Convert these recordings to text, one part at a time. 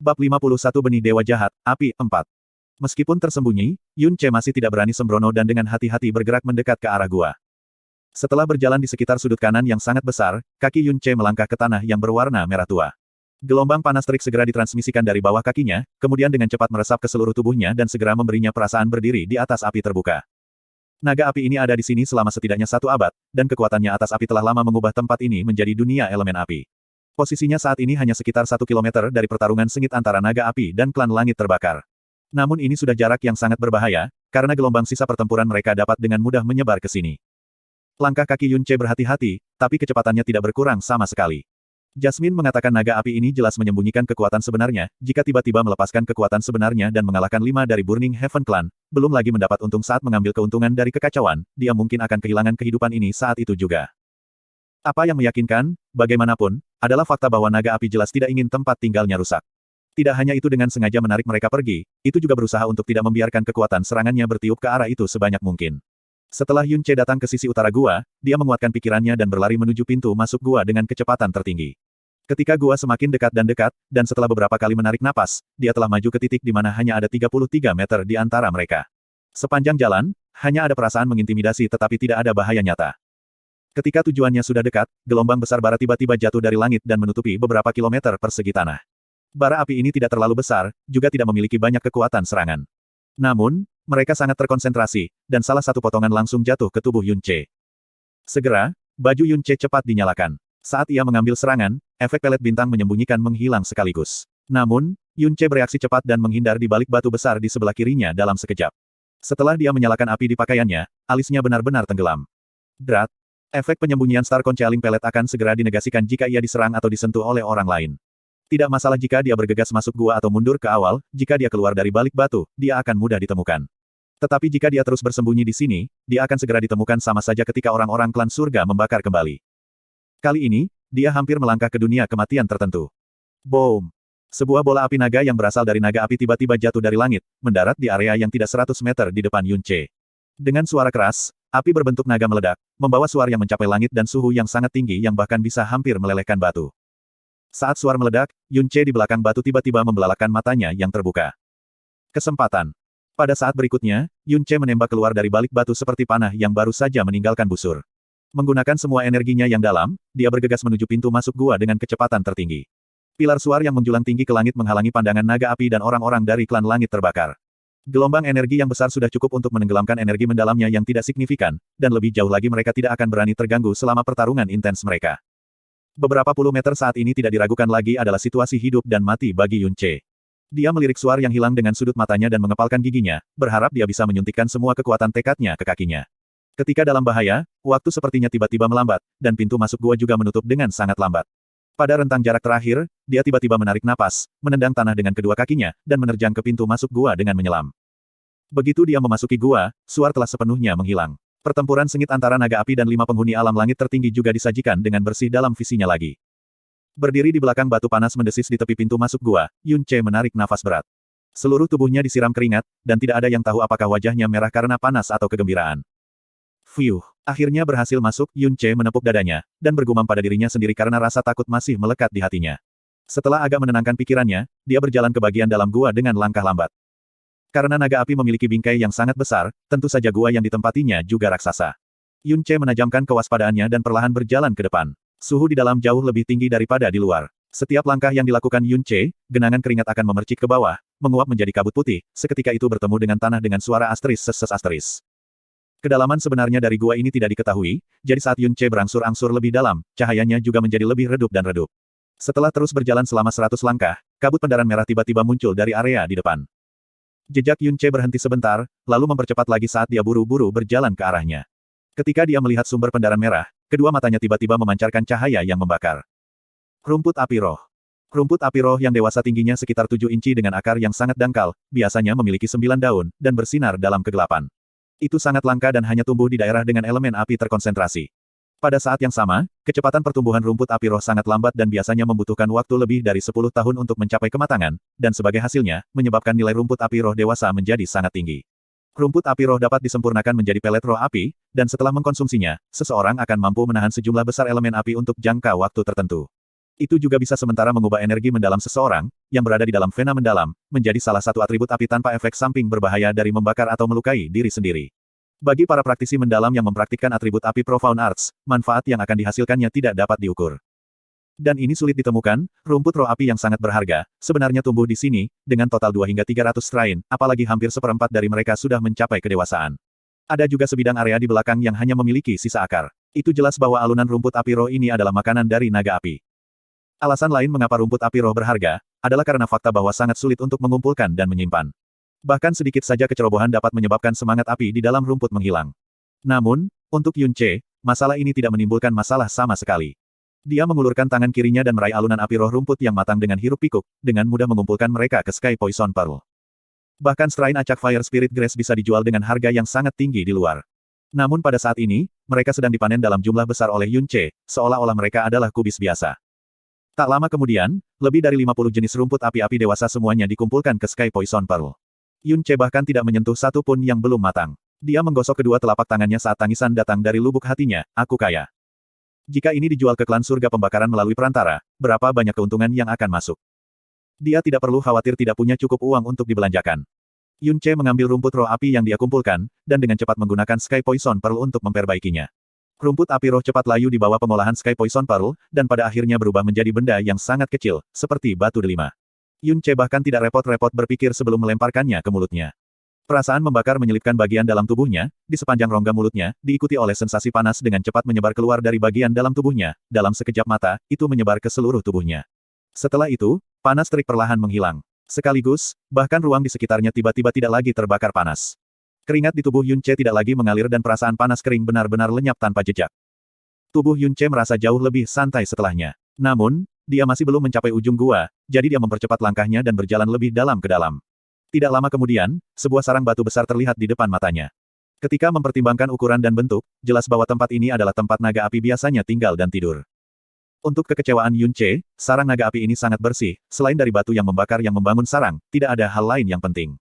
Bab 51 Benih Dewa Jahat, Api 4. Meskipun tersembunyi, Yun Ce masih tidak berani sembrono dan dengan hati-hati bergerak mendekat ke arah gua. Setelah berjalan di sekitar sudut kanan yang sangat besar, kaki Yun Ce melangkah ke tanah yang berwarna merah tua. Gelombang panas terik segera ditransmisikan dari bawah kakinya, kemudian dengan cepat meresap ke seluruh tubuhnya dan segera memberinya perasaan berdiri di atas api terbuka. Naga api ini ada di sini selama setidaknya 1 abad, dan kekuatannya atas api telah lama mengubah tempat ini menjadi dunia elemen api. Posisinya saat ini hanya sekitar 1 kilometer dari pertarungan sengit antara naga api dan klan langit terbakar. Namun ini sudah jarak yang sangat berbahaya, karena gelombang sisa pertempuran mereka dapat dengan mudah menyebar ke sini. Langkah kaki Yun Ce berhati-hati, tapi kecepatannya tidak berkurang sama sekali. Jasmine mengatakan naga api ini jelas menyembunyikan kekuatan sebenarnya, jika tiba-tiba melepaskan kekuatan sebenarnya dan mengalahkan 5 dari Burning Heaven Clan, belum lagi mendapat untung saat mengambil keuntungan dari kekacauan, dia mungkin akan kehilangan kehidupan ini saat itu juga. Apa yang meyakinkan, bagaimanapun, adalah fakta bahwa naga api jelas tidak ingin tempat tinggalnya rusak. Tidak hanya itu dengan sengaja menarik mereka pergi, itu juga berusaha untuk tidak membiarkan kekuatan serangannya bertiup ke arah itu sebanyak mungkin. Setelah Yun Ce datang ke sisi utara gua, dia menguatkan pikirannya dan berlari menuju pintu masuk gua dengan kecepatan tertinggi. Ketika gua semakin dekat, dan setelah beberapa kali menarik napas, dia telah maju ke titik di mana hanya ada 33 meter di antara mereka. Sepanjang jalan, hanya ada perasaan mengintimidasi tetapi tidak ada bahaya nyata. Ketika tujuannya sudah dekat, gelombang besar bara tiba-tiba jatuh dari langit dan menutupi beberapa kilometer persegi tanah. Bara api ini tidak terlalu besar, juga tidak memiliki banyak kekuatan serangan. Namun, mereka sangat terkonsentrasi, dan salah satu potongan langsung jatuh ke tubuh Yun Ce. Segera, baju Yun Ce cepat dinyalakan. Saat ia mengambil serangan, efek pelet bintang menyembunyikan menghilang sekaligus. Namun, Yun Ce bereaksi cepat dan menghindar di balik batu besar di sebelah kirinya dalam sekejap. Setelah dia menyalakan api di pakaiannya, alisnya benar-benar tenggelam. Drat. Efek penyembunyian Star Concealing Pelet akan segera dinegasikan jika ia diserang atau disentuh oleh orang lain. Tidak masalah jika dia bergegas masuk gua atau mundur ke awal, jika dia keluar dari balik batu, dia akan mudah ditemukan. Tetapi jika dia terus bersembunyi di sini, dia akan segera ditemukan sama saja ketika orang-orang klan surga membakar kembali. Kali ini, dia hampir melangkah ke dunia kematian tertentu. Boom! Sebuah bola api naga yang berasal dari naga api tiba-tiba jatuh dari langit, mendarat di area yang tidak 100 meter di depan Yun Ce. Dengan suara keras, api berbentuk naga meledak, membawa suar yang mencapai langit dan suhu yang sangat tinggi yang bahkan bisa hampir melelehkan batu. Saat suar meledak, Yun Ce di belakang batu tiba-tiba membelalakkan matanya yang terbuka. Kesempatan. Pada saat berikutnya, Yun Ce menembak keluar dari balik batu seperti panah yang baru saja meninggalkan busur. Menggunakan semua energinya yang dalam, dia bergegas menuju pintu masuk gua dengan kecepatan tertinggi. Pilar suar yang menjulang tinggi ke langit menghalangi pandangan naga api dan orang-orang dari klan langit terbakar. Gelombang energi yang besar sudah cukup untuk menenggelamkan energi mendalamnya yang tidak signifikan, dan lebih jauh lagi mereka tidak akan berani terganggu selama pertarungan intens mereka. Beberapa puluh meter saat ini tidak diragukan lagi adalah situasi hidup dan mati bagi Yun Ce. Dia melirik suar yang hilang dengan sudut matanya dan mengepalkan giginya, berharap dia bisa menyuntikkan semua kekuatan tekadnya ke kakinya. Ketika dalam bahaya, waktu sepertinya tiba-tiba melambat, dan pintu masuk gua juga menutup dengan sangat lambat. Pada rentang jarak terakhir, dia tiba-tiba menarik napas, menendang tanah dengan kedua kakinya, dan menerjang ke pintu masuk gua dengan menyelam. Begitu dia memasuki gua, suar telah sepenuhnya menghilang. Pertempuran sengit antara naga api dan 5 penghuni alam langit tertinggi juga disajikan dengan bersih dalam visinya lagi. Berdiri di belakang batu panas mendesis di tepi pintu masuk gua, Yun Ce menarik nafas berat. Seluruh tubuhnya disiram keringat, dan tidak ada yang tahu apakah wajahnya merah karena panas atau kegembiraan. Fiuh, akhirnya berhasil masuk, Yun Ce menepuk dadanya, dan bergumam pada dirinya sendiri karena rasa takut masih melekat di hatinya. Setelah agak menenangkan pikirannya, dia berjalan ke bagian dalam gua dengan langkah lambat. Karena naga api memiliki bingkai yang sangat besar, tentu saja gua yang ditempatinya juga raksasa. Yun Ce menajamkan kewaspadaannya dan perlahan berjalan ke depan. Suhu di dalam jauh lebih tinggi daripada di luar. Setiap langkah yang dilakukan Yun Ce, genangan keringat akan memercik ke bawah, menguap menjadi kabut putih, seketika itu bertemu dengan tanah dengan suara asteris ses asteris. Kedalaman sebenarnya dari gua ini tidak diketahui, jadi saat Yun Ce berangsur-angsur lebih dalam, cahayanya juga menjadi lebih redup dan redup. Setelah terus berjalan selama 100 langkah, kabut pendaran merah tiba-tiba muncul dari area di depan. Jejak Yun Ce berhenti sebentar, lalu mempercepat lagi saat dia buru-buru berjalan ke arahnya. Ketika dia melihat sumber pendaran merah, kedua matanya tiba-tiba memancarkan cahaya yang membakar. Rumput api roh. Rumput api roh yang dewasa tingginya sekitar 7 inci dengan akar yang sangat dangkal, biasanya memiliki 9 daun, dan bersinar dalam kegelapan. Itu sangat langka dan hanya tumbuh di daerah dengan elemen api terkonsentrasi. Pada saat yang sama, kecepatan pertumbuhan rumput api roh sangat lambat dan biasanya membutuhkan waktu lebih dari 10 tahun untuk mencapai kematangan, dan sebagai hasilnya, menyebabkan nilai rumput api roh dewasa menjadi sangat tinggi. Rumput api roh dapat disempurnakan menjadi pelet roh api, dan setelah mengkonsumsinya, seseorang akan mampu menahan sejumlah besar elemen api untuk jangka waktu tertentu. Itu juga bisa sementara mengubah energi mendalam seseorang, yang berada di dalam vena mendalam, menjadi salah satu atribut api tanpa efek samping berbahaya dari membakar atau melukai diri sendiri. Bagi para praktisi mendalam yang mempraktikkan atribut api Profound Arts, manfaat yang akan dihasilkannya tidak dapat diukur. Dan ini sulit ditemukan, rumput roh api yang sangat berharga, sebenarnya tumbuh di sini, dengan total 2 hingga 300 strain, apalagi hampir seperempat dari mereka sudah mencapai kedewasaan. Ada juga sebidang area di belakang yang hanya memiliki sisa akar. Itu jelas bahwa alunan rumput api roh ini adalah makanan dari naga api. Alasan lain mengapa rumput api roh berharga, adalah karena fakta bahwa sangat sulit untuk mengumpulkan dan menyimpan. Bahkan sedikit saja kecerobohan dapat menyebabkan semangat api di dalam rumput menghilang. Namun, untuk Yun Ce, masalah ini tidak menimbulkan masalah sama sekali. Dia mengulurkan tangan kirinya dan meraih alunan api roh rumput yang matang dengan hiruk pikuk, dengan mudah mengumpulkan mereka ke Sky Poison Pearl. Bahkan strain acak Fire Spirit Grace bisa dijual dengan harga yang sangat tinggi di luar. Namun pada saat ini, mereka sedang dipanen dalam jumlah besar oleh Yun Ce, seolah-olah mereka adalah kubis biasa. Tak lama kemudian, lebih dari 50 jenis rumput api-api dewasa semuanya dikumpulkan ke Sky Poison Pearl. Yun Ce bahkan tidak menyentuh satu pun yang belum matang. Dia menggosok kedua telapak tangannya saat tangisan datang dari lubuk hatinya, aku kaya. Jika ini dijual ke klan surga pembakaran melalui perantara, berapa banyak keuntungan yang akan masuk? Dia tidak perlu khawatir tidak punya cukup uang untuk dibelanjakan. Yun Ce mengambil rumput roh api yang dia kumpulkan, dan dengan cepat menggunakan Sky Poison Pearl untuk memperbaikinya. Rumput api roh cepat layu di bawah pengolahan Sky Poison Pearl, dan pada akhirnya berubah menjadi benda yang sangat kecil, seperti batu delima. Yun Ce bahkan tidak repot-repot berpikir sebelum melemparkannya ke mulutnya. Perasaan membakar menyelipkan bagian dalam tubuhnya, di sepanjang rongga mulutnya, diikuti oleh sensasi panas dengan cepat menyebar keluar dari bagian dalam tubuhnya, dalam sekejap mata, itu menyebar ke seluruh tubuhnya. Setelah itu, panas terik perlahan menghilang. Sekaligus, bahkan ruang di sekitarnya tiba-tiba tidak lagi terbakar panas. Keringat di tubuh Yun Ce tidak lagi mengalir dan perasaan panas kering benar-benar lenyap tanpa jejak. Tubuh Yun Ce merasa jauh lebih santai setelahnya. Namun, dia masih belum mencapai ujung gua, jadi dia mempercepat langkahnya dan berjalan lebih dalam ke dalam. Tidak lama kemudian, sebuah sarang batu besar terlihat di depan matanya. Ketika mempertimbangkan ukuran dan bentuk, jelas bahwa tempat ini adalah tempat naga api biasanya tinggal dan tidur. Untuk kekecewaan Yun Ce, sarang naga api ini sangat bersih, selain dari batu yang membakar yang membangun sarang, tidak ada hal lain yang penting.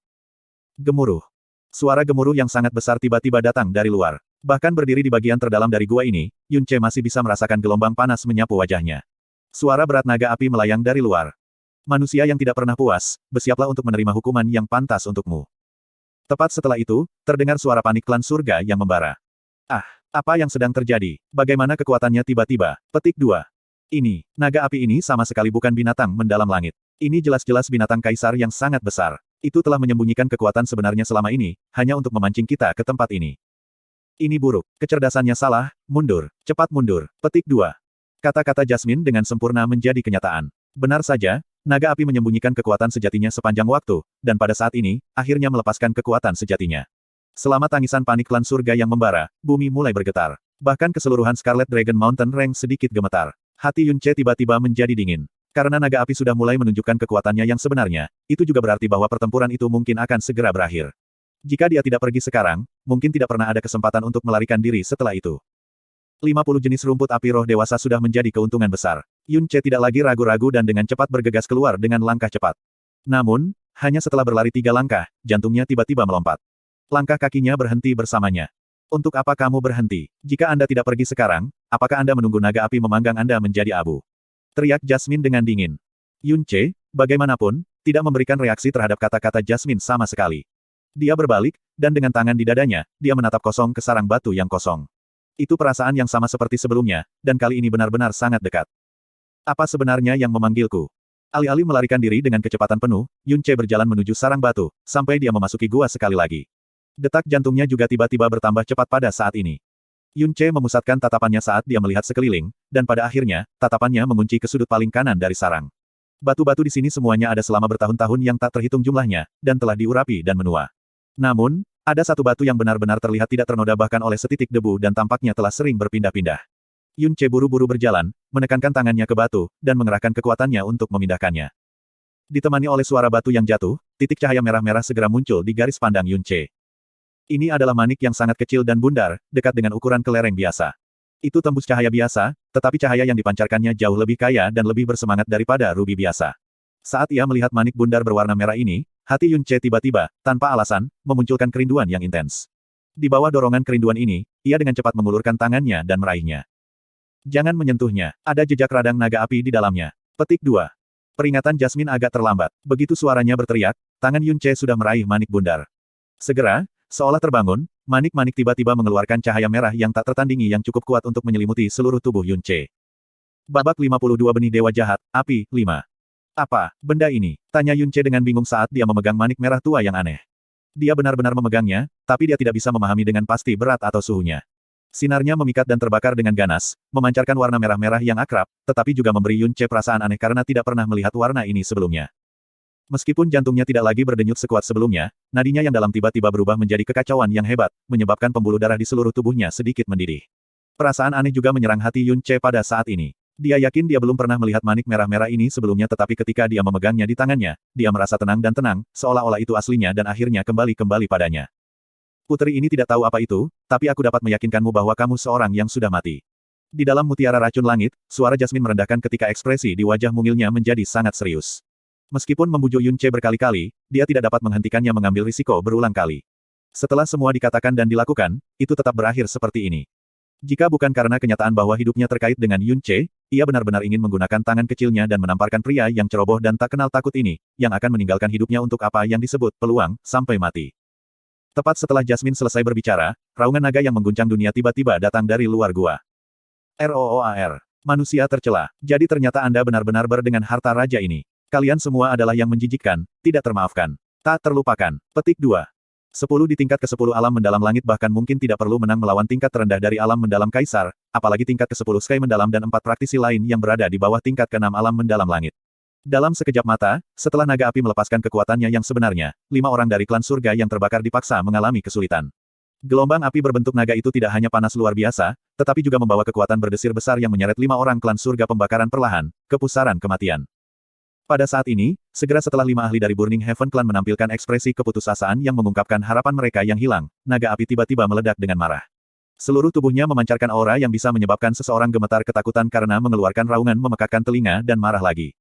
Gemuruh. Suara gemuruh yang sangat besar tiba-tiba datang dari luar. Bahkan berdiri di bagian terdalam dari gua ini, Yun Ce masih bisa merasakan gelombang panas menyapu wajahnya. Suara berat naga api melayang dari luar. Manusia yang tidak pernah puas, bersiaplah untuk menerima hukuman yang pantas untukmu. Tepat setelah itu, terdengar suara panik klan surga yang membara. Ah, apa yang sedang terjadi? Bagaimana kekuatannya tiba-tiba? Petik 2. Ini, naga api ini sama sekali bukan binatang mendalam langit. Ini jelas-jelas binatang kaisar yang sangat besar. Itu telah menyembunyikan kekuatan sebenarnya selama ini, hanya untuk memancing kita ke tempat ini. Ini buruk. Kecerdasannya salah, mundur. Cepat mundur. Petik 2. Kata-kata Jasmine dengan sempurna menjadi kenyataan. Benar saja, naga api menyembunyikan kekuatan sejatinya sepanjang waktu, dan pada saat ini, akhirnya melepaskan kekuatan sejatinya. Selama tangisan panik klan surga yang membara, bumi mulai bergetar. Bahkan keseluruhan Scarlet Dragon Mountain Range sedikit gemetar. Hati Yun Ce tiba-tiba menjadi dingin. Karena naga api sudah mulai menunjukkan kekuatannya yang sebenarnya, itu juga berarti bahwa pertempuran itu mungkin akan segera berakhir. Jika dia tidak pergi sekarang, mungkin tidak pernah ada kesempatan untuk melarikan diri setelah itu. 50 jenis rumput api roh dewasa sudah menjadi keuntungan besar. Yun Ce tidak lagi ragu-ragu dan dengan cepat bergegas keluar dengan langkah cepat. Namun, hanya setelah berlari 3 langkah, jantungnya tiba-tiba melompat. Langkah kakinya berhenti bersamanya. Untuk apa kamu berhenti? Jika Anda tidak pergi sekarang, apakah Anda menunggu naga api memanggang Anda menjadi abu? Teriak Jasmine dengan dingin. Yun Ce, bagaimanapun, tidak memberikan reaksi terhadap kata-kata Jasmine sama sekali. Dia berbalik, dan dengan tangan di dadanya, dia menatap kosong ke sarang batu yang kosong. Itu perasaan yang sama seperti sebelumnya, dan kali ini benar-benar sangat dekat. Apa sebenarnya yang memanggilku? Alih-alih melarikan diri dengan kecepatan penuh, Yun Ce berjalan menuju sarang batu, sampai dia memasuki gua sekali lagi. Detak jantungnya juga tiba-tiba bertambah cepat pada saat ini. Yun Ce memusatkan tatapannya saat dia melihat sekeliling, dan pada akhirnya, tatapannya mengunci ke sudut paling kanan dari sarang. Batu-batu di sini semuanya ada selama bertahun-tahun yang tak terhitung jumlahnya, dan telah diurapi dan menua. Namun, ada satu batu yang benar-benar terlihat tidak ternoda bahkan oleh setitik debu dan tampaknya telah sering berpindah-pindah. Yun Ce buru-buru berjalan, menekankan tangannya ke batu, dan mengerahkan kekuatannya untuk memindahkannya. Ditemani oleh suara batu yang jatuh, titik cahaya merah-merah segera muncul di garis pandang Yun Ce. Ini adalah manik yang sangat kecil dan bundar, dekat dengan ukuran kelereng biasa. Itu tembus cahaya biasa, tetapi cahaya yang dipancarkannya jauh lebih kaya dan lebih bersemangat daripada rubi biasa. Saat ia melihat manik bundar berwarna merah ini, hati Yun Ce tiba-tiba, tanpa alasan, memunculkan kerinduan yang intens. Di bawah dorongan kerinduan ini, ia dengan cepat mengulurkan tangannya dan meraihnya. Jangan menyentuhnya, ada jejak radang naga api di dalamnya. Petik 2. Peringatan Jasmine agak terlambat. Begitu suaranya berteriak, tangan Yunce sudah meraih manik bundar. Segera, seolah terbangun, manik-manik tiba-tiba mengeluarkan cahaya merah yang tak tertandingi yang cukup kuat untuk menyelimuti seluruh tubuh Yunce. Babak 52 Benih Dewa Jahat, Api, 5. Apa, benda ini? Tanya Yunce dengan bingung saat dia memegang manik merah tua yang aneh. Dia benar-benar memegangnya, tapi dia tidak bisa memahami dengan pasti berat atau suhunya. Sinarnya memikat dan terbakar dengan ganas, memancarkan warna merah-merah yang akrab, tetapi juga memberi Yunce perasaan aneh karena tidak pernah melihat warna ini sebelumnya. Meskipun jantungnya tidak lagi berdenyut sekuat sebelumnya, nadinya yang dalam tiba-tiba berubah menjadi kekacauan yang hebat, menyebabkan pembuluh darah di seluruh tubuhnya sedikit mendidih. Perasaan aneh juga menyerang hati Yunce pada saat ini. Dia yakin dia belum pernah melihat manik merah-merah ini sebelumnya tetapi ketika dia memegangnya di tangannya, dia merasa tenang dan tenang, seolah-olah itu aslinya dan akhirnya kembali padanya. Putri ini tidak tahu apa itu, tapi aku dapat meyakinkanmu bahwa kamu seorang yang sudah mati. Di dalam mutiara racun langit, suara Jasmine merendahkan ketika ekspresi di wajah mungilnya menjadi sangat serius. Meskipun membujuk Yunce berkali-kali, dia tidak dapat menghentikannya mengambil risiko berulang kali. Setelah semua dikatakan dan dilakukan, itu tetap berakhir seperti ini. Jika bukan karena kenyataan bahwa hidupnya terkait dengan Yunce, ia benar-benar ingin menggunakan tangan kecilnya dan menamparkan pria yang ceroboh dan tak kenal takut ini, yang akan meninggalkan hidupnya untuk apa yang disebut peluang, sampai mati. Tepat setelah Jasmine selesai berbicara, raungan naga yang mengguncang dunia tiba-tiba datang dari luar gua. ROOAR. Manusia tercela. Jadi ternyata Anda benar-benar berdengan harta raja ini. Kalian semua adalah yang menjijikkan, tidak termaafkan. Tak terlupakan. Petik 2. 10 di tingkat ke-10 alam mendalam langit bahkan mungkin tidak perlu menang melawan tingkat terendah dari alam mendalam kaisar, apalagi tingkat ke-10 sky mendalam dan 4 praktisi lain yang berada di bawah tingkat ke-6 alam mendalam langit. Dalam sekejap mata, setelah naga api melepaskan kekuatannya yang sebenarnya, 5 orang dari klan surga yang terbakar dipaksa mengalami kesulitan. Gelombang api berbentuk naga itu tidak hanya panas luar biasa, tetapi juga membawa kekuatan berdesir besar yang menyeret 5 orang klan surga pembakaran perlahan, ke pusaran kematian. Pada saat ini, segera setelah 5 ahli dari Burning Heaven Clan menampilkan ekspresi keputusasaan yang mengungkapkan harapan mereka yang hilang, naga api tiba-tiba meledak dengan marah. Seluruh tubuhnya memancarkan aura yang bisa menyebabkan seseorang gemetar ketakutan karena mengeluarkan raungan memekakkan telinga dan marah lagi.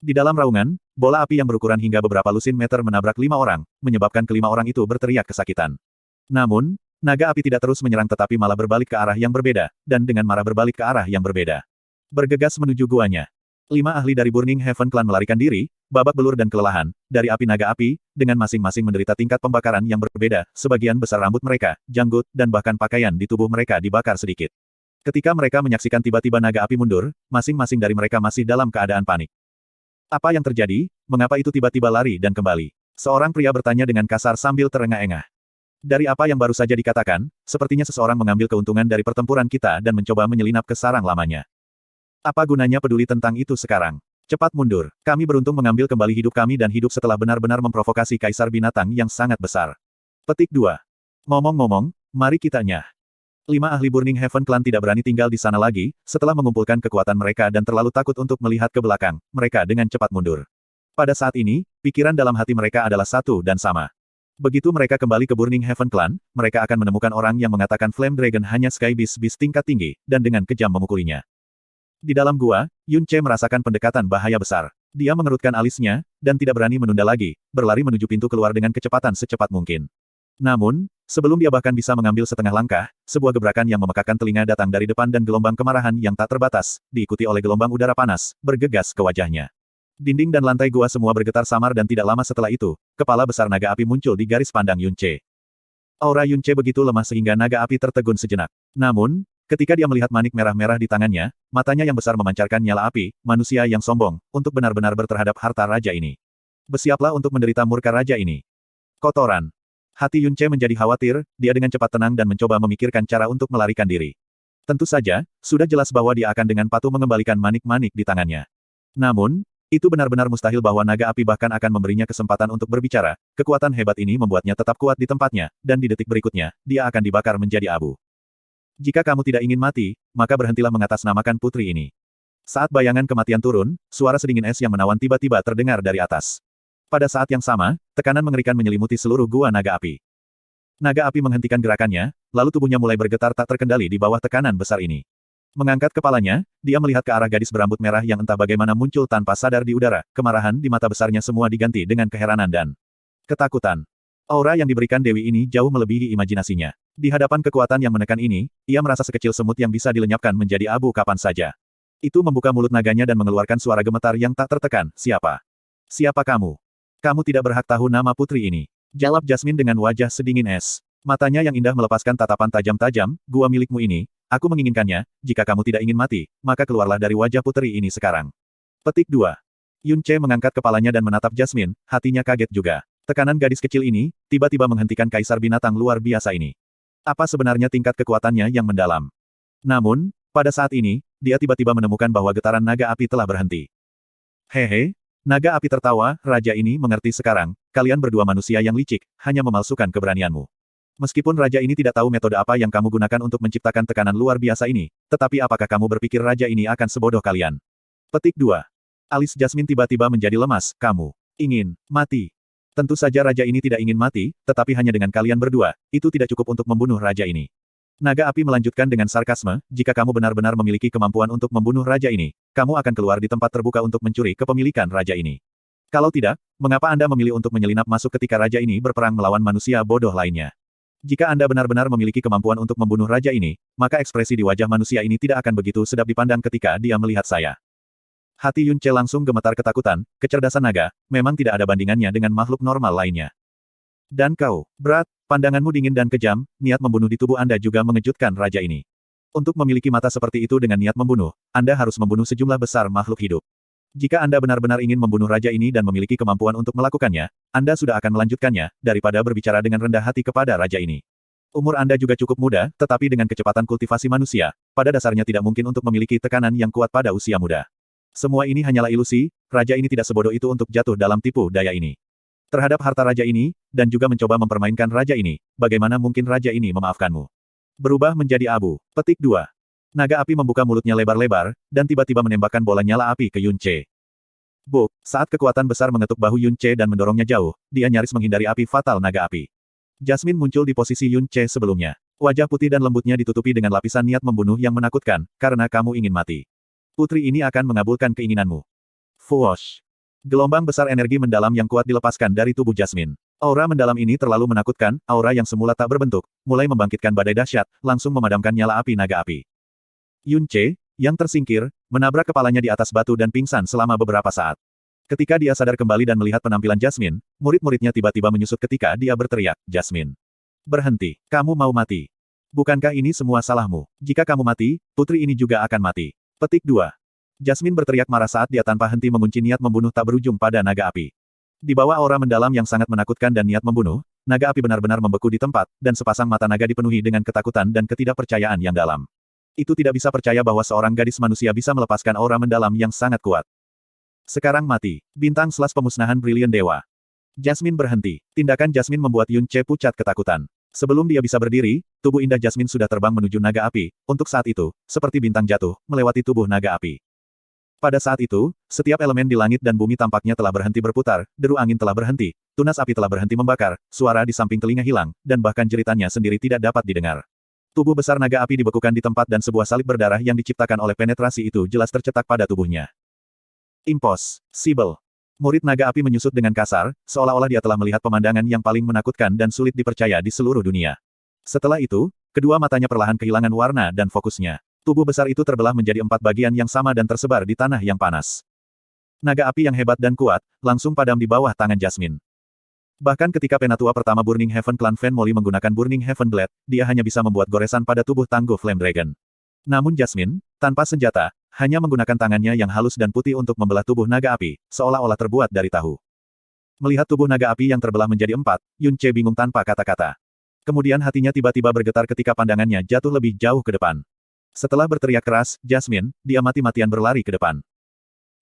Di dalam raungan, bola api yang berukuran hingga beberapa lusin meter menabrak 5 orang, menyebabkan kelima orang itu berteriak kesakitan. Namun, naga api tidak terus menyerang tetapi malah berbalik ke arah yang berbeda, dan dengan marah berbalik ke arah yang berbeda. Bergegas menuju guanya. 5 ahli dari Burning Heaven Clan melarikan diri, babak belur dan kelelahan, dari api naga api, dengan masing-masing menderita tingkat pembakaran yang berbeda, sebagian besar rambut mereka, janggut, dan bahkan pakaian di tubuh mereka dibakar sedikit. Ketika mereka menyaksikan tiba-tiba naga api mundur, masing-masing dari mereka masih dalam keadaan panik. Apa yang terjadi? Mengapa itu tiba-tiba lari dan kembali? Seorang pria bertanya dengan kasar sambil terengah-engah. Dari apa yang baru saja dikatakan, sepertinya seseorang mengambil keuntungan dari pertempuran kita dan mencoba menyelinap ke sarang lamanya. Apa gunanya peduli tentang itu sekarang? Cepat mundur. Kami beruntung mengambil kembali hidup kami dan hidup setelah benar-benar memprovokasi kaisar binatang yang sangat besar. Petik 2. Ngomong-ngomong, mari kita nyah. 5 ahli Burning Heaven Clan tidak berani tinggal di sana lagi, setelah mengumpulkan kekuatan mereka dan terlalu takut untuk melihat ke belakang, mereka dengan cepat mundur. Pada saat ini, pikiran dalam hati mereka adalah satu dan sama. Begitu mereka kembali ke Burning Heaven Clan, mereka akan menemukan orang yang mengatakan Flame Dragon hanya Sky Beast tingkat tinggi, dan dengan kejam memukulinya. Di dalam gua, Yunce merasakan pendekatan bahaya besar. Dia mengerutkan alisnya, dan tidak berani menunda lagi, berlari menuju pintu keluar dengan kecepatan secepat mungkin. Namun, sebelum dia bahkan bisa mengambil setengah langkah, sebuah gebrakan yang memekakkan telinga datang dari depan dan gelombang kemarahan yang tak terbatas, diikuti oleh gelombang udara panas, bergegas ke wajahnya. Dinding dan lantai gua semua bergetar samar dan tidak lama setelah itu, kepala besar naga api muncul di garis pandang Yunce. Aura Yunce begitu lemah sehingga naga api tertegun sejenak. Namun, ketika dia melihat manik merah-merah di tangannya, matanya yang besar memancarkan nyala api, manusia yang sombong, untuk benar-benar berterhadap harta raja ini. Bersiaplah untuk menderita murka raja ini. Kotoran. Hati Yunce menjadi khawatir, dia dengan cepat tenang dan mencoba memikirkan cara untuk melarikan diri. Tentu saja, sudah jelas bahwa dia akan dengan patuh mengembalikan manik-manik di tangannya. Namun, itu benar-benar mustahil bahwa naga api bahkan akan memberinya kesempatan untuk berbicara, kekuatan hebat ini membuatnya tetap kuat di tempatnya, dan di detik berikutnya, dia akan dibakar menjadi abu. Jika kamu tidak ingin mati, maka berhentilah mengatasnamakan putri ini. Saat bayangan kematian turun, suara sedingin es yang menawan tiba-tiba terdengar dari atas. Pada saat yang sama, tekanan mengerikan menyelimuti seluruh gua naga api. Naga api menghentikan gerakannya, lalu tubuhnya mulai bergetar tak terkendali di bawah tekanan besar ini. Mengangkat kepalanya, dia melihat ke arah gadis berambut merah yang entah bagaimana muncul tanpa sadar di udara, kemarahan di mata besarnya semua diganti dengan keheranan dan ketakutan. Aura yang diberikan Dewi ini jauh melebihi imajinasinya. Di hadapan kekuatan yang menekan ini, ia merasa sekecil semut yang bisa dilenyapkan menjadi abu kapan saja. Itu membuka mulut naganya dan mengeluarkan suara gemetar yang tak tertekan. Siapa? Siapa kamu? Kamu tidak berhak tahu nama putri ini. Jawab Jasmine dengan wajah sedingin es. Matanya yang indah melepaskan tatapan tajam-tajam, gua milikmu ini, aku menginginkannya, jika kamu tidak ingin mati, maka keluarlah dari wajah putri ini sekarang. Petik 2. Yun Ce mengangkat kepalanya dan menatap Jasmine, hatinya kaget juga. Tekanan gadis kecil ini, tiba-tiba menghentikan kaisar binatang luar biasa ini. Apa sebenarnya tingkat kekuatannya yang mendalam? Namun, pada saat ini, dia tiba-tiba menemukan bahwa getaran naga api telah berhenti. Hehe, naga api tertawa, raja ini mengerti sekarang, kalian berdua manusia yang licik, hanya memalsukan keberanianmu. Meskipun raja ini tidak tahu metode apa yang kamu gunakan untuk menciptakan tekanan luar biasa ini, tetapi apakah kamu berpikir raja ini akan sebodoh kalian? Petik 2. Alis Jasmine tiba-tiba menjadi lemas, kamu ingin mati. Tentu saja raja ini tidak ingin mati, tetapi hanya dengan kalian berdua, itu tidak cukup untuk membunuh raja ini. Naga api melanjutkan dengan sarkasme, jika kamu benar-benar memiliki kemampuan untuk membunuh raja ini, kamu akan keluar di tempat terbuka untuk mencuri kepemilikan raja ini. Kalau tidak, mengapa Anda memilih untuk menyelinap masuk ketika raja ini berperang melawan manusia bodoh lainnya? Jika Anda benar-benar memiliki kemampuan untuk membunuh raja ini, maka ekspresi di wajah manusia ini tidak akan begitu sedap dipandang ketika dia melihat saya. Hati Yun Ce langsung gemetar ketakutan, kecerdasan naga, memang tidak ada bandingannya dengan makhluk normal lainnya. Dan kau, berat, pandanganmu dingin dan kejam, niat membunuh di tubuh Anda juga mengejutkan raja ini. Untuk memiliki mata seperti itu dengan niat membunuh, Anda harus membunuh sejumlah besar makhluk hidup. Jika Anda benar-benar ingin membunuh raja ini dan memiliki kemampuan untuk melakukannya, Anda sudah akan melanjutkannya, daripada berbicara dengan rendah hati kepada raja ini. Umur Anda juga cukup muda, tetapi dengan kecepatan kultivasi manusia, pada dasarnya tidak mungkin untuk memiliki tekanan yang kuat pada usia muda. Semua ini hanyalah ilusi, raja ini tidak sebodoh itu untuk jatuh dalam tipu daya ini. Terhadap harta raja ini, dan juga mencoba mempermainkan raja ini, bagaimana mungkin raja ini memaafkanmu? Berubah menjadi abu. Petik 2. Naga api membuka mulutnya lebar-lebar, dan tiba-tiba menembakkan bola nyala api ke Yun Ce. Buk, saat kekuatan besar mengetuk bahu Yun Ce dan mendorongnya jauh, dia nyaris menghindari api fatal naga api. Jasmine muncul di posisi Yun Ce sebelumnya. Wajah putih dan lembutnya ditutupi dengan lapisan niat membunuh yang menakutkan, karena kamu ingin mati. Putri ini akan mengabulkan keinginanmu. Fuosh. Gelombang besar energi mendalam yang kuat dilepaskan dari tubuh Jasmine. Aura mendalam ini terlalu menakutkan, aura yang semula tak berbentuk, mulai membangkitkan badai dahsyat, langsung memadamkan nyala api naga api. Yun Ce, yang tersingkir, menabrak kepalanya di atas batu dan pingsan selama beberapa saat. Ketika dia sadar kembali dan melihat penampilan Jasmine, murid-muridnya tiba-tiba menyusut ketika dia berteriak, Jasmine. Berhenti, kamu mau mati. Bukankah ini semua salahmu? Jika kamu mati, putri ini juga akan mati. Petik 2. Jasmine berteriak marah saat dia tanpa henti mengunci niat membunuh tak berujung pada naga api. Di bawah aura mendalam yang sangat menakutkan dan niat membunuh, naga api benar-benar membeku di tempat, dan sepasang mata naga dipenuhi dengan ketakutan dan ketidakpercayaan yang dalam. Itu tidak bisa percaya bahwa seorang gadis manusia bisa melepaskan aura mendalam yang sangat kuat. Sekarang mati. Bintang selas pemusnahan brilian dewa. Jasmine berhenti. Tindakan Jasmine membuat Yun Ce pucat ketakutan. Sebelum dia bisa berdiri, tubuh indah Jasmine sudah terbang menuju naga api, untuk saat itu, seperti bintang jatuh, melewati tubuh naga api. Pada saat itu, setiap elemen di langit dan bumi tampaknya telah berhenti berputar, deru angin telah berhenti, tunas api telah berhenti membakar, suara di samping telinga hilang, dan bahkan jeritannya sendiri tidak dapat didengar. Tubuh besar naga api dibekukan di tempat dan sebuah salib berdarah yang diciptakan oleh penetrasi itu jelas tercetak pada tubuhnya. Impossible. Murid naga api menyusut dengan kasar, seolah-olah dia telah melihat pemandangan yang paling menakutkan dan sulit dipercaya di seluruh dunia. Setelah itu, kedua matanya perlahan kehilangan warna dan fokusnya. Tubuh besar itu terbelah menjadi 4 bagian yang sama dan tersebar di tanah yang panas. Naga api yang hebat dan kuat, langsung padam di bawah tangan Jasmine. Bahkan ketika penatua pertama Burning Heaven Clan Fan Molly menggunakan Burning Heaven Blade, dia hanya bisa membuat goresan pada tubuh tangguh Flame Dragon. Namun Jasmine, tanpa senjata, hanya menggunakan tangannya yang halus dan putih untuk membelah tubuh naga api, seolah-olah terbuat dari tahu. Melihat tubuh naga api yang terbelah menjadi 4, Yun Ce bingung tanpa kata-kata. Kemudian hatinya tiba-tiba bergetar ketika pandangannya jatuh lebih jauh ke depan. Setelah berteriak keras, Jasmine, dia mati-matian berlari ke depan.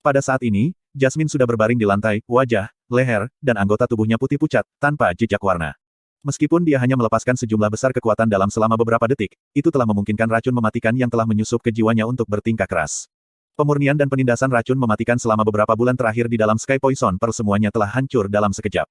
Pada saat ini, Jasmine sudah berbaring di lantai, wajah, leher, dan anggota tubuhnya putih pucat, tanpa jejak warna. Meskipun dia hanya melepaskan sejumlah besar kekuatan dalam selama beberapa detik, itu telah memungkinkan racun mematikan yang telah menyusup ke jiwanya untuk bertingkah keras. Pemurnian dan penindasan racun mematikan selama beberapa bulan terakhir di dalam Sky Poison Pearl semuanya telah hancur dalam sekejap.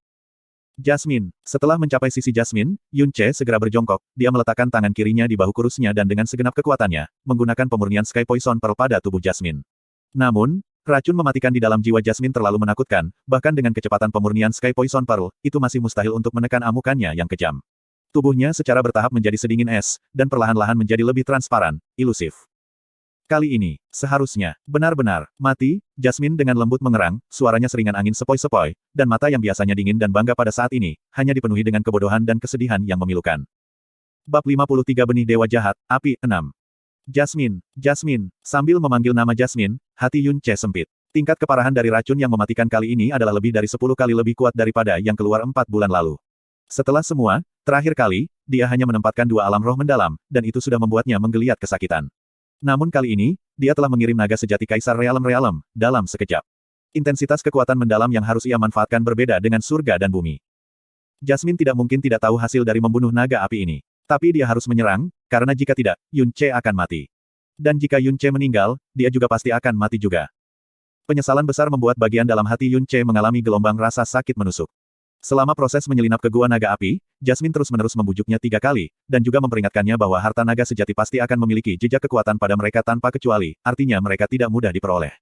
Jasmine. Setelah mencapai sisi Jasmine, Yun Ce segera berjongkok, dia meletakkan tangan kirinya di bahu kurusnya dan dengan segenap kekuatannya, menggunakan pemurnian Sky Poison Pearl pada tubuh Jasmine. Namun, Racun mematikan di dalam jiwa Jasmine terlalu menakutkan, bahkan dengan kecepatan pemurnian Sky Poison Pearl, itu masih mustahil untuk menekan amukannya yang kejam. Tubuhnya secara bertahap menjadi sedingin es, dan perlahan-lahan menjadi lebih transparan, ilusif. Kali ini, seharusnya, benar-benar, mati, Jasmine dengan lembut mengerang, suaranya seringan angin sepoi-sepoi, dan mata yang biasanya dingin dan bangga pada saat ini, hanya dipenuhi dengan kebodohan dan kesedihan yang memilukan. Bab 53 Benih Dewa Jahat, Api, 6. Jasmine, Jasmine, sambil memanggil nama Jasmine, hati Yun Ce sempit. Tingkat keparahan dari racun yang mematikan kali ini adalah lebih dari 10 kali lebih kuat daripada yang keluar 4 bulan lalu. Setelah semua, terakhir kali, dia hanya menempatkan 2 alam roh mendalam, dan itu sudah membuatnya menggeliat kesakitan. Namun kali ini, dia telah mengirim naga sejati Kaisar Realem dalam sekejap. Intensitas kekuatan mendalam yang harus ia manfaatkan berbeda dengan surga dan bumi. Jasmine tidak mungkin tidak tahu hasil dari membunuh naga api ini. Tapi dia harus menyerang, karena jika tidak, Yun Ce akan mati. Dan jika Yun Ce meninggal, dia juga pasti akan mati juga. Penyesalan besar membuat bagian dalam hati Yun Ce mengalami gelombang rasa sakit menusuk. Selama proses menyelinap ke gua naga api, Jasmine terus-menerus membujuknya 3 kali, dan juga memperingatkannya bahwa harta naga sejati pasti akan memiliki jejak kekuatan pada mereka tanpa kecuali, artinya mereka tidak mudah diperoleh.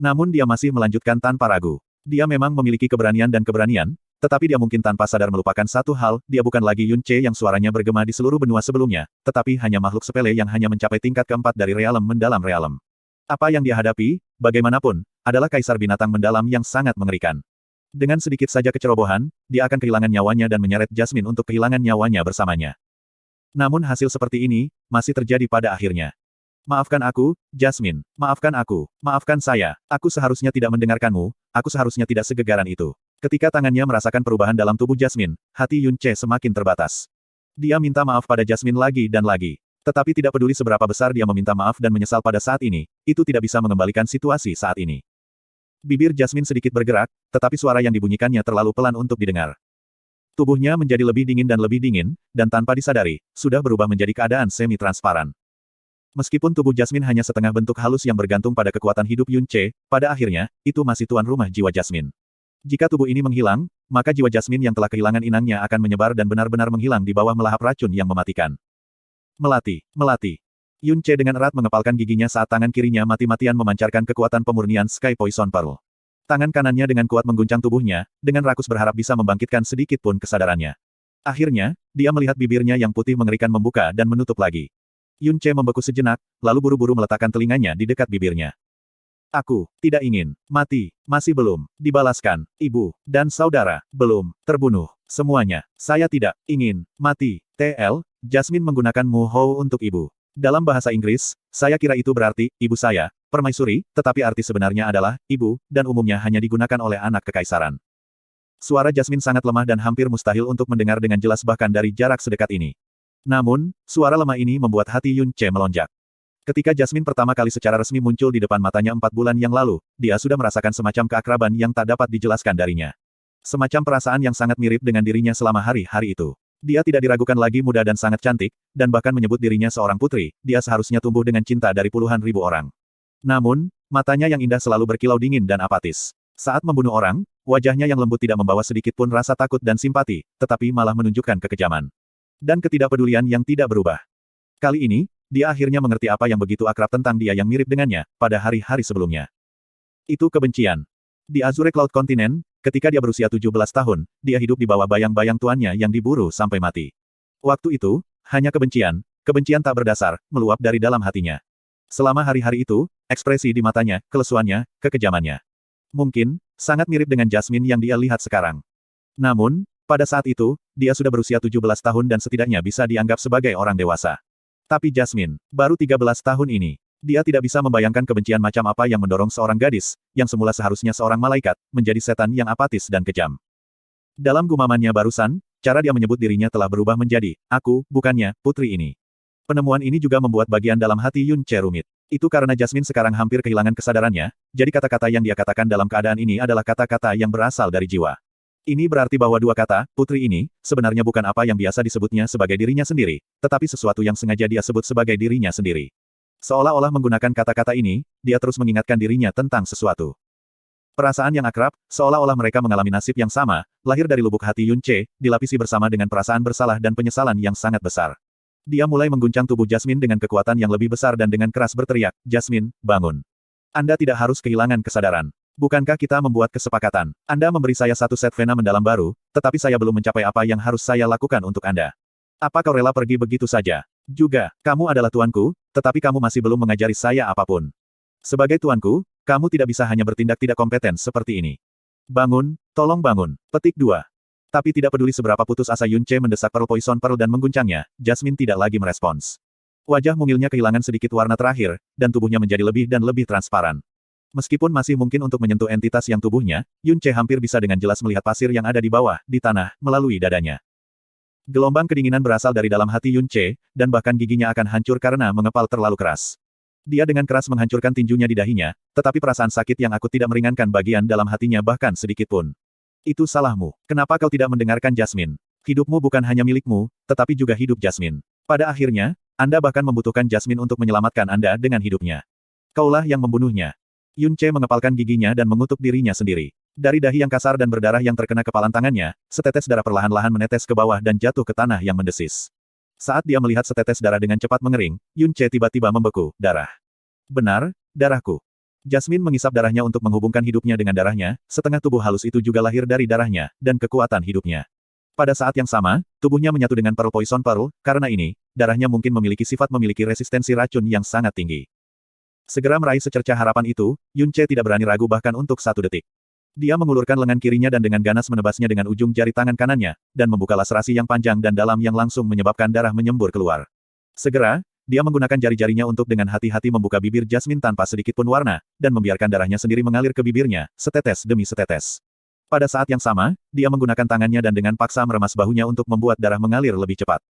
Namun dia masih melanjutkan tanpa ragu. Dia memang memiliki keberanian dan keberanian, tetapi dia mungkin tanpa sadar melupakan satu hal, dia bukan lagi Yun Ce yang suaranya bergema di seluruh benua sebelumnya, tetapi hanya makhluk sepele yang hanya mencapai tingkat keempat dari realem mendalam realem. Apa yang dia hadapi, bagaimanapun, adalah kaisar binatang mendalam yang sangat mengerikan. Dengan sedikit saja kecerobohan, dia akan kehilangan nyawanya dan menyeret Jasmine untuk kehilangan nyawanya bersamanya. Namun hasil seperti ini, masih terjadi pada akhirnya. Maafkan aku, Jasmine. Maafkan aku. Maafkan saya. Aku seharusnya tidak mendengarkanmu, aku seharusnya tidak segegaran itu. Ketika tangannya merasakan perubahan dalam tubuh Jasmine, hati Yun Ce semakin terbatas. Dia minta maaf pada Jasmine lagi dan lagi. Tetapi tidak peduli seberapa besar dia meminta maaf dan menyesal pada saat ini, itu tidak bisa mengembalikan situasi saat ini. Bibir Jasmine sedikit bergerak, tetapi suara yang dibunyikannya terlalu pelan untuk didengar. Tubuhnya menjadi lebih dingin, dan tanpa disadari, sudah berubah menjadi keadaan semi-transparan. Meskipun tubuh Jasmine hanya setengah bentuk halus yang bergantung pada kekuatan hidup Yun Ce, pada akhirnya, itu masih tuan rumah jiwa Jasmine. Jika tubuh ini menghilang, maka jiwa Jasmine yang telah kehilangan inangnya akan menyebar dan benar-benar menghilang di bawah melahap racun yang mematikan. Melati, melati. Yun Ce dengan erat mengepalkan giginya saat tangan kirinya mati-matian memancarkan kekuatan pemurnian Sky Poison Pearl. Tangan kanannya dengan kuat mengguncang tubuhnya, dengan rakus berharap bisa membangkitkan sedikit pun kesadarannya. Akhirnya, dia melihat bibirnya yang putih mengerikan membuka dan menutup lagi. Yun Ce membeku sejenak, lalu buru-buru meletakkan telinganya di dekat bibirnya. Aku tidak ingin mati, masih belum dibalaskan, ibu dan saudara belum terbunuh. Semuanya, saya tidak ingin mati. TL, Jasmine menggunakan Mu Hou untuk ibu. Dalam bahasa Inggris, saya kira itu berarti ibu saya, permaisuri, tetapi arti sebenarnya adalah ibu, dan umumnya hanya digunakan oleh anak kekaisaran. Suara Jasmine sangat lemah dan hampir mustahil untuk mendengar dengan jelas bahkan dari jarak sedekat ini. Namun, suara lemah ini membuat hati Yun Ce melonjak. Ketika Jasmine pertama kali secara resmi muncul di depan matanya 4 bulan yang lalu, dia sudah merasakan semacam keakraban yang tak dapat dijelaskan darinya. Semacam perasaan yang sangat mirip dengan dirinya selama hari-hari itu. Dia tidak diragukan lagi muda dan sangat cantik, dan bahkan menyebut dirinya seorang putri, dia seharusnya tumbuh dengan cinta dari puluhan ribu orang. Namun, matanya yang indah selalu berkilau dingin dan apatis. Saat membunuh orang, wajahnya yang lembut tidak membawa sedikit pun rasa takut dan simpati, tetapi malah menunjukkan kekejaman. Dan ketidakpedulian yang tidak berubah. Kali ini, dia akhirnya mengerti apa yang begitu akrab tentang dia yang mirip dengannya, pada hari-hari sebelumnya. Itu kebencian. Di Azure Cloud Continent, ketika dia berusia 17 tahun, dia hidup di bawah bayang-bayang tuannya yang diburu sampai mati. Waktu itu, hanya kebencian tak berdasar, meluap dari dalam hatinya. Selama hari-hari itu, ekspresi di matanya, kelesuannya, kekejamannya. Mungkin, sangat mirip dengan Jasmine yang dia lihat sekarang. Namun, pada saat itu, dia sudah berusia 17 tahun dan setidaknya bisa dianggap sebagai orang dewasa. Tapi Jasmine, baru 13 tahun ini, dia tidak bisa membayangkan kebencian macam apa yang mendorong seorang gadis, yang semula seharusnya seorang malaikat, menjadi setan yang apatis dan kejam. Dalam gumamannya barusan, cara dia menyebut dirinya telah berubah menjadi, aku, bukannya, putri ini. Penemuan ini juga membuat bagian dalam hati Yun Ce rumit. Itu karena Jasmine sekarang hampir kehilangan kesadarannya, jadi kata-kata yang dia katakan dalam keadaan ini adalah kata-kata yang berasal dari jiwa. Ini berarti bahwa dua kata, putri ini, sebenarnya bukan apa yang biasa disebutnya sebagai dirinya sendiri, tetapi sesuatu yang sengaja dia sebut sebagai dirinya sendiri. Seolah-olah menggunakan kata-kata ini, dia terus mengingatkan dirinya tentang sesuatu. Perasaan yang akrab, seolah-olah mereka mengalami nasib yang sama, lahir dari lubuk hati Yun Ce, dilapisi bersama dengan perasaan bersalah dan penyesalan yang sangat besar. Dia mulai mengguncang tubuh Jasmine dengan kekuatan yang lebih besar dan dengan keras berteriak, "Jasmine, bangun." Anda tidak harus kehilangan kesadaran. Bukankah kita membuat kesepakatan? Anda memberi saya satu set vena mendalam baru, tetapi saya belum mencapai apa yang harus saya lakukan untuk Anda. Apa kau rela pergi begitu saja? Juga, kamu adalah tuanku, tetapi kamu masih belum mengajari saya apapun. Sebagai tuanku, kamu tidak bisa hanya bertindak tidak kompeten seperti ini. Bangun, tolong bangun. Petik 2. Tapi tidak peduli seberapa putus asa Yun Ce mendesak Pearl Poison Pearl dan mengguncangnya, Jasmine tidak lagi merespons. Wajah mungilnya kehilangan sedikit warna terakhir, dan tubuhnya menjadi lebih dan lebih transparan. Meskipun masih mungkin untuk menyentuh entitas yang tubuhnya, Yun Ce hampir bisa dengan jelas melihat pasir yang ada di bawah, di tanah, melalui dadanya. Gelombang kedinginan berasal dari dalam hati Yun Ce, dan bahkan giginya akan hancur karena mengepal terlalu keras. Dia dengan keras menghancurkan tinjunya di dahinya, tetapi perasaan sakit yang akut tidak meringankan bagian dalam hatinya bahkan sedikit pun. Itu salahmu. Kenapa kau tidak mendengarkan Jasmine? Hidupmu bukan hanya milikmu, tetapi juga hidup Jasmine. Pada akhirnya, Anda bahkan membutuhkan Jasmine untuk menyelamatkan Anda dengan hidupnya. Kaulah yang membunuhnya. Yun Ce mengepalkan giginya dan mengutuk dirinya sendiri. Dari dahi yang kasar dan berdarah yang terkena kepalan tangannya, setetes darah perlahan-lahan menetes ke bawah dan jatuh ke tanah yang mendesis. Saat dia melihat setetes darah dengan cepat mengering, Yun Ce tiba-tiba membeku, darah. Benar, darahku. Jasmine mengisap darahnya untuk menghubungkan hidupnya dengan darahnya, setengah tubuh halus itu juga lahir dari darahnya, dan kekuatan hidupnya. Pada saat yang sama, tubuhnya menyatu dengan Pearl Poison Pearl, karena ini, darahnya mungkin memiliki sifat memiliki resistensi racun yang sangat tinggi. Segera meraih secercah harapan itu, Yun Ce tidak berani ragu bahkan untuk 1 detik. Dia mengulurkan lengan kirinya dan dengan ganas menebasnya dengan ujung jari tangan kanannya, dan membuka laserasi yang panjang dan dalam yang langsung menyebabkan darah menyembur keluar. Segera, dia menggunakan jari-jarinya untuk dengan hati-hati membuka bibir Jasmine tanpa sedikit pun warna, dan membiarkan darahnya sendiri mengalir ke bibirnya, setetes demi setetes. Pada saat yang sama, dia menggunakan tangannya dan dengan paksa meremas bahunya untuk membuat darah mengalir lebih cepat.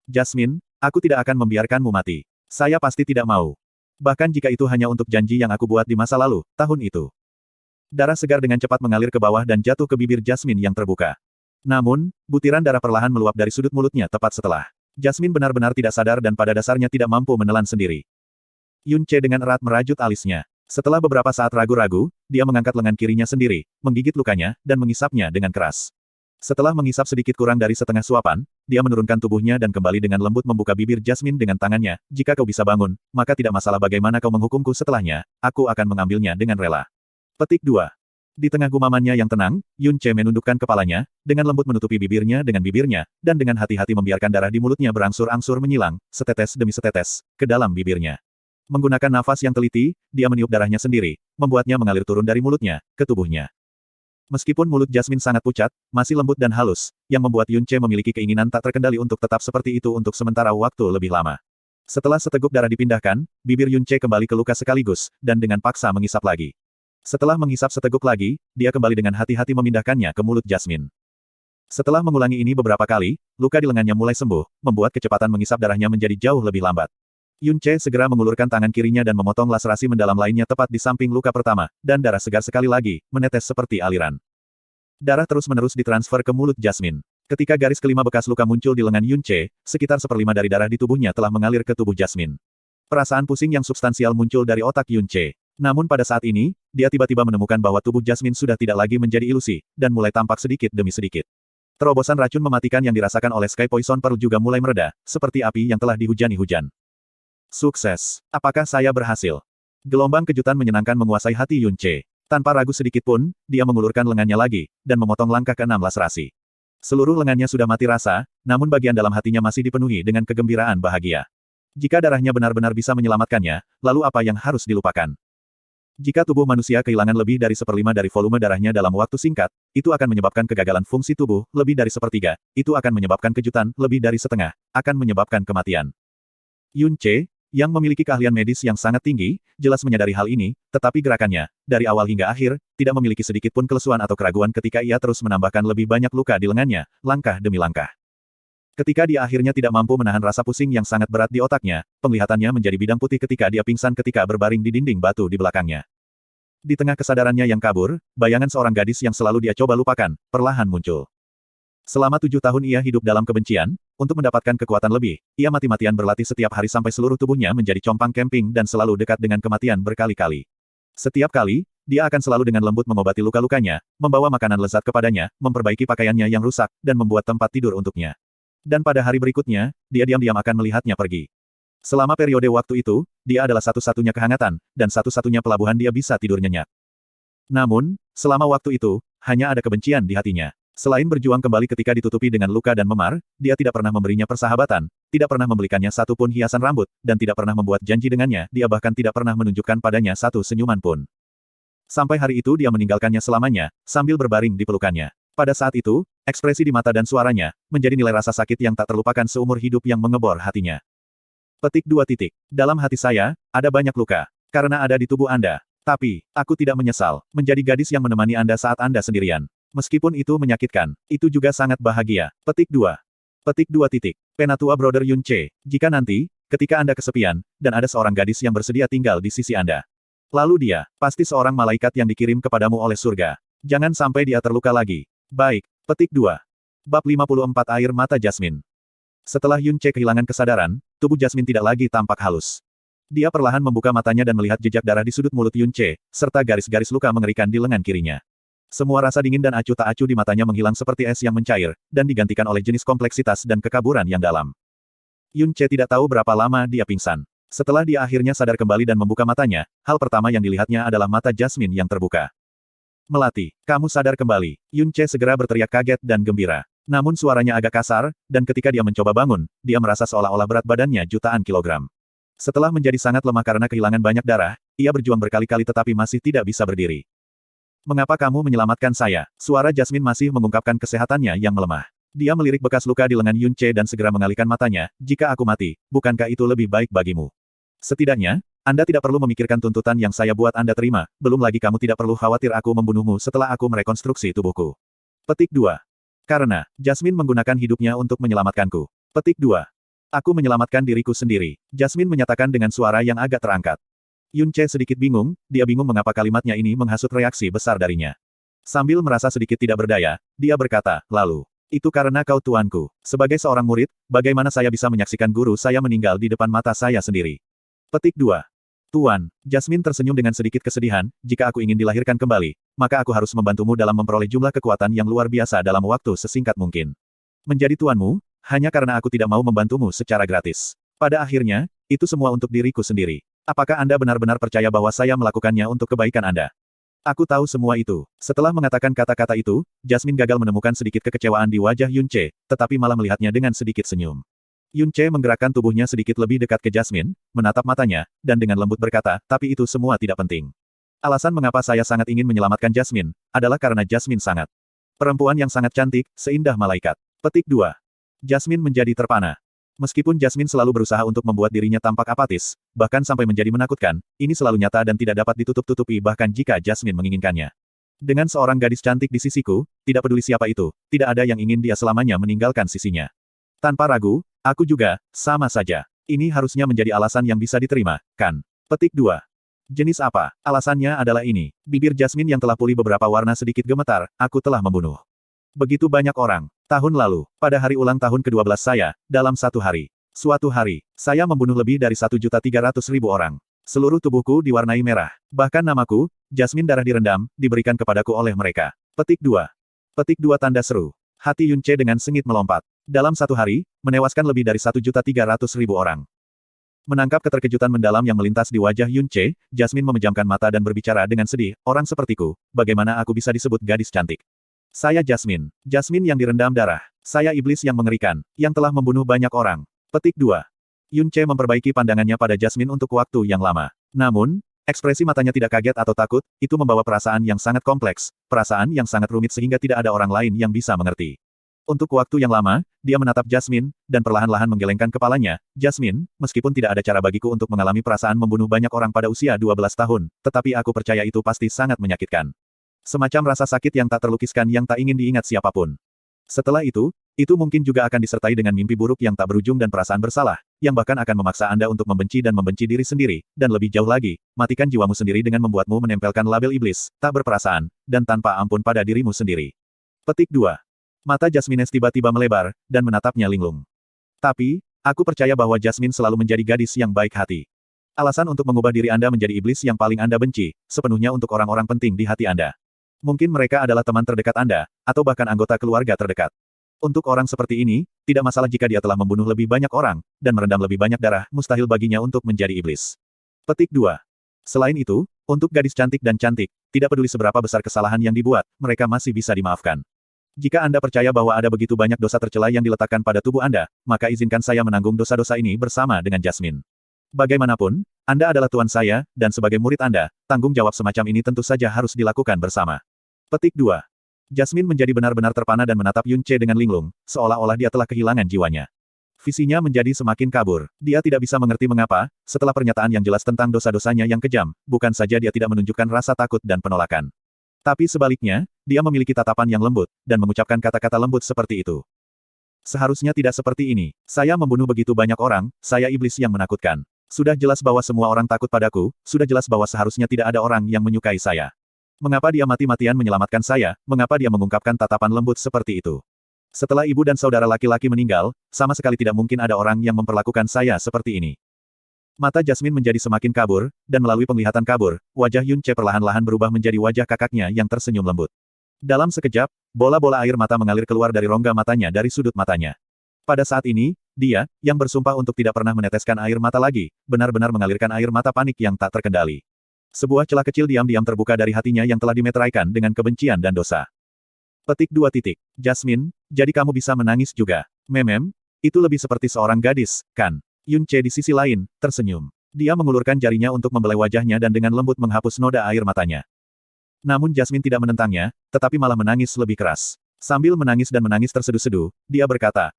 Jasmine, aku tidak akan membiarkanmu mati. Saya pasti tidak mau. Bahkan jika itu hanya untuk janji yang aku buat di masa lalu, tahun itu. Darah segar dengan cepat mengalir ke bawah dan jatuh ke bibir Jasmine yang terbuka. Namun, butiran darah perlahan meluap dari sudut mulutnya tepat setelah. Jasmine benar-benar tidak sadar dan pada dasarnya tidak mampu menelan sendiri. Yun Ce dengan erat merajut alisnya. Setelah beberapa saat ragu-ragu, dia mengangkat lengan kirinya sendiri, menggigit lukanya, dan mengisapnya dengan keras. Setelah mengisap sedikit kurang dari setengah suapan, dia menurunkan tubuhnya dan kembali dengan lembut membuka bibir Jasmine dengan tangannya. Jika kau bisa bangun, maka tidak masalah bagaimana kau menghukumku setelahnya, aku akan mengambilnya dengan rela. Petik 2. Di tengah gumamannya yang tenang, Yun Ce menundukkan kepalanya, dengan lembut menutupi bibirnya dengan bibirnya, dan dengan hati-hati membiarkan darah di mulutnya berangsur-angsur menyilang, setetes demi setetes, ke dalam bibirnya. Menggunakan nafas yang teliti, dia meniup darahnya sendiri, membuatnya mengalir turun dari mulutnya, ke tubuhnya. Meskipun mulut Jasmine sangat pucat, masih lembut dan halus, yang membuat Yun Ce memiliki keinginan tak terkendali untuk tetap seperti itu untuk sementara waktu lebih lama. Setelah seteguk darah dipindahkan, bibir Yun Ce kembali ke luka sekaligus, dan dengan paksa mengisap lagi. Setelah menghisap seteguk lagi, dia kembali dengan hati-hati memindahkannya ke mulut Jasmine. Setelah mengulangi ini beberapa kali, luka di lengannya mulai sembuh, membuat kecepatan mengisap darahnya menjadi jauh lebih lambat. Yun Ce segera mengulurkan tangan kirinya dan memotong laserasi mendalam lainnya tepat di samping luka pertama, dan darah segar sekali lagi, menetes seperti aliran. Darah terus-menerus ditransfer ke mulut Jasmine. Ketika garis kelima bekas luka muncul di lengan Yun Ce, sekitar 1/5 dari darah di tubuhnya telah mengalir ke tubuh Jasmine. Perasaan pusing yang substansial muncul dari otak Yun Ce. Namun pada saat ini, dia tiba-tiba menemukan bahwa tubuh Jasmine sudah tidak lagi menjadi ilusi, dan mulai tampak sedikit demi sedikit. Terobosan racun mematikan yang dirasakan oleh Sky Poison Pearl juga mulai mereda, seperti api yang telah dihujani hujan. Sukses. Apakah saya berhasil? Gelombang kejutan menyenangkan menguasai hati Yun Ce. Tanpa ragu sedikit pun, dia mengulurkan lengannya lagi, dan memotong langkah ke-6 laserasi. Seluruh lengannya sudah mati rasa, namun bagian dalam hatinya masih dipenuhi dengan kegembiraan bahagia. Jika darahnya benar-benar bisa menyelamatkannya, lalu apa yang harus dilupakan? Jika tubuh manusia kehilangan lebih dari 1/5 dari volume darahnya dalam waktu singkat, itu akan menyebabkan kegagalan fungsi tubuh, lebih dari 1/3, itu akan menyebabkan kejutan, lebih dari setengah, akan menyebabkan kematian. Yun Ce, yang memiliki keahlian medis yang sangat tinggi, jelas menyadari hal ini, tetapi gerakannya, dari awal hingga akhir, tidak memiliki sedikit pun kelesuan atau keraguan ketika ia terus menambahkan lebih banyak luka di lengannya, langkah demi langkah. Ketika dia akhirnya tidak mampu menahan rasa pusing yang sangat berat di otaknya, penglihatannya menjadi bidang putih ketika dia pingsan ketika berbaring di dinding batu di belakangnya. Di tengah kesadarannya yang kabur, bayangan seorang gadis yang selalu dia coba lupakan, perlahan muncul. Selama 7 tahun ia hidup dalam kebencian, untuk mendapatkan kekuatan lebih, ia mati-matian berlatih setiap hari sampai seluruh tubuhnya menjadi compang camping dan selalu dekat dengan kematian berkali-kali. Setiap kali, dia akan selalu dengan lembut mengobati luka-lukanya, membawa makanan lezat kepadanya, memperbaiki pakaiannya yang rusak, dan membuat tempat tidur untuknya. Dan pada hari berikutnya, dia diam-diam akan melihatnya pergi. Selama periode waktu itu, dia adalah satu-satunya kehangatan, dan satu-satunya pelabuhan dia bisa tidur nyenyak. Namun, selama waktu itu, hanya ada kebencian di hatinya. Selain berjuang kembali ketika ditutupi dengan luka dan memar, dia tidak pernah memberinya persahabatan, tidak pernah membelikannya satu pun hiasan rambut, dan tidak pernah membuat janji dengannya, dia bahkan tidak pernah menunjukkan padanya satu senyuman pun. Sampai hari itu dia meninggalkannya selamanya, sambil berbaring di pelukannya. Pada saat itu, ekspresi di mata dan suaranya, menjadi nilai rasa sakit yang tak terlupakan seumur hidup yang mengebor hatinya. Petik 2 titik. Dalam hati saya, ada banyak luka. Karena ada di tubuh Anda. Tapi, aku tidak menyesal, menjadi gadis yang menemani Anda saat Anda sendirian. Meskipun itu menyakitkan, itu juga sangat bahagia. Petik 2. Petik 2 titik. Penatua Brother Yun Che, jika nanti, ketika Anda kesepian, dan ada seorang gadis yang bersedia tinggal di sisi Anda. Lalu dia, pasti seorang malaikat yang dikirim kepadamu oleh surga. Jangan sampai dia terluka lagi. Baik. Petik 2. Bab 54 Air Mata Jasmine. Setelah Yun Che kehilangan kesadaran, tubuh Jasmine tidak lagi tampak halus. Dia perlahan membuka matanya dan melihat jejak darah di sudut mulut Yun Che, serta garis-garis luka mengerikan di lengan kirinya. Semua rasa dingin dan acuh tak acuh di matanya menghilang seperti es yang mencair, dan digantikan oleh jenis kompleksitas dan kekaburan yang dalam. Yun Che tidak tahu berapa lama dia pingsan. Setelah dia akhirnya sadar kembali dan membuka matanya, hal pertama yang dilihatnya adalah mata Jasmine yang terbuka. Melati, kamu sadar kembali. Yun Che segera berteriak kaget dan gembira. Namun suaranya agak kasar, dan ketika dia mencoba bangun, dia merasa seolah-olah berat badannya jutaan kilogram. Setelah menjadi sangat lemah karena kehilangan banyak darah, ia berjuang berkali-kali tetapi masih tidak bisa berdiri. Mengapa kamu menyelamatkan saya? Suara Jasmine masih mengungkapkan kesehatannya yang melemah. Dia melirik bekas luka di lengan Yun Che dan segera mengalihkan matanya, jika aku mati, bukankah itu lebih baik bagimu? Setidaknya, Anda tidak perlu memikirkan tuntutan yang saya buat Anda terima, belum lagi kamu tidak perlu khawatir aku membunuhmu setelah aku merekonstruksi tubuhku. Petik 2. Karena, Jasmine menggunakan hidupnya untuk menyelamatkanku. Petik 2. Aku menyelamatkan diriku sendiri. Jasmine menyatakan dengan suara yang agak terangkat. Yun Che sedikit bingung, dia bingung mengapa kalimatnya ini menghasut reaksi besar darinya. Sambil merasa sedikit tidak berdaya, dia berkata, lalu, itu karena kau tuanku. Sebagai seorang murid, bagaimana saya bisa menyaksikan guru saya meninggal di depan mata saya sendiri? Petik 2. Tuan, Jasmine tersenyum dengan sedikit kesedihan, jika aku ingin dilahirkan kembali, maka aku harus membantumu dalam memperoleh jumlah kekuatan yang luar biasa dalam waktu sesingkat mungkin. Menjadi tuanmu, hanya karena aku tidak mau membantumu secara gratis. Pada akhirnya, itu semua untuk diriku sendiri. Apakah Anda benar-benar percaya bahwa saya melakukannya untuk kebaikan Anda? Aku tahu semua itu. Setelah mengatakan kata-kata itu, Jasmine gagal menemukan sedikit kekecewaan di wajah Yun Che, tetapi malah melihatnya dengan sedikit senyum. Yun Che menggerakkan tubuhnya sedikit lebih dekat ke Jasmine, menatap matanya, dan dengan lembut berkata, tapi itu semua tidak penting. Alasan mengapa saya sangat ingin menyelamatkan Jasmine, adalah karena Jasmine sangat perempuan yang sangat cantik, seindah malaikat. Petik 2. Jasmine menjadi terpana. Meskipun Jasmine selalu berusaha untuk membuat dirinya tampak apatis, bahkan sampai menjadi menakutkan, ini selalu nyata dan tidak dapat ditutup-tutupi bahkan jika Jasmine menginginkannya. Dengan seorang gadis cantik di sisiku, tidak peduli siapa itu, tidak ada yang ingin dia selamanya meninggalkan sisinya. Tanpa ragu, aku juga, sama saja. Ini harusnya menjadi alasan yang bisa diterima, kan? Petik 2. Jenis apa? Alasannya adalah ini. Bibir Jasmine yang telah pulih beberapa warna sedikit gemetar, aku telah membunuh begitu banyak orang. Tahun lalu, pada hari ulang tahun ke-12 saya, dalam satu hari. Suatu hari, saya membunuh lebih dari 1.300.000 orang. Seluruh tubuhku diwarnai merah. Bahkan namaku, Jasmine darah direndam, diberikan kepadaku oleh mereka. Petik 2. Petik 2 tanda seru. Hati Yun Che dengan sengit melompat. Dalam satu hari, menewaskan lebih dari 1.300.000 orang. Menangkap keterkejutan mendalam yang melintas di wajah Yun Che, Jasmine memejamkan mata dan berbicara dengan sedih, orang sepertiku, bagaimana aku bisa disebut gadis cantik? Saya Jasmine. Jasmine yang direndam darah. Saya iblis yang mengerikan, yang telah membunuh banyak orang. Petik 2. Yun Che memperbaiki pandangannya pada Jasmine untuk waktu yang lama. Namun, ekspresi matanya tidak kaget atau takut, itu membawa perasaan yang sangat kompleks, perasaan yang sangat rumit sehingga tidak ada orang lain yang bisa mengerti. Untuk waktu yang lama, dia menatap Jasmine, dan perlahan-lahan menggelengkan kepalanya. Jasmine, meskipun tidak ada cara bagiku untuk mengalami perasaan membunuh banyak orang pada usia 12 tahun, tetapi aku percaya itu pasti sangat menyakitkan. Semacam rasa sakit yang tak terlukiskan yang tak ingin diingat siapapun. Setelah itu mungkin juga akan disertai dengan mimpi buruk yang tak berujung dan perasaan bersalah, yang bahkan akan memaksa Anda untuk membenci dan membenci diri sendiri, dan lebih jauh lagi, matikan jiwamu sendiri dengan membuatmu menempelkan label iblis, tak berperasaan, dan tanpa ampun pada dirimu sendiri. Petik 2. Mata Jasmine tiba-tiba melebar, dan menatapnya linglung. Tapi, aku percaya bahwa Jasmine selalu menjadi gadis yang baik hati. Alasan untuk mengubah diri Anda menjadi iblis yang paling Anda benci, sepenuhnya untuk orang-orang penting di hati Anda. Mungkin mereka adalah teman terdekat Anda, atau bahkan anggota keluarga terdekat. Untuk orang seperti ini, tidak masalah jika dia telah membunuh lebih banyak orang, dan merendam lebih banyak darah, mustahil baginya untuk menjadi iblis. Petik 2. Selain itu, untuk gadis cantik dan cantik, tidak peduli seberapa besar kesalahan yang dibuat, mereka masih bisa dimaafkan. Jika Anda percaya bahwa ada begitu banyak dosa tercela yang diletakkan pada tubuh Anda, maka izinkan saya menanggung dosa-dosa ini bersama dengan Jasmine. Bagaimanapun, Anda adalah tuan saya, dan sebagai murid Anda, tanggung jawab semacam ini tentu saja harus dilakukan bersama. Petik 2. Jasmine menjadi benar-benar terpana dan menatap Yun Ce dengan linglung, seolah-olah dia telah kehilangan jiwanya. Visinya menjadi semakin kabur. Dia tidak bisa mengerti mengapa, setelah pernyataan yang jelas tentang dosa-dosanya yang kejam, bukan saja dia tidak menunjukkan rasa takut dan penolakan. Tapi sebaliknya, dia memiliki tatapan yang lembut, dan mengucapkan kata-kata lembut seperti itu. Seharusnya tidak seperti ini. Saya membunuh begitu banyak orang, saya iblis yang menakutkan. Sudah jelas bahwa semua orang takut padaku, sudah jelas bahwa seharusnya tidak ada orang yang menyukai saya. Mengapa dia mati-matian menyelamatkan saya, mengapa dia mengungkapkan tatapan lembut seperti itu? Setelah ibu dan saudara laki-laki meninggal, sama sekali tidak mungkin ada orang yang memperlakukan saya seperti ini. Mata Jasmine menjadi semakin kabur, dan melalui penglihatan kabur, wajah Yun Ce perlahan-lahan berubah menjadi wajah kakaknya yang tersenyum lembut. Dalam sekejap, bola-bola air mata mengalir keluar dari rongga matanya dari sudut matanya. Pada saat ini, dia, yang bersumpah untuk tidak pernah meneteskan air mata lagi, benar-benar mengalirkan air mata panik yang tak terkendali. Sebuah celah kecil diam-diam terbuka dari hatinya yang telah dimeteraikan dengan kebencian dan dosa. Petik 2. Jasmine, jadi kamu bisa menangis juga. Memem, itu lebih seperti seorang gadis, kan? Yun Ce di sisi lain, tersenyum. Dia mengulurkan jarinya untuk membelai wajahnya dan dengan lembut menghapus noda air matanya. Namun Jasmine tidak menentangnya, tetapi malah menangis lebih keras. Sambil menangis dan menangis terseduh-seduh, dia berkata,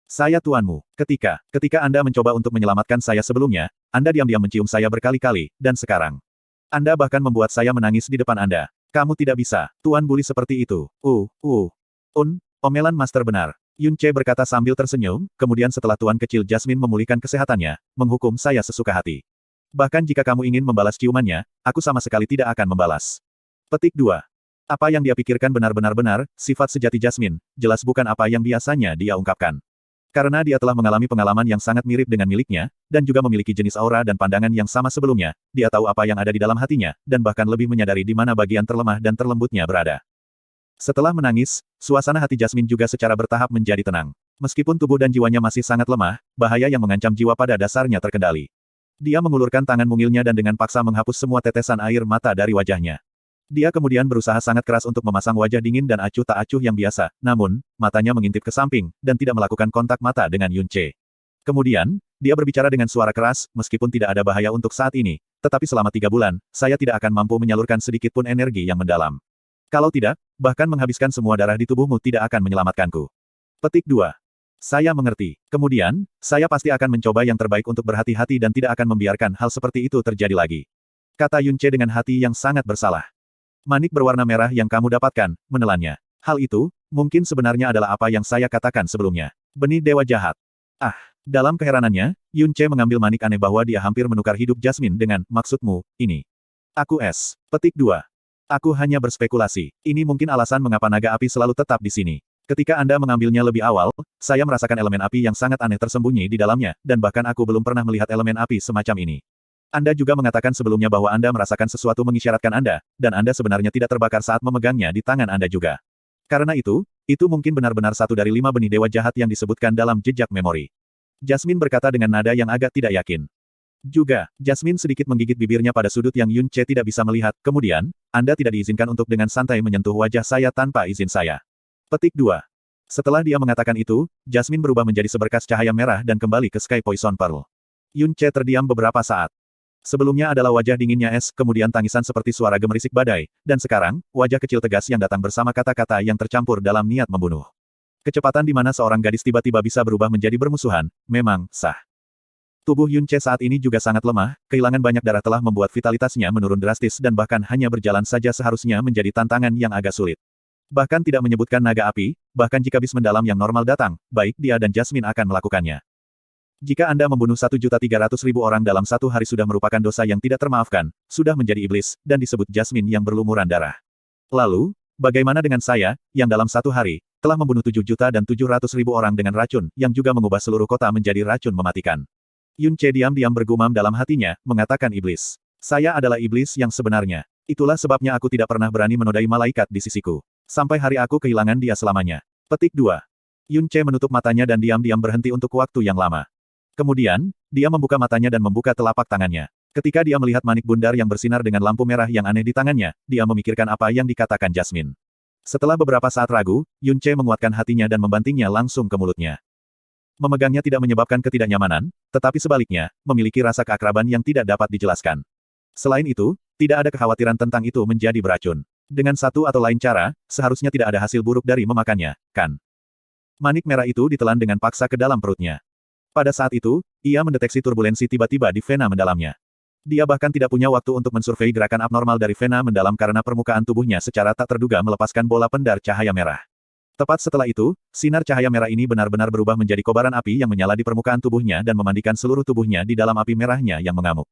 saya tuanmu. Ketika Anda mencoba untuk menyelamatkan saya sebelumnya, Anda diam-diam mencium saya berkali-kali, dan sekarang. Anda bahkan membuat saya menangis di depan Anda. Kamu tidak bisa, Tuan Bully seperti itu. Omelan master benar. Yun Ce berkata sambil tersenyum, kemudian setelah Tuan Kecil Jasmine memulihkan kesehatannya, menghukum saya sesuka hati. Bahkan jika kamu ingin membalas ciumannya, aku sama sekali tidak akan membalas. Petik 2. Apa yang dia pikirkan benar-benar benar, sifat sejati Jasmine, jelas bukan apa yang biasanya dia ungkapkan. Karena dia telah mengalami pengalaman yang sangat mirip dengan miliknya, dan juga memiliki jenis aura dan pandangan yang sama sebelumnya, dia tahu apa yang ada di dalam hatinya, dan bahkan lebih menyadari di mana bagian terlemah dan terlembutnya berada. Setelah menangis, suasana hati Jasmine juga secara bertahap menjadi tenang. Meskipun tubuh dan jiwanya masih sangat lemah, bahaya yang mengancam jiwa pada dasarnya terkendali. Dia mengulurkan tangan mungilnya dan dengan paksa menghapus semua tetesan air mata dari wajahnya. Dia kemudian berusaha sangat keras untuk memasang wajah dingin dan acuh tak acuh yang biasa, namun, matanya mengintip ke samping, dan tidak melakukan kontak mata dengan Yun Ce. Kemudian, dia berbicara dengan suara keras, meskipun tidak ada bahaya untuk saat ini, tetapi selama 3 bulan, saya tidak akan mampu menyalurkan sedikit pun energi yang mendalam. Kalau tidak, bahkan menghabiskan semua darah di tubuhmu tidak akan menyelamatkanku. Petik 2. Saya mengerti. Kemudian, saya pasti akan mencoba yang terbaik untuk berhati-hati dan tidak akan membiarkan hal seperti itu terjadi lagi. Kata Yun Ce dengan hati yang sangat bersalah. Manik berwarna merah yang kamu dapatkan, menelannya. Hal itu, mungkin sebenarnya adalah apa yang saya katakan sebelumnya. Benih dewa jahat. Dalam keheranannya, Yun Ce mengambil manik aneh bahwa dia hampir menukar hidup Jasmine dengan, maksudmu, ini. Petik 2. Aku hanya berspekulasi. Ini mungkin alasan mengapa naga api selalu tetap di sini. Ketika Anda mengambilnya lebih awal, saya merasakan elemen api yang sangat aneh tersembunyi di dalamnya, dan bahkan aku belum pernah melihat elemen api semacam ini. Anda juga mengatakan sebelumnya bahwa Anda merasakan sesuatu mengisyaratkan Anda, dan Anda sebenarnya tidak terbakar saat memegangnya di tangan Anda juga. Karena itu mungkin benar-benar satu dari 5 benih dewa jahat yang disebutkan dalam jejak memori. Jasmine berkata dengan nada yang agak tidak yakin. Juga, Jasmine sedikit menggigit bibirnya pada sudut yang Yun Ce tidak bisa melihat, kemudian, Anda tidak diizinkan untuk dengan santai menyentuh wajah saya tanpa izin saya. Petik 2. Setelah dia mengatakan itu, Jasmine berubah menjadi seberkas cahaya merah dan kembali ke Sky Poison Pearl. Yun Ce terdiam beberapa saat. Sebelumnya adalah wajah dinginnya es, kemudian tangisan seperti suara gemerisik badai, dan sekarang, wajah kecil tegas yang datang bersama kata-kata yang tercampur dalam niat membunuh. Kecepatan di mana seorang gadis tiba-tiba bisa berubah menjadi bermusuhan, memang sah. Tubuh Yun Ce saat ini juga sangat lemah, kehilangan banyak darah telah membuat vitalitasnya menurun drastis dan bahkan hanya berjalan saja seharusnya menjadi tantangan yang agak sulit. Bahkan tidak menyebutkan naga api, bahkan jika bis mendalam yang normal datang, baik dia dan Jasmine akan melakukannya. Jika Anda membunuh 1.300.000 orang dalam satu hari sudah merupakan dosa yang tidak termaafkan, sudah menjadi iblis, dan disebut Jasmine yang berlumuran darah. Lalu, bagaimana dengan saya, yang dalam satu hari, telah membunuh 7.700.000 orang dengan racun, yang juga mengubah seluruh kota menjadi racun mematikan? Yun Ce diam-diam bergumam dalam hatinya, mengatakan iblis. Saya adalah iblis yang sebenarnya. Itulah sebabnya aku tidak pernah berani menodai malaikat di sisiku. Sampai hari aku kehilangan dia selamanya. Petik 2. Yun Ce menutup matanya dan diam-diam berhenti untuk waktu yang lama. Kemudian, dia membuka matanya dan membuka telapak tangannya. Ketika dia melihat manik bundar yang bersinar dengan lampu merah yang aneh di tangannya, dia memikirkan apa yang dikatakan Jasmine. Setelah beberapa saat ragu, Yun Ce menguatkan hatinya dan membantingnya langsung ke mulutnya. Memegangnya tidak menyebabkan ketidaknyamanan, tetapi sebaliknya, memiliki rasa keakraban yang tidak dapat dijelaskan. Selain itu, tidak ada kekhawatiran tentang itu menjadi beracun. Dengan satu atau lain cara, seharusnya tidak ada hasil buruk dari memakannya, kan? Manik merah itu ditelan dengan paksa ke dalam perutnya. Pada saat itu, ia mendeteksi turbulensi tiba-tiba di vena mendalamnya. Dia bahkan tidak punya waktu untuk mensurvei gerakan abnormal dari vena mendalam karena permukaan tubuhnya secara tak terduga melepaskan bola pendar cahaya merah. Tepat setelah itu, sinar cahaya merah ini benar-benar berubah menjadi kobaran api yang menyala di permukaan tubuhnya dan memandikan seluruh tubuhnya di dalam api merahnya yang mengamuk.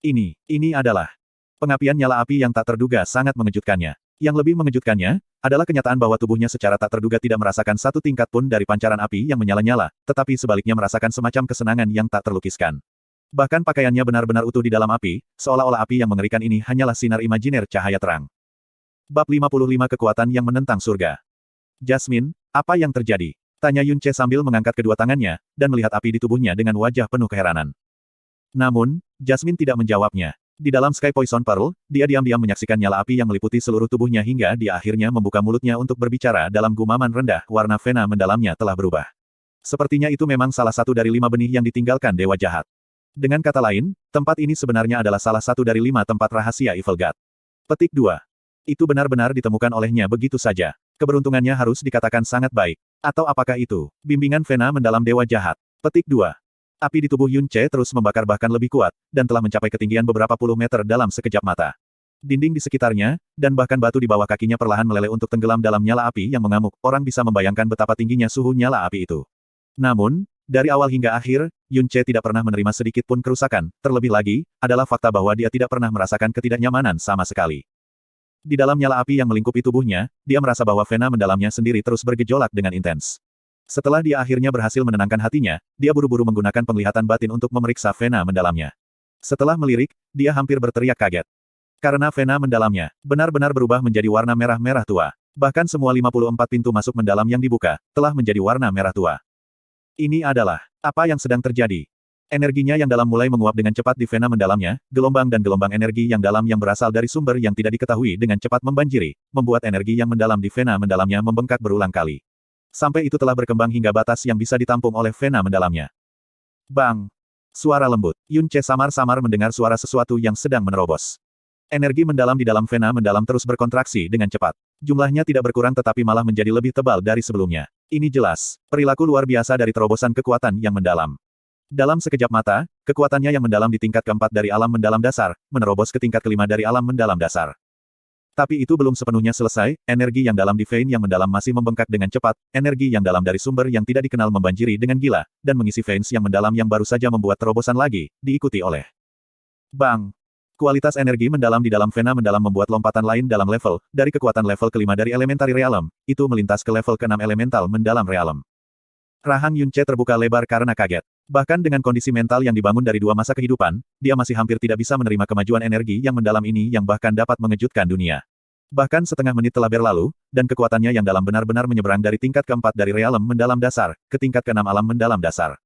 Ini adalah pengapian nyala api yang tak terduga sangat mengejutkannya. Yang lebih mengejutkannya, adalah kenyataan bahwa tubuhnya secara tak terduga tidak merasakan satu tingkat pun dari pancaran api yang menyala-nyala, tetapi sebaliknya merasakan semacam kesenangan yang tak terlukiskan. Bahkan pakaiannya benar-benar utuh di dalam api, seolah-olah api yang mengerikan ini hanyalah sinar imajiner cahaya terang. Bab 55 Kekuatan yang Menentang Surga. Jasmine, apa yang terjadi? Tanya Yun Ce sambil mengangkat kedua tangannya, dan melihat api di tubuhnya dengan wajah penuh keheranan. Namun, Jasmine tidak menjawabnya. Di dalam Sky Poison Pearl, dia diam-diam menyaksikan nyala api yang meliputi seluruh tubuhnya hingga dia akhirnya membuka mulutnya untuk berbicara dalam gumaman rendah, warna vena mendalamnya telah berubah. Sepertinya itu memang salah satu dari 5 benih yang ditinggalkan Dewa Jahat. Dengan kata lain, tempat ini sebenarnya adalah salah satu dari 5 tempat rahasia Evil God. Petik 2. Itu benar-benar ditemukan olehnya begitu saja. Keberuntungannya harus dikatakan sangat baik. Atau apakah itu bimbingan vena mendalam Dewa Jahat? Petik 2. Api di tubuh Yun Ce terus membakar bahkan lebih kuat, dan telah mencapai ketinggian beberapa puluh meter dalam sekejap mata. Dinding di sekitarnya, dan bahkan batu di bawah kakinya perlahan meleleh untuk tenggelam dalam nyala api yang mengamuk. Orang bisa membayangkan betapa tingginya suhu nyala api itu. Namun, dari awal hingga akhir, Yun Ce tidak pernah menerima sedikit pun kerusakan. Terlebih lagi, adalah fakta bahwa dia tidak pernah merasakan ketidaknyamanan sama sekali. Di dalam nyala api yang melingkupi tubuhnya, dia merasa bahwa vena mendalamnya sendiri terus bergejolak dengan intens. Setelah dia akhirnya berhasil menenangkan hatinya, dia buru-buru menggunakan penglihatan batin untuk memeriksa vena mendalamnya. Setelah melirik, dia hampir berteriak kaget. Karena vena mendalamnya benar-benar berubah menjadi warna merah-merah tua. Bahkan semua 54 pintu masuk mendalam yang dibuka, telah menjadi warna merah tua. Ini adalah apa yang sedang terjadi. Energinya yang dalam mulai menguap dengan cepat di vena mendalamnya, gelombang dan gelombang energi yang dalam yang berasal dari sumber yang tidak diketahui dengan cepat membanjiri, membuat energi yang mendalam di vena mendalamnya membengkak berulang kali. Sampai itu telah berkembang hingga batas yang bisa ditampung oleh vena mendalamnya. Bang! Suara lembut. Yun Ce samar-samar mendengar suara sesuatu yang sedang menerobos. Energi mendalam di dalam vena mendalam terus berkontraksi dengan cepat. Jumlahnya tidak berkurang tetapi malah menjadi lebih tebal dari sebelumnya. Ini jelas, perilaku luar biasa dari terobosan kekuatan yang mendalam. Dalam sekejap mata, kekuatannya yang mendalam di tingkat keempat dari alam mendalam dasar, menerobos ke tingkat kelima dari alam mendalam dasar. Tapi itu belum sepenuhnya selesai, energi yang dalam di vein yang mendalam masih membengkak dengan cepat, energi yang dalam dari sumber yang tidak dikenal membanjiri dengan gila, dan mengisi veins yang mendalam yang baru saja membuat terobosan lagi, diikuti oleh Bang! Kualitas energi mendalam di dalam vena mendalam membuat lompatan lain dalam level, dari kekuatan level kelima dari Elementary Realm, itu melintas ke level ke-6 elemental mendalam realm. Rahang Yun Ce terbuka lebar karena kaget. Bahkan dengan kondisi mental yang dibangun dari 2 masa kehidupan, dia masih hampir tidak bisa menerima kemajuan energi yang mendalam ini yang bahkan dapat mengejutkan dunia. Bahkan setengah menit telah berlalu, dan kekuatannya yang dalam benar-benar menyeberang dari tingkat keempat dari realm mendalam dasar, ke tingkat ke-6 alam mendalam dasar.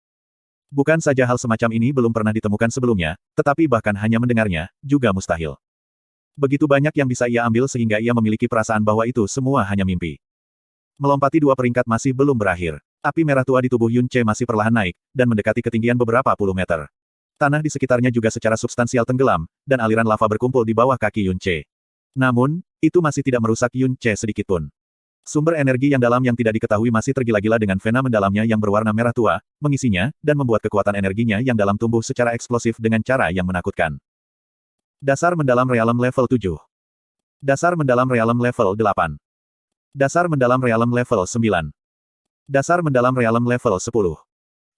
Bukan saja hal semacam ini belum pernah ditemukan sebelumnya, tetapi bahkan hanya mendengarnya, juga mustahil. Begitu banyak yang bisa ia ambil sehingga ia memiliki perasaan bahwa itu semua hanya mimpi. Melompati 2 peringkat masih belum berakhir. Api merah tua di tubuh Yun Ce masih perlahan naik, dan mendekati ketinggian beberapa puluh meter. Tanah di sekitarnya juga secara substansial tenggelam, dan aliran lava berkumpul di bawah kaki Yun Ce. Namun, itu masih tidak merusak Yun Ce sedikitpun. Sumber energi yang dalam yang tidak diketahui masih tergila-gila dengan vena mendalamnya yang berwarna merah tua, mengisinya, dan membuat kekuatan energinya yang dalam tumbuh secara eksplosif dengan cara yang menakutkan. Dasar mendalam realm level 7. Dasar mendalam realm level 8. Dasar mendalam realm level 9. Dasar mendalam realm level 10.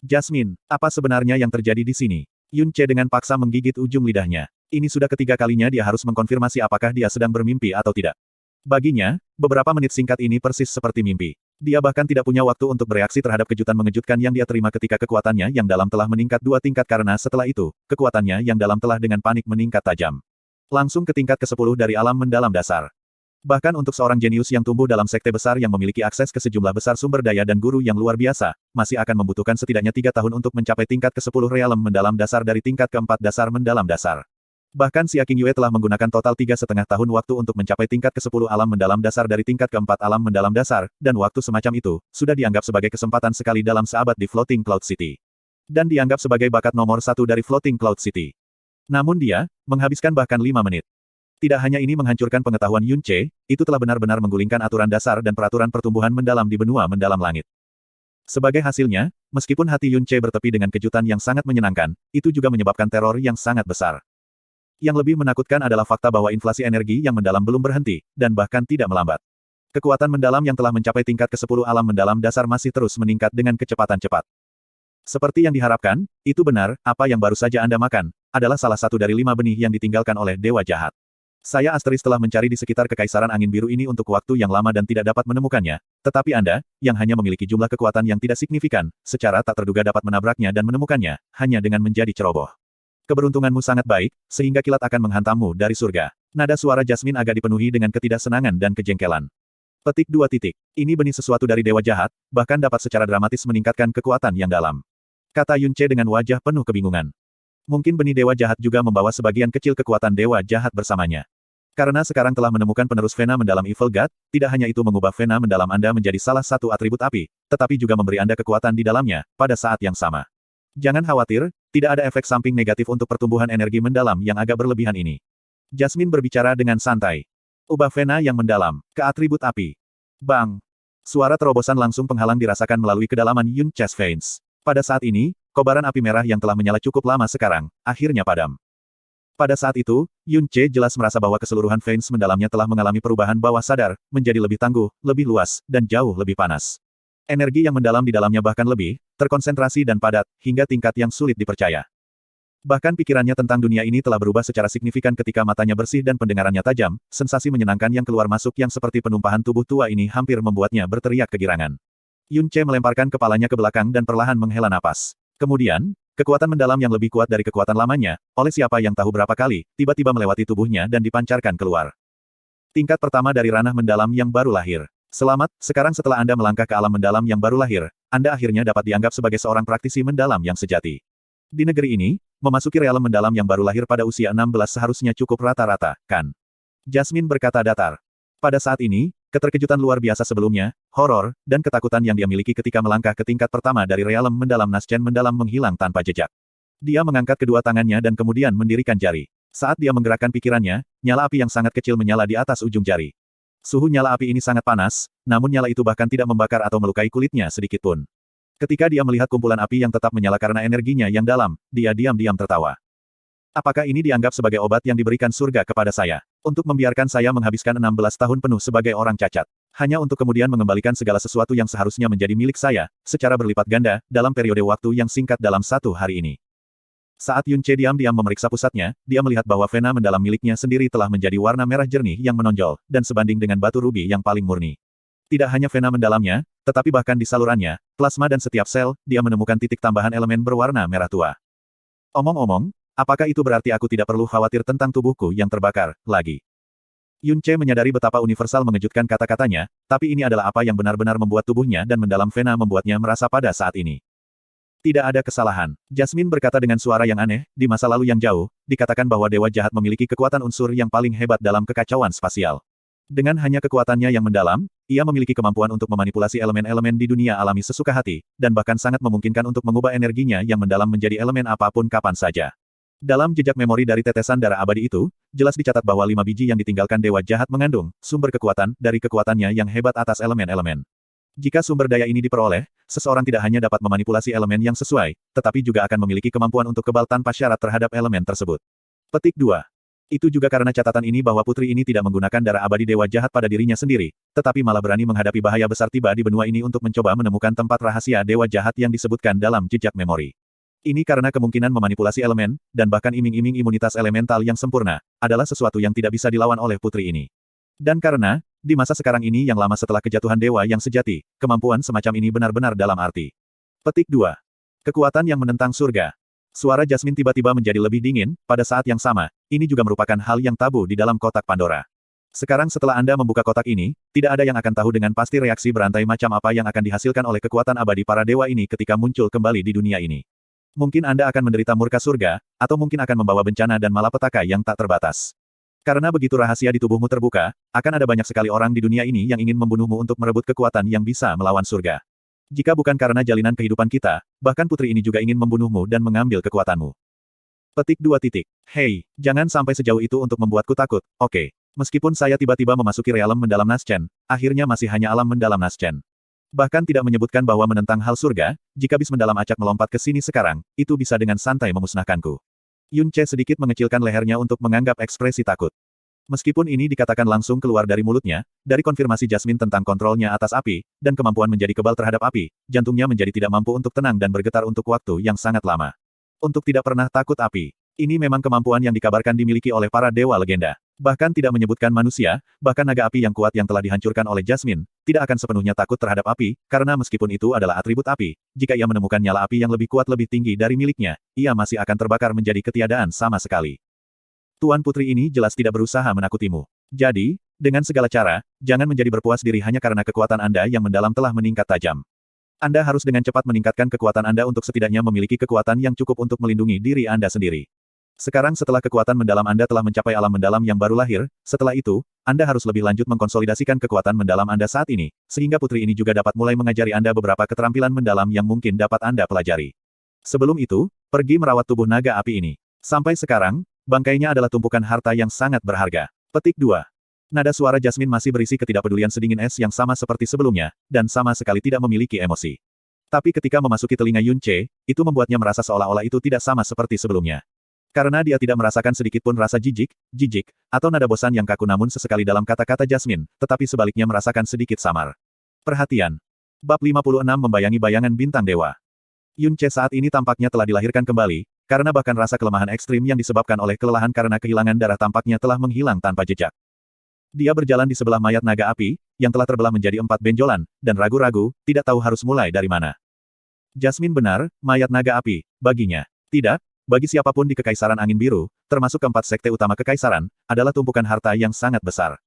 Jasmine, apa sebenarnya yang terjadi di sini? Yun Ce dengan paksa menggigit ujung lidahnya. Ini sudah ketiga kalinya dia harus mengkonfirmasi apakah dia sedang bermimpi atau tidak. Baginya, beberapa menit singkat ini persis seperti mimpi. Dia bahkan tidak punya waktu untuk bereaksi terhadap kejutan mengejutkan yang dia terima ketika kekuatannya yang dalam telah meningkat 2 tingkat karena setelah itu, kekuatannya yang dalam telah dengan panik meningkat tajam. Langsung ke tingkat ke-10 dari alam mendalam dasar. Bahkan untuk seorang jenius yang tumbuh dalam sekte besar yang memiliki akses ke sejumlah besar sumber daya dan guru yang luar biasa, masih akan membutuhkan setidaknya 3 tahun untuk mencapai tingkat ke-10 realem mendalam dasar dari tingkat ke-4 dasar mendalam dasar. Bahkan Xia Qingyue telah menggunakan total 3,5 tahun waktu untuk mencapai tingkat ke-10 alam mendalam dasar dari tingkat ke-4 alam mendalam dasar, dan waktu semacam itu, sudah dianggap sebagai kesempatan sekali dalam seabad di Floating Cloud City. Dan dianggap sebagai bakat nomor 1 dari Floating Cloud City. Namun dia, menghabiskan bahkan 5 menit. Tidak hanya ini menghancurkan pengetahuan Yun Ce, itu telah benar-benar menggulingkan aturan dasar dan peraturan pertumbuhan mendalam di benua mendalam langit. Sebagai hasilnya, meskipun hati Yun Ce bertepi dengan kejutan yang sangat menyenangkan, itu juga menyebabkan teror yang sangat besar. Yang lebih menakutkan adalah fakta bahwa inflasi energi yang mendalam belum berhenti, dan bahkan tidak melambat. Kekuatan mendalam yang telah mencapai tingkat ke-10 alam mendalam dasar masih terus meningkat dengan kecepatan cepat. Seperti yang diharapkan, itu benar, apa yang baru saja Anda makan, adalah salah satu dari 5 benih yang ditinggalkan oleh Dewa Jahat. Saya Asteris telah mencari di sekitar Kekaisaran Angin Biru ini untuk waktu yang lama dan tidak dapat menemukannya, tetapi Anda, yang hanya memiliki jumlah kekuatan yang tidak signifikan, secara tak terduga dapat menabraknya dan menemukannya, hanya dengan menjadi ceroboh. Keberuntunganmu sangat baik, sehingga kilat akan menghantammu dari surga. Nada suara Jasmine agak dipenuhi dengan ketidaksenangan dan kejengkelan. Petik 2 titik. Ini benih sesuatu dari Dewa Jahat, bahkan dapat secara dramatis meningkatkan kekuatan yang dalam. Kata Yun Ce dengan wajah penuh kebingungan. Mungkin benih Dewa Jahat juga membawa sebagian kecil kekuatan Dewa Jahat bersamanya. Karena sekarang telah menemukan penerus Vena mendalam Evil God, tidak hanya itu mengubah Vena mendalam Anda menjadi salah satu atribut api, tetapi juga memberi Anda kekuatan di dalamnya, pada saat yang sama. Jangan khawatir, tidak ada efek samping negatif untuk pertumbuhan energi mendalam yang agak berlebihan ini. Jasmine berbicara dengan santai. Ubah Vena yang mendalam, ke atribut api. Bang! Suara terobosan langsung penghalang dirasakan melalui kedalaman Yun Che's veins. Pada saat ini, kobaran api merah yang telah menyala cukup lama sekarang, akhirnya padam. Pada saat itu, Yun Ce jelas merasa bahwa keseluruhan veins mendalamnya telah mengalami perubahan bawah sadar, menjadi lebih tangguh, lebih luas, dan jauh lebih panas. Energi yang mendalam di dalamnya bahkan lebih terkonsentrasi dan padat, hingga tingkat yang sulit dipercaya. Bahkan pikirannya tentang dunia ini telah berubah secara signifikan ketika matanya bersih dan pendengarannya tajam, sensasi menyenangkan yang keluar masuk yang seperti penumpahan tubuh tua ini hampir membuatnya berteriak kegirangan. Yun Ce melemparkan kepalanya ke belakang dan perlahan menghela napas. Kemudian, kekuatan mendalam yang lebih kuat dari kekuatan lamanya, oleh siapa yang tahu berapa kali, tiba-tiba melewati tubuhnya dan dipancarkan keluar. Tingkat pertama dari ranah mendalam yang baru lahir. Selamat, sekarang setelah Anda melangkah ke alam mendalam yang baru lahir, Anda akhirnya dapat dianggap sebagai seorang praktisi mendalam yang sejati. Di negeri ini, memasuki realem mendalam yang baru lahir pada usia 16 seharusnya cukup rata-rata, kan? Jasmine berkata datar. Pada saat ini, keterkejutan luar biasa sebelumnya, horor, dan ketakutan yang dia miliki ketika melangkah ke tingkat pertama dari realem mendalam Naschen mendalam menghilang tanpa jejak. Dia mengangkat kedua tangannya dan kemudian mendirikan jari. Saat dia menggerakkan pikirannya, nyala api yang sangat kecil menyala di atas ujung jari. Suhu nyala api ini sangat panas, namun nyala itu bahkan tidak membakar atau melukai kulitnya sedikitpun. Ketika dia melihat kumpulan api yang tetap menyala karena energinya yang dalam, dia diam-diam tertawa. Apakah ini dianggap sebagai obat yang diberikan surga kepada saya? Untuk membiarkan saya menghabiskan 16 tahun penuh sebagai orang cacat. Hanya untuk kemudian mengembalikan segala sesuatu yang seharusnya menjadi milik saya, secara berlipat ganda, dalam periode waktu yang singkat dalam 1 hari ini. Saat Yun Ce diam-diam memeriksa pusatnya, dia melihat bahwa vena mendalam miliknya sendiri telah menjadi warna merah jernih yang menonjol, dan sebanding dengan batu rubi yang paling murni. Tidak hanya vena mendalamnya, tetapi bahkan di salurannya, plasma dan setiap sel, dia menemukan titik tambahan elemen berwarna merah tua. Omong-omong, apakah itu berarti aku tidak perlu khawatir tentang tubuhku yang terbakar, lagi? Yun Ce menyadari betapa universal mengejutkan kata-katanya, tapi ini adalah apa yang benar-benar membuat tubuhnya dan mendalam vena membuatnya merasa pada saat ini. Tidak ada kesalahan. Jasmine berkata dengan suara yang aneh, di masa lalu yang jauh, dikatakan bahwa Dewa Jahat memiliki kekuatan unsur yang paling hebat dalam kekacauan spasial. Dengan hanya kekuatannya yang mendalam, ia memiliki kemampuan untuk memanipulasi elemen-elemen di dunia alami sesuka hati, dan bahkan sangat memungkinkan untuk mengubah energinya yang mendalam menjadi elemen apapun kapan saja. Dalam jejak memori dari tetesan darah abadi itu, jelas dicatat bahwa 5 biji yang ditinggalkan Dewa Jahat mengandung sumber kekuatan dari kekuatannya yang hebat atas elemen-elemen. Jika sumber daya ini diperoleh, seseorang tidak hanya dapat memanipulasi elemen yang sesuai, tetapi juga akan memiliki kemampuan untuk kebal tanpa syarat terhadap elemen tersebut. Petik 2. Itu juga karena catatan ini bahwa putri ini tidak menggunakan darah abadi Dewa Jahat pada dirinya sendiri, tetapi malah berani menghadapi bahaya besar tiba di benua ini untuk mencoba menemukan tempat rahasia Dewa Jahat yang disebutkan dalam jejak memori. Ini karena kemungkinan memanipulasi elemen, dan bahkan iming-iming imunitas elemental yang sempurna, adalah sesuatu yang tidak bisa dilawan oleh putri ini. Dan karena, di masa sekarang ini yang lama setelah kejatuhan dewa yang sejati, kemampuan semacam ini benar-benar dalam arti. Petik 2. Kekuatan yang menentang surga. Suara Jasmine tiba-tiba menjadi lebih dingin, pada saat yang sama, ini juga merupakan hal yang tabu di dalam kotak Pandora. Sekarang setelah Anda membuka kotak ini, tidak ada yang akan tahu dengan pasti reaksi berantai macam apa yang akan dihasilkan oleh kekuatan abadi para dewa ini ketika muncul kembali di dunia ini. Mungkin Anda akan menderita murka surga, atau mungkin akan membawa bencana dan malapetaka yang tak terbatas. Karena begitu rahasia di tubuhmu terbuka, akan ada banyak sekali orang di dunia ini yang ingin membunuhmu untuk merebut kekuatan yang bisa melawan surga. Jika bukan karena jalinan kehidupan kita, bahkan putri ini juga ingin membunuhmu dan mengambil kekuatanmu. Petik 2 titik. Hei, jangan sampai sejauh itu untuk membuatku takut, oke. Meskipun saya tiba-tiba memasuki realem mendalam Naschen, akhirnya masih hanya alam mendalam Naschen. Bahkan tidak menyebutkan bahwa menentang hal surga, jika bis mendalam acak melompat ke sini sekarang, itu bisa dengan santai memusnahkanku. Yun Ce sedikit mengecilkan lehernya untuk menganggap ekspresi takut. Meskipun ini dikatakan langsung keluar dari mulutnya, dari konfirmasi Jasmine tentang kontrolnya atas api, dan kemampuan menjadi kebal terhadap api, jantungnya menjadi tidak mampu untuk tenang dan bergetar untuk waktu yang sangat lama. Untuk tidak pernah takut api. Ini memang kemampuan yang dikabarkan dimiliki oleh para dewa legenda. Bahkan tidak menyebutkan manusia, bahkan naga api yang kuat yang telah dihancurkan oleh Jasmine, tidak akan sepenuhnya takut terhadap api, karena meskipun itu adalah atribut api, jika ia menemukan nyala api yang lebih kuat lebih tinggi dari miliknya, ia masih akan terbakar menjadi ketiadaan sama sekali. Tuan Putri ini jelas tidak berusaha menakutimu. Jadi, dengan segala cara, jangan menjadi berpuas diri hanya karena kekuatan Anda yang mendalam telah meningkat tajam. Anda harus dengan cepat meningkatkan kekuatan Anda untuk setidaknya memiliki kekuatan yang cukup untuk melindungi diri Anda sendiri. Sekarang setelah kekuatan mendalam Anda telah mencapai alam mendalam yang baru lahir, setelah itu, Anda harus lebih lanjut mengkonsolidasikan kekuatan mendalam Anda saat ini, sehingga putri ini juga dapat mulai mengajari Anda beberapa keterampilan mendalam yang mungkin dapat Anda pelajari. Sebelum itu, pergi merawat tubuh naga api ini. Sampai sekarang, bangkainya adalah tumpukan harta yang sangat berharga. Petik 2. Nada suara Jasmine masih berisi ketidakpedulian sedingin es yang sama seperti sebelumnya, dan sama sekali tidak memiliki emosi. Tapi ketika memasuki telinga Yun Ce, itu membuatnya merasa seolah-olah itu tidak sama seperti sebelumnya. Karena dia tidak merasakan sedikitpun rasa jijik, atau nada bosan yang kaku namun sesekali dalam kata-kata Jasmine, tetapi sebaliknya merasakan sedikit samar. Perhatian. Bab 56 membayangi bayangan bintang dewa. Yun Ce saat ini tampaknya telah dilahirkan kembali, karena bahkan rasa kelemahan ekstrim yang disebabkan oleh kelelahan karena kehilangan darah tampaknya telah menghilang tanpa jejak. Dia berjalan di sebelah mayat naga api, yang telah terbelah menjadi 4 benjolan, dan ragu-ragu, tidak tahu harus mulai dari mana. Jasmine benar, mayat naga api, baginya. Tidak, bagi siapapun di Kekaisaran Angin Biru, termasuk keempat sekte utama Kekaisaran, adalah tumpukan harta yang sangat besar.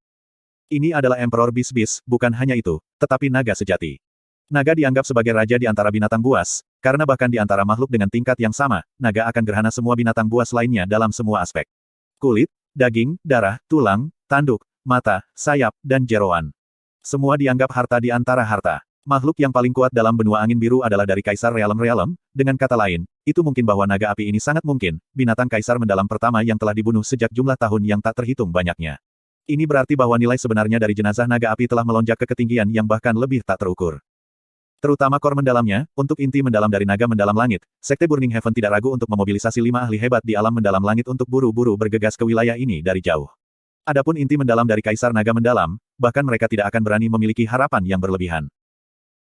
Ini adalah Emperor Bis-Bis, bukan hanya itu, tetapi naga sejati. Naga dianggap sebagai raja di antara binatang buas, karena bahkan di antara makhluk dengan tingkat yang sama, naga akan gerhana semua binatang buas lainnya dalam semua aspek. Kulit, daging, darah, tulang, tanduk, mata, sayap, dan jeroan. Semua dianggap harta di antara harta. Makhluk yang paling kuat dalam benua angin biru adalah dari Kaisar Realem-Realem, dengan kata lain, itu mungkin bahwa naga api ini sangat mungkin, binatang Kaisar mendalam pertama yang telah dibunuh sejak jumlah tahun yang tak terhitung banyaknya. Ini berarti bahwa nilai sebenarnya dari jenazah naga api telah melonjak ke ketinggian yang bahkan lebih tak terukur. Terutama kor mendalamnya, untuk inti mendalam dari naga mendalam langit, Sekte Burning Heaven tidak ragu untuk memobilisasi 5 ahli hebat di alam mendalam langit untuk buru-buru bergegas ke wilayah ini dari jauh. Adapun inti mendalam dari Kaisar Naga Mendalam, bahkan mereka tidak akan berani memiliki harapan yang berlebihan.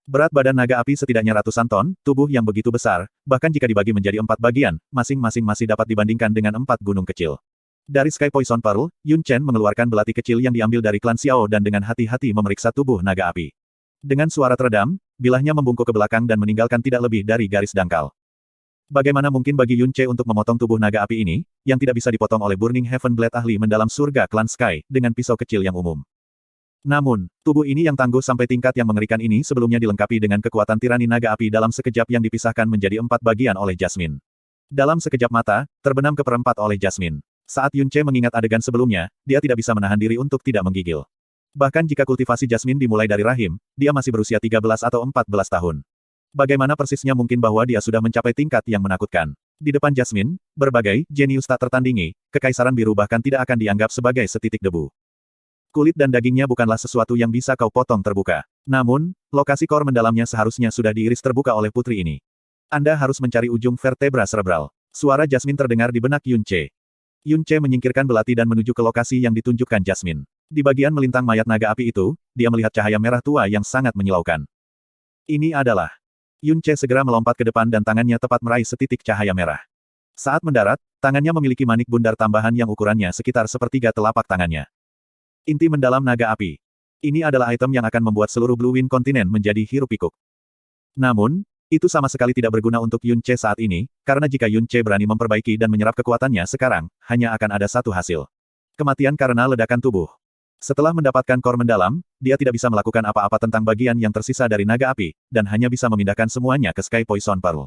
Berat badan naga api setidaknya ratusan ton, tubuh yang begitu besar, bahkan jika dibagi menjadi 4 bagian, masing-masing masih dapat dibandingkan dengan 4 gunung kecil. Dari Sky Poison Pearl, Yun Chen mengeluarkan belati kecil yang diambil dari klan Xiao dan dengan hati-hati memeriksa tubuh naga api. Dengan suara teredam, bilahnya membungkuk ke belakang dan meninggalkan tidak lebih dari garis dangkal. Bagaimana mungkin bagi Yun Ce untuk memotong tubuh naga api ini, yang tidak bisa dipotong oleh Burning Heaven Blade ahli mendalam surga klan Sky, dengan pisau kecil yang umum. Namun, tubuh ini yang tangguh sampai tingkat yang mengerikan ini sebelumnya dilengkapi dengan kekuatan tirani naga api dalam sekejap yang dipisahkan menjadi 4 bagian oleh Jasmine. Dalam sekejap mata, terbenam ke perempat oleh Jasmine. Saat Yun Ce mengingat adegan sebelumnya, dia tidak bisa menahan diri untuk tidak menggigil. Bahkan jika kultivasi Jasmine dimulai dari rahim, dia masih berusia 13 atau 14 tahun. Bagaimana persisnya mungkin bahwa dia sudah mencapai tingkat yang menakutkan? Di depan Jasmine, berbagai jenius tak tertandingi, Kekaisaran Biru bahkan tidak akan dianggap sebagai setitik debu. Kulit dan dagingnya bukanlah sesuatu yang bisa kau potong terbuka. Namun, lokasi kor mendalamnya seharusnya sudah diiris terbuka oleh putri ini. Anda harus mencari ujung vertebra cerebral. Suara Jasmine terdengar di benak Yun Ce. Yun Ce menyingkirkan belati dan menuju ke lokasi yang ditunjukkan Jasmine. Di bagian melintang mayat naga api itu, dia melihat cahaya merah tua yang sangat menyilaukan. Ini adalah... Yun Ce segera melompat ke depan dan tangannya tepat meraih setitik cahaya merah. Saat mendarat, tangannya memiliki manik bundar tambahan yang ukurannya sekitar sepertiga telapak tangannya. Inti mendalam naga api. Ini adalah item yang akan membuat seluruh Blue Wind kontinen menjadi hiruk-pikuk. Namun, itu sama sekali tidak berguna untuk Yun Ce saat ini, karena jika Yun Ce berani memperbaiki dan menyerap kekuatannya sekarang, hanya akan ada satu hasil. Kematian karena ledakan tubuh. Setelah mendapatkan core mendalam, dia tidak bisa melakukan apa-apa tentang bagian yang tersisa dari naga api, dan hanya bisa memindahkan semuanya ke Sky Poison Pearl.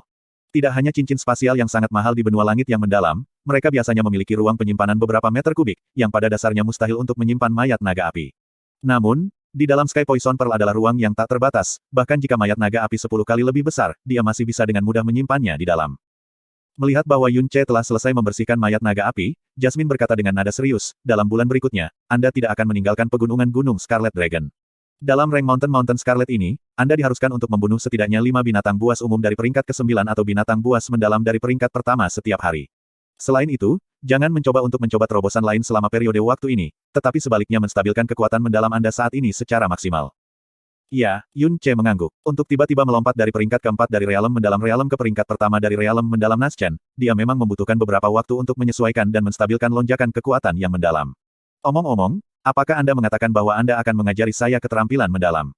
Tidak hanya cincin spasial yang sangat mahal di benua langit yang mendalam, mereka biasanya memiliki ruang penyimpanan beberapa meter kubik, yang pada dasarnya mustahil untuk menyimpan mayat naga api. Namun, di dalam Sky Poison Pearl adalah ruang yang tak terbatas, bahkan jika mayat naga api 10 kali lebih besar, dia masih bisa dengan mudah menyimpannya di dalam. Melihat bahwa Yun Ce telah selesai membersihkan mayat naga api, Jasmine berkata dengan nada serius, dalam bulan berikutnya, Anda tidak akan meninggalkan pegunungan Gunung Scarlet Dragon. Dalam rank Mountain Scarlet ini, Anda diharuskan untuk membunuh setidaknya 5 binatang buas umum dari peringkat ke-9 atau binatang buas mendalam dari peringkat pertama setiap hari. Selain itu, jangan mencoba untuk mencoba terobosan lain selama periode waktu ini, tetapi sebaliknya menstabilkan kekuatan mendalam Anda saat ini secara maksimal. Ya, Yun Ce mengangguk. Untuk tiba-tiba melompat dari peringkat keempat dari realem mendalam realem ke peringkat pertama dari realem mendalam Naschen, dia memang membutuhkan beberapa waktu untuk menyesuaikan dan menstabilkan lonjakan kekuatan yang mendalam. Omong-omong, apakah Anda mengatakan bahwa Anda akan mengajari saya keterampilan mendalam?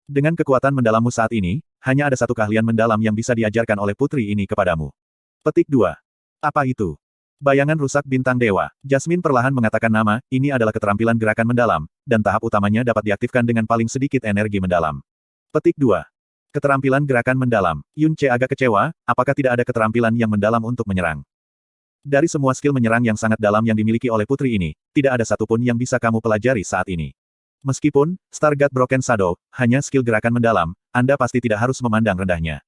Dengan kekuatan mendalammu saat ini, hanya ada satu keahlian mendalam yang bisa diajarkan oleh putri ini kepadamu. Petik 2. Apa itu? Bayangan rusak bintang dewa. Jasmine perlahan mengatakan nama, ini adalah keterampilan gerakan mendalam, dan tahap utamanya dapat diaktifkan dengan paling sedikit energi mendalam. Petik 2. Keterampilan gerakan mendalam. Yun Ce agak kecewa, apakah tidak ada keterampilan yang mendalam untuk menyerang? Dari semua skill menyerang yang sangat dalam yang dimiliki oleh putri ini, tidak ada satupun yang bisa kamu pelajari saat ini. Meskipun, Stargate Broken Shadow, hanya skill gerakan mendalam, Anda pasti tidak harus memandang rendahnya.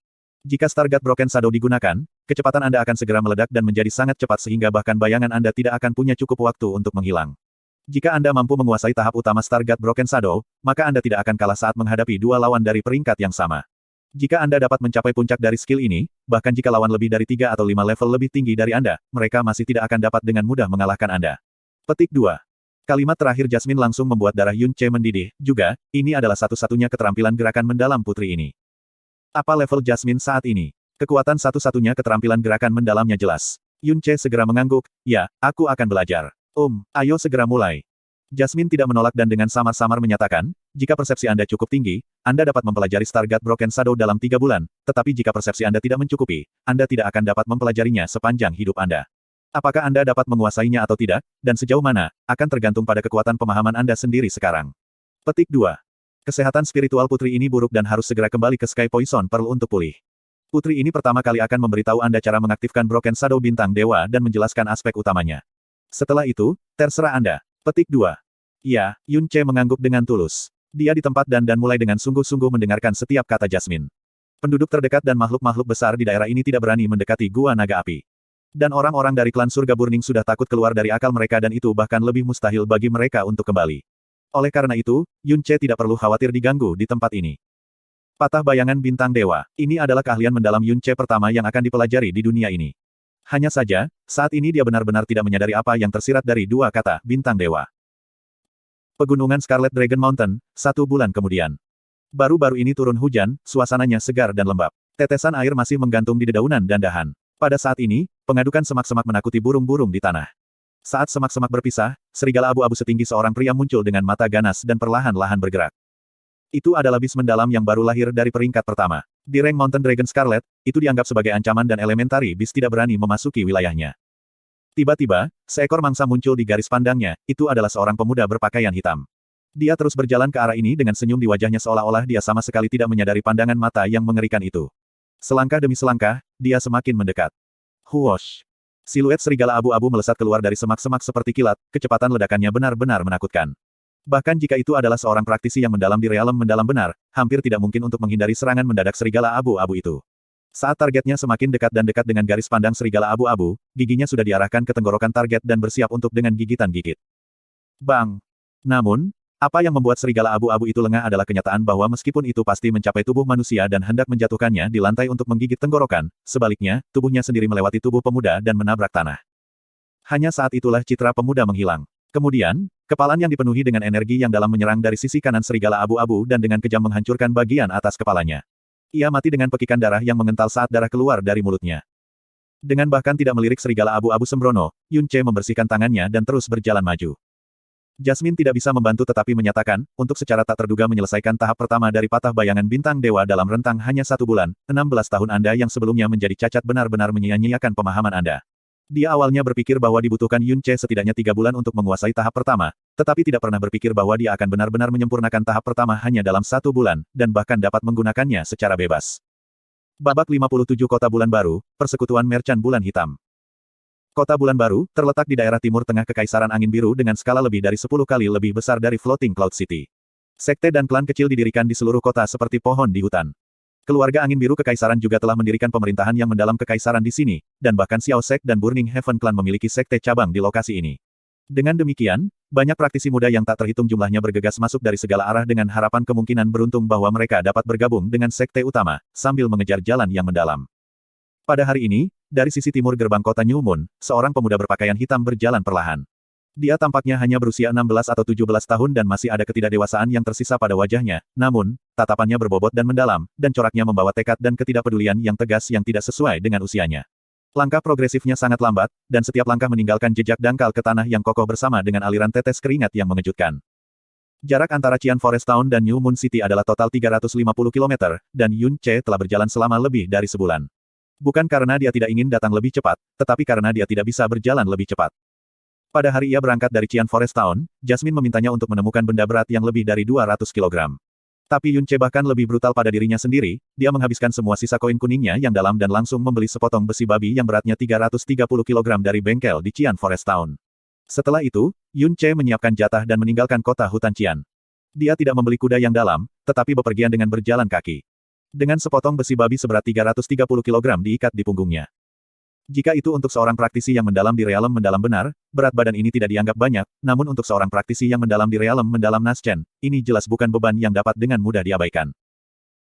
Jika Stargate Broken Shadow digunakan, kecepatan Anda akan segera meledak dan menjadi sangat cepat sehingga bahkan bayangan Anda tidak akan punya cukup waktu untuk menghilang. Jika Anda mampu menguasai tahap utama Stargate Broken Shadow, maka Anda tidak akan kalah saat menghadapi dua lawan dari peringkat yang sama. Jika Anda dapat mencapai puncak dari skill ini, bahkan jika lawan lebih dari 3 atau 5 level lebih tinggi dari Anda, mereka masih tidak akan dapat dengan mudah mengalahkan Anda. Petik 2. Kalimat terakhir Jasmine langsung membuat darah Yun Ce mendidih, juga, ini adalah satu-satunya keterampilan gerakan mendalam putri ini. Apa level Jasmine saat ini? Kekuatan satu-satunya keterampilan gerakan mendalamnya jelas. Yun Ce segera mengangguk, ya, aku akan belajar. Ayo segera mulai. Jasmine tidak menolak dan dengan samar-samar menyatakan, jika persepsi Anda cukup tinggi, Anda dapat mempelajari Stargate Broken Shadow dalam 3 bulan, tetapi jika persepsi Anda tidak mencukupi, Anda tidak akan dapat mempelajarinya sepanjang hidup Anda. Apakah Anda dapat menguasainya atau tidak, dan sejauh mana, akan tergantung pada kekuatan pemahaman Anda sendiri sekarang. Petik 2. Kesehatan spiritual putri ini buruk dan harus segera kembali ke Sky Poison Pearl untuk pulih. Putri ini pertama kali akan memberitahu Anda cara mengaktifkan Broken Shadow bintang dewa dan menjelaskan aspek utamanya. Setelah itu, terserah Anda. Petik 2. Ya, Yun Ce mengangguk dengan tulus. Dia di tempat dan mulai dengan sungguh-sungguh mendengarkan setiap kata Jasmine. Penduduk terdekat dan makhluk-makhluk besar di daerah ini tidak berani mendekati Gua Naga Api. Dan orang-orang dari klan Surga Burning sudah takut keluar dari akal mereka dan itu bahkan lebih mustahil bagi mereka untuk kembali. Oleh karena itu, Yun Ce tidak perlu khawatir diganggu di tempat ini. Patah bayangan bintang dewa. Ini adalah keahlian mendalam Yun Ce pertama yang akan dipelajari di dunia ini. Hanya saja, saat ini dia benar-benar tidak menyadari apa yang tersirat dari dua kata, bintang dewa. Pegunungan Scarlet Dragon Mountain, 1 bulan kemudian. Baru-baru ini turun hujan, suasananya segar dan lembab. Tetesan air masih menggantung di dedaunan dan dahan. Pada saat ini, pengadukan semak-semak menakuti burung-burung di tanah. Saat semak-semak berpisah, serigala abu-abu setinggi seorang pria muncul dengan mata ganas dan perlahan-lahan bergerak. Itu adalah bis mendalam yang baru lahir dari peringkat pertama. Di rank Mountain Dragon Scarlet, itu dianggap sebagai ancaman dan elementari bis tidak berani memasuki wilayahnya. Tiba-tiba, seekor mangsa muncul di garis pandangnya, itu adalah seorang pemuda berpakaian hitam. Dia terus berjalan ke arah ini dengan senyum di wajahnya seolah-olah dia sama sekali tidak menyadari pandangan mata yang mengerikan itu. Selangkah demi selangkah, dia semakin mendekat. Huosh! Siluet serigala abu-abu melesat keluar dari semak-semak seperti kilat, kecepatan ledakannya benar-benar menakutkan. Bahkan jika itu adalah seorang praktisi yang mendalam di realem mendalam benar, hampir tidak mungkin untuk menghindari serangan mendadak serigala abu-abu itu. Saat targetnya semakin dekat dan dekat dengan garis pandang serigala abu-abu, giginya sudah diarahkan ke tenggorokan target dan bersiap untuk dengan gigitan gigit. Bang! Namun, apa yang membuat serigala abu-abu itu lengah adalah kenyataan bahwa meskipun itu pasti mencapai tubuh manusia dan hendak menjatuhkannya di lantai untuk menggigit tenggorokan, sebaliknya, tubuhnya sendiri melewati tubuh pemuda dan menabrak tanah. Hanya saat itulah citra pemuda menghilang. Kemudian, kepalan yang dipenuhi dengan energi yang dalam menyerang dari sisi kanan serigala abu-abu dan dengan kejam menghancurkan bagian atas kepalanya. Ia mati dengan pekikan darah yang mengental saat darah keluar dari mulutnya. Dengan bahkan tidak melirik serigala abu-abu sembrono, Yun Ce membersihkan tangannya dan terus berjalan maju. Jasmine tidak bisa membantu tetapi menyatakan, untuk secara tak terduga menyelesaikan tahap pertama dari patah bayangan bintang dewa dalam rentang hanya 1 bulan, 16 tahun Anda yang sebelumnya menjadi cacat benar-benar menyia-nyiakan pemahaman Anda. Dia awalnya berpikir bahwa dibutuhkan Yun Ce setidaknya 3 bulan untuk menguasai tahap pertama, tetapi tidak pernah berpikir bahwa dia akan benar-benar menyempurnakan tahap pertama hanya dalam 1 bulan, dan bahkan dapat menggunakannya secara bebas. Babak 57 Kota Bulan Baru, Persekutuan Merchant Bulan Hitam. Kota Bulan Baru, terletak di daerah timur tengah Kekaisaran Angin Biru dengan skala lebih dari 10 kali lebih besar dari Floating Cloud City. Sekte dan klan kecil didirikan di seluruh kota seperti pohon di hutan. Keluarga Angin Biru Kekaisaran juga telah mendirikan pemerintahan yang mendalam kekaisaran di sini, dan bahkan Xiao Sek dan Burning Heaven Clan memiliki sekte cabang di lokasi ini. Dengan demikian, banyak praktisi muda yang tak terhitung jumlahnya bergegas masuk dari segala arah dengan harapan kemungkinan beruntung bahwa mereka dapat bergabung dengan sekte utama, sambil mengejar jalan yang mendalam. Pada hari ini, dari sisi timur gerbang kota New Moon, seorang pemuda berpakaian hitam berjalan perlahan. Dia tampaknya hanya berusia 16 atau 17 tahun dan masih ada ketidakdewasaan yang tersisa pada wajahnya, namun, tatapannya berbobot dan mendalam, dan coraknya membawa tekad dan ketidakpedulian yang tegas yang tidak sesuai dengan usianya. Langkah progresifnya sangat lambat, dan setiap langkah meninggalkan jejak dangkal ke tanah yang kokoh bersama dengan aliran tetes keringat yang mengejutkan. Jarak antara Qian Forest Town dan New Moon City adalah total 350 km, dan Yun Ce telah berjalan selama lebih dari sebulan. Bukan karena dia tidak ingin datang lebih cepat, tetapi karena dia tidak bisa berjalan lebih cepat. Pada hari ia berangkat dari Qian Forest Town, Jasmine memintanya untuk menemukan benda berat yang lebih dari 200 kg. Tapi Yun Ce bahkan lebih brutal pada dirinya sendiri, dia menghabiskan semua sisa koin kuningnya yang dalam dan langsung membeli sepotong besi babi yang beratnya 330 kg dari bengkel di Qian Forest Town. Setelah itu, Yun Ce menyiapkan jatah dan meninggalkan kota hutan Qian. Dia tidak membeli kuda yang dalam, tetapi bepergian dengan berjalan kaki. Dengan sepotong besi babi seberat 330 kg diikat di punggungnya. Jika itu untuk seorang praktisi yang mendalam di realem mendalam benar, berat badan ini tidak dianggap banyak, namun untuk seorang praktisi yang mendalam di realem mendalam Naschen, ini jelas bukan beban yang dapat dengan mudah diabaikan.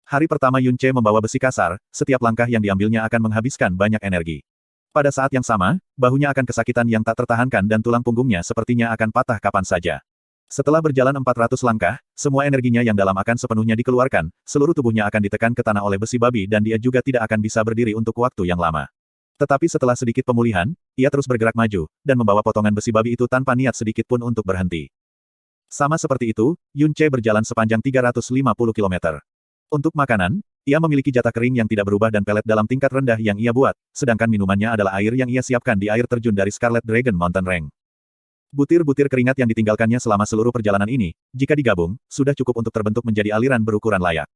Hari pertama Yun Ce membawa besi kasar, setiap langkah yang diambilnya akan menghabiskan banyak energi. Pada saat yang sama, bahunya akan kesakitan yang tak tertahankan dan tulang punggungnya sepertinya akan patah kapan saja. Setelah berjalan 400 langkah, semua energinya yang dalam akan sepenuhnya dikeluarkan, seluruh tubuhnya akan ditekan ke tanah oleh besi babi dan dia juga tidak akan bisa berdiri untuk waktu yang lama. Tetapi setelah sedikit pemulihan, ia terus bergerak maju, dan membawa potongan besi babi itu tanpa niat sedikit pun untuk berhenti. Sama seperti itu, Yun Ce berjalan sepanjang 350 km. Untuk makanan, ia memiliki jatah kering yang tidak berubah dan pelet dalam tingkat rendah yang ia buat, sedangkan minumannya adalah air yang ia siapkan di air terjun dari Scarlet Dragon Mountain Range. Butir-butir keringat yang ditinggalkannya selama seluruh perjalanan ini, jika digabung, sudah cukup untuk terbentuk menjadi aliran berukuran layak.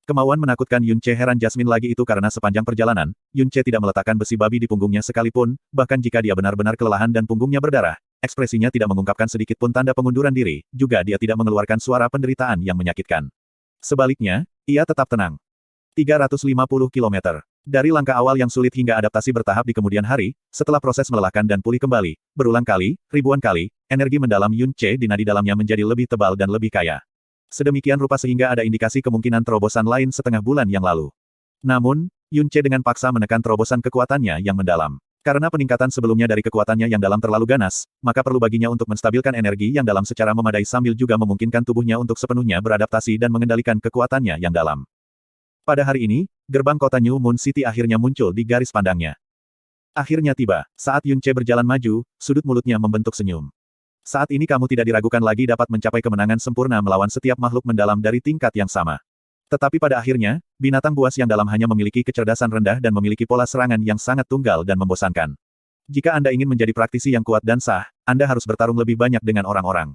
Kemauan menakutkan Yun Ce heran Jasmine lagi itu karena sepanjang perjalanan, Yun Ce tidak meletakkan besi babi di punggungnya sekalipun, bahkan jika dia benar-benar kelelahan dan punggungnya berdarah, ekspresinya tidak mengungkapkan sedikit pun tanda pengunduran diri, juga dia tidak mengeluarkan suara penderitaan yang menyakitkan. Sebaliknya, ia tetap tenang. 350 km. Dari langkah awal yang sulit hingga adaptasi bertahap di kemudian hari, setelah proses melelahkan dan pulih kembali, berulang kali, ribuan kali, energi mendalam Yun Ce di nadi dalamnya menjadi lebih tebal dan lebih kaya. Sedemikian rupa sehingga ada indikasi kemungkinan terobosan lain setengah bulan yang lalu. Namun, Yun Ce dengan paksa menekan terobosan kekuatannya yang mendalam. Karena peningkatan sebelumnya dari kekuatannya yang dalam terlalu ganas, maka perlu baginya untuk menstabilkan energi yang dalam secara memadai sambil juga memungkinkan tubuhnya untuk sepenuhnya beradaptasi dan mengendalikan kekuatannya yang dalam. Pada hari ini, gerbang kota New Moon City akhirnya muncul di garis pandangnya. Akhirnya tiba, saat Yun Ce berjalan maju, sudut mulutnya membentuk senyum. Saat ini kamu tidak diragukan lagi dapat mencapai kemenangan sempurna melawan setiap makhluk mendalam dari tingkat yang sama. Tetapi pada akhirnya, binatang buas yang dalam hanya memiliki kecerdasan rendah dan memiliki pola serangan yang sangat tunggal dan membosankan. Jika Anda ingin menjadi praktisi yang kuat dan sah, Anda harus bertarung lebih banyak dengan orang-orang.